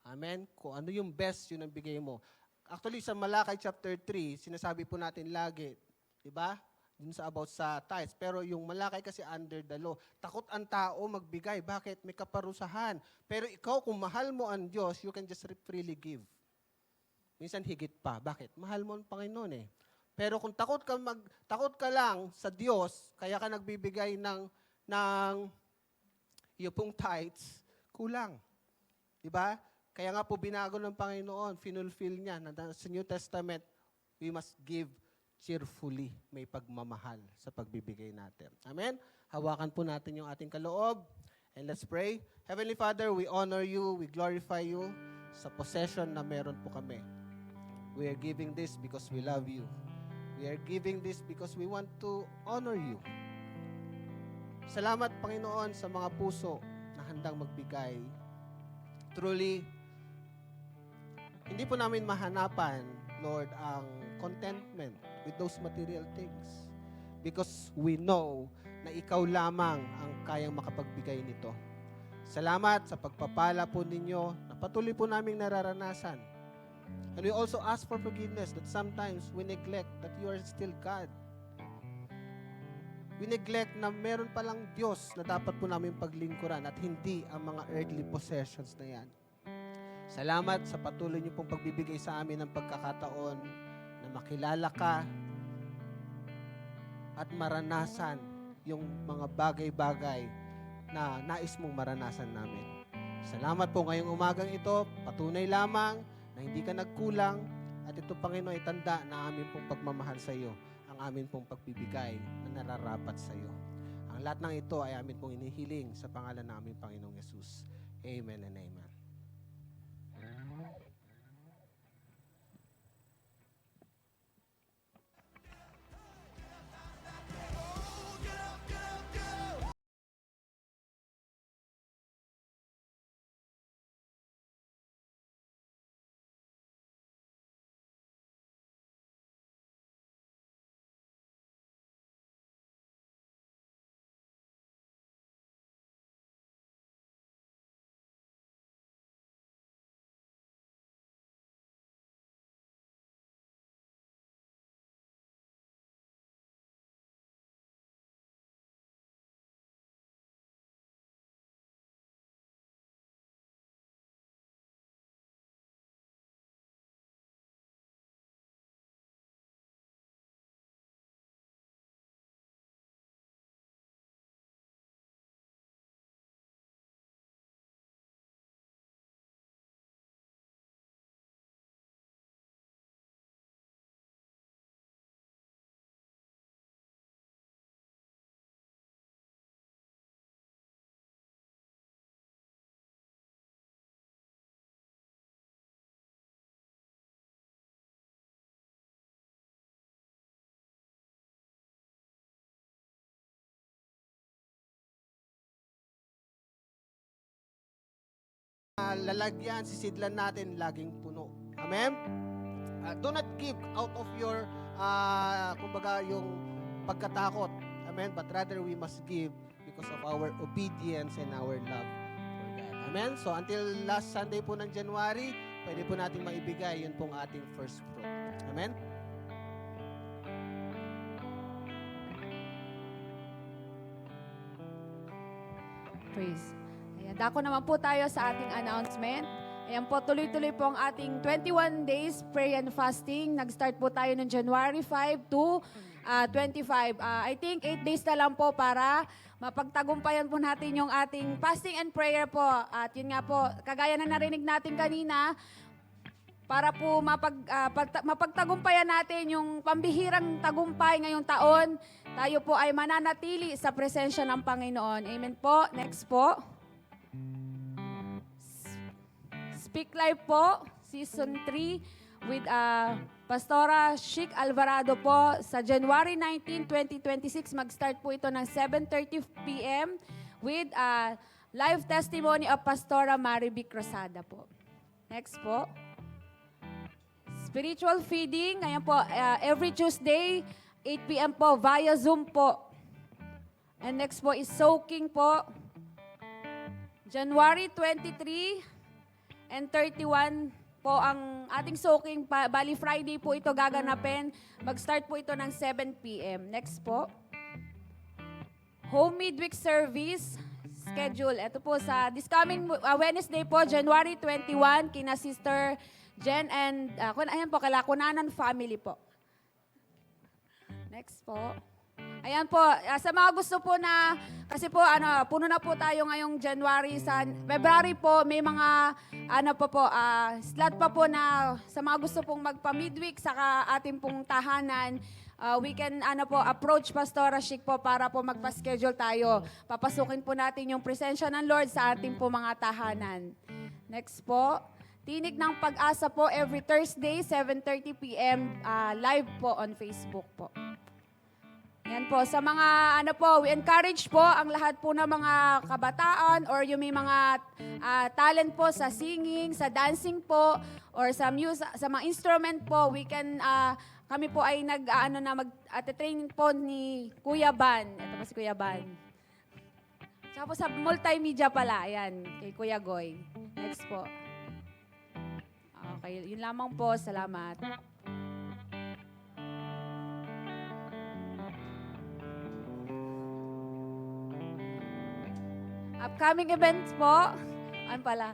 Amen? Kung ano yung best, yun ang bigay mo. Actually, sa Malakay chapter 3, sinasabi po natin lagi, di ba? Dun sa about sa tithes. Pero yung Malakay kasi under the law. Takot ang tao magbigay. Bakit? May kaparusahan. Pero ikaw, kung mahal mo ang Diyos, you can just freely give. Minsan higit pa. Bakit? Mahal mo ang Panginoon eh. Pero kung takot ka lang sa Diyos, kaya ka nagbibigay ng iyong pong tithes, kulang. Diba? Kaya nga po binago ng Panginoon, finulfill niya. Sa New Testament, we must give cheerfully, may pagmamahal sa pagbibigay natin. Amen? Hawakan po natin yung ating kaloob. And let's pray. Heavenly Father, we honor you, we glorify you sa possession na meron po kami. We are giving this because we love you. We are giving this because we want to honor you. Salamat, Panginoon, sa mga puso na handang magbigay Truly, hindi po namin mahanapan, Lord, ang contentment with those material things. Because we know na ikaw lamang ang kayang makapagbigay nito. Salamat sa pagpapala po ninyo na patuloy po naming nararanasan. And we also ask for forgiveness that sometimes we neglect that you are still God. We neglect na meron palang Diyos na dapat po namin paglingkuran at hindi ang mga earthly possessions na yan. Salamat sa patuloy niyo pong pagbibigay sa amin ng pagkakataon na makilala ka at maranasan yung mga bagay-bagay na nais mong maranasan namin. Salamat po ngayong umagang ito. Patunay lamang na hindi ka nagkulang at ito, Panginoon, ay tanda na amin pong pagmamahal sa iyo, ang amin pong pagbibigay na nararapat sa iyo. Ang lahat ng ito ay amin pong inihiling sa pangalan namin, Panginoong Yesus. Amen and amen. Lalagyan, sisidlan natin laging puno. Amen? Do not give out of your, kumbaga, yung pagkatakot. Amen? But rather, we must give because of our obedience and our love for God. Amen? So, until last Sunday po ng January, pwede po natin maibigay yun pong ating first fruit. Amen? Praise. Ayan, dako naman po tayo sa ating announcement. Ayan po, tuloy-tuloy po ang ating 21 days prayer and fasting. Nag-start po tayo ng January 5 to 25. I think 8 days na lang po para mapagtagumpayan po natin yung ating fasting and prayer po. At yun nga po, kagaya na narinig natin kanina, para po mapagtagumpayan natin yung pambihirang tagumpay ngayong taon, tayo po ay mananatili sa presensya ng Panginoon. Amen po. Next po. Speak Live po, Season 3 with Pastora Chic Alvarado po sa January 19, 2026. Mag-start po ito ng 7:30 p.m. with live testimony of Pastora Marivic Rosada po. Next po. Spiritual feeding, ngayon po, every Tuesday, 8 p.m. po, via Zoom po. And next po is soaking po. January 23 and 31 po ang ating soaking. Bali Friday po ito gaganapin. Mag-start po ito ng 7 p.m. Next po. Home midweek service schedule. Ito po sa this coming Wednesday po, January 21, kina Sister Jen and ayan po, Kalakunanan family po. Next po. Ayan po, sa mga gusto po na, kasi po, puno na po tayo ngayong January. Sa February po, may mga, slot pa po na sa mga gusto pong magpa-midweek, saka ating pong tahanan, we can, approach Pastora Chic po para po magpa-schedule tayo. Papasukin po natin yung presensya ng Lord sa ating po mga tahanan. Next po. Tinig ng Pag-asa po every Thursday, 7:30 p.m. Live po on Facebook po. Yan po, sa mga ano po, we encourage po ang lahat po ng mga kabataan or yung may mga talent po sa singing, sa dancing po, or sa music, sa mga instrument po, we can, kami po ay mag-training po ni Kuya Ban. Ito po si Kuya Ban. Tsaka po sa multimedia pala, yan, kay Kuya Goy. Next po. Okay, yun lamang po, salamat. Upcoming events po, ano pala,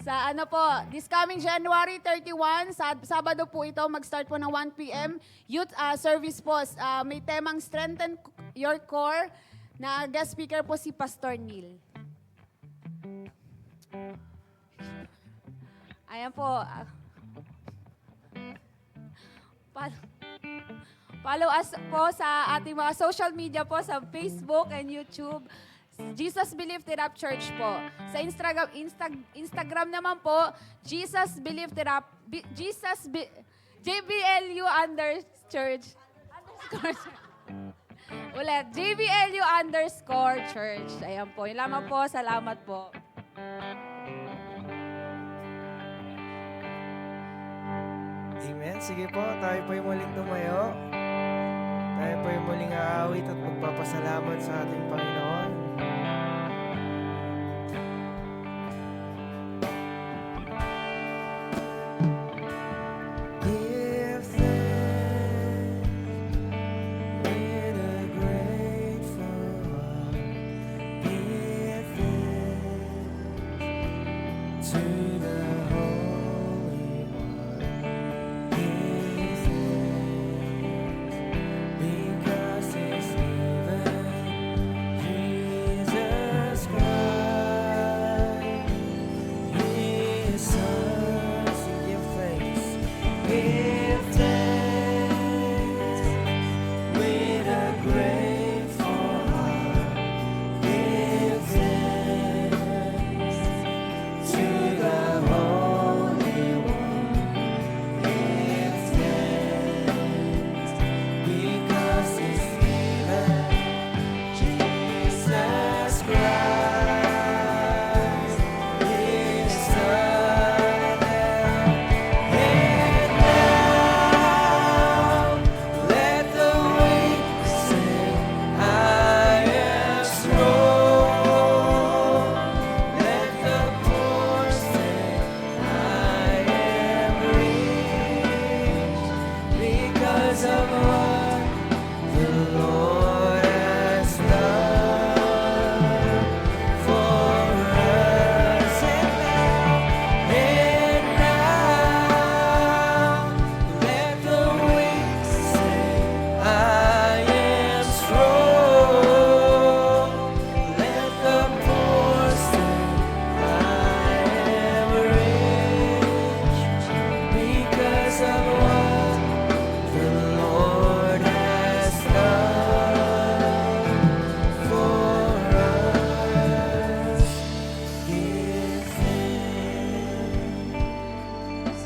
sa ano po, this coming January 31, Sabado po ito, mag-start po ng 1 p.m. Youth service po, may temang Strengthen Your Core, na guest speaker po si Pastor Neil. Ayan po. Follow us po sa ating mga social media po, sa Facebook and YouTube. Jesus Be Lifted Up Church po. Sa Instagram naman po, Jesus Be Lifted Up, JBLU _church. Ulit, JBLU _church. Ayan po. Yun lamang po. Salamat po. Amen. Sige po, tayo po yung muling tumayo. Tayo po yung muling aawit at magpapasalamat sa ating Panginoon. Give thanks with a grateful heart. Give thanks to the Holy One. Give thanks because He's given Jesus Christ, His Son. So give thanks. Give thanks with a grateful heart. Give thanks to the Holy One. Give thanks because He's given Jesus Christ, His Son. And now let the weak say, I am strong. Let the poor say, I am rich because of what the Lord has done for us. And now let the weak say, I am strong. Let the poor say, I am rich because of what the Lord has done for us. Give thanks.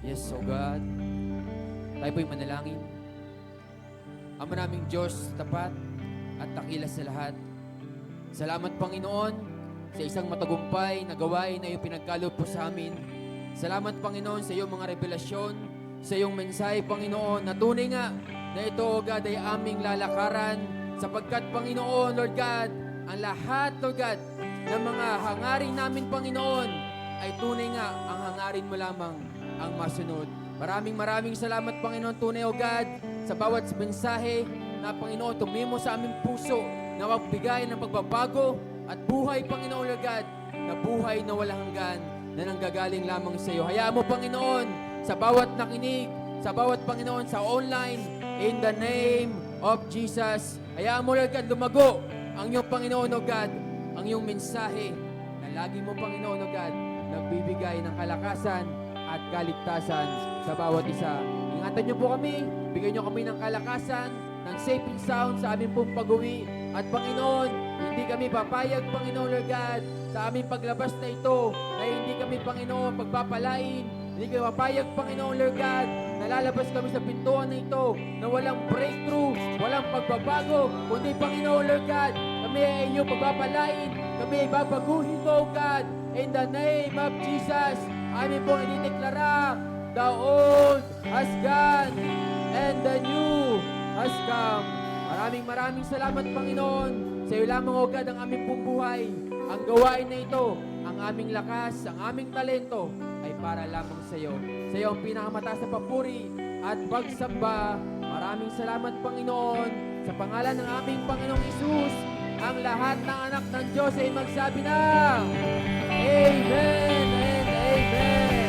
Yes, O God. Tayo po'y manalangin. Ama naming Diyos, tapat at takila sa lahat. Salamat, Panginoon, sa isang matagumpay na gawain na iyong pinagkaloob po sa amin. Salamat, Panginoon, sa iyong mga revelasyon, sa iyong mensahe, Panginoon, na tunay nga na ito, O God, ay aming lalakaran. Sapagkat, Panginoon, Lord God, ang lahat, Lord God, ng mga hangarin namin, Panginoon, ay tunay nga ang hangarin mo lamang ang masunod. Maraming salamat, Panginoon, tunay, O God, sa bawat mensahe na, Panginoon, tumimo sa aming puso na magbigay ng pagbabago at buhay, Panginoon, Lord God, na buhay na walang hanggan na nanggagaling lamang sa iyo. Hayaan mo, Panginoon, sa bawat nakinig, sa bawat, Panginoon, sa online, in the name of Jesus, hayaan mo, Lord God, lumago ang iyong, Panginoon, O God, ang iyong mensahe na lagi mo, Panginoon, O God, nagbibigay ng kalakasan at kaligtasan sa bawat isa. Ingatan niyo po kami, bigyan niyo kami ng kalakasan, ng safe and sound sa aming pong pag-uwi. At Panginoon, Hindi kami papayag, Panginoon Lord God, sa aming paglabas na ito, na hindi kami, Panginoon, pagpapalain. Hindi kami papayag, Panginoon Lord God, na lalabas kami sa pintuan na ito, na walang breakthrough, walang pagbabago, kundi, Panginoon Lord God, kami ay iyong pagpapalain, kami ay babaguhin mo, God, in the name of Jesus. Amin pong idideklara, the old has gone, and the new has come. Maraming salamat, Panginoon. Sa iyo lamang, O God, ang aming pong buhay. Ang gawain na ito, ang aming lakas, ang aming talento, ay para lamang sa iyo. Sa iyo ang pinakamataas na papuri at pagsamba. Maraming salamat, Panginoon. Sa pangalan ng aming Panginoong Isus, ang lahat ng anak ng Diyos ay magsabi na, Amen and Amen.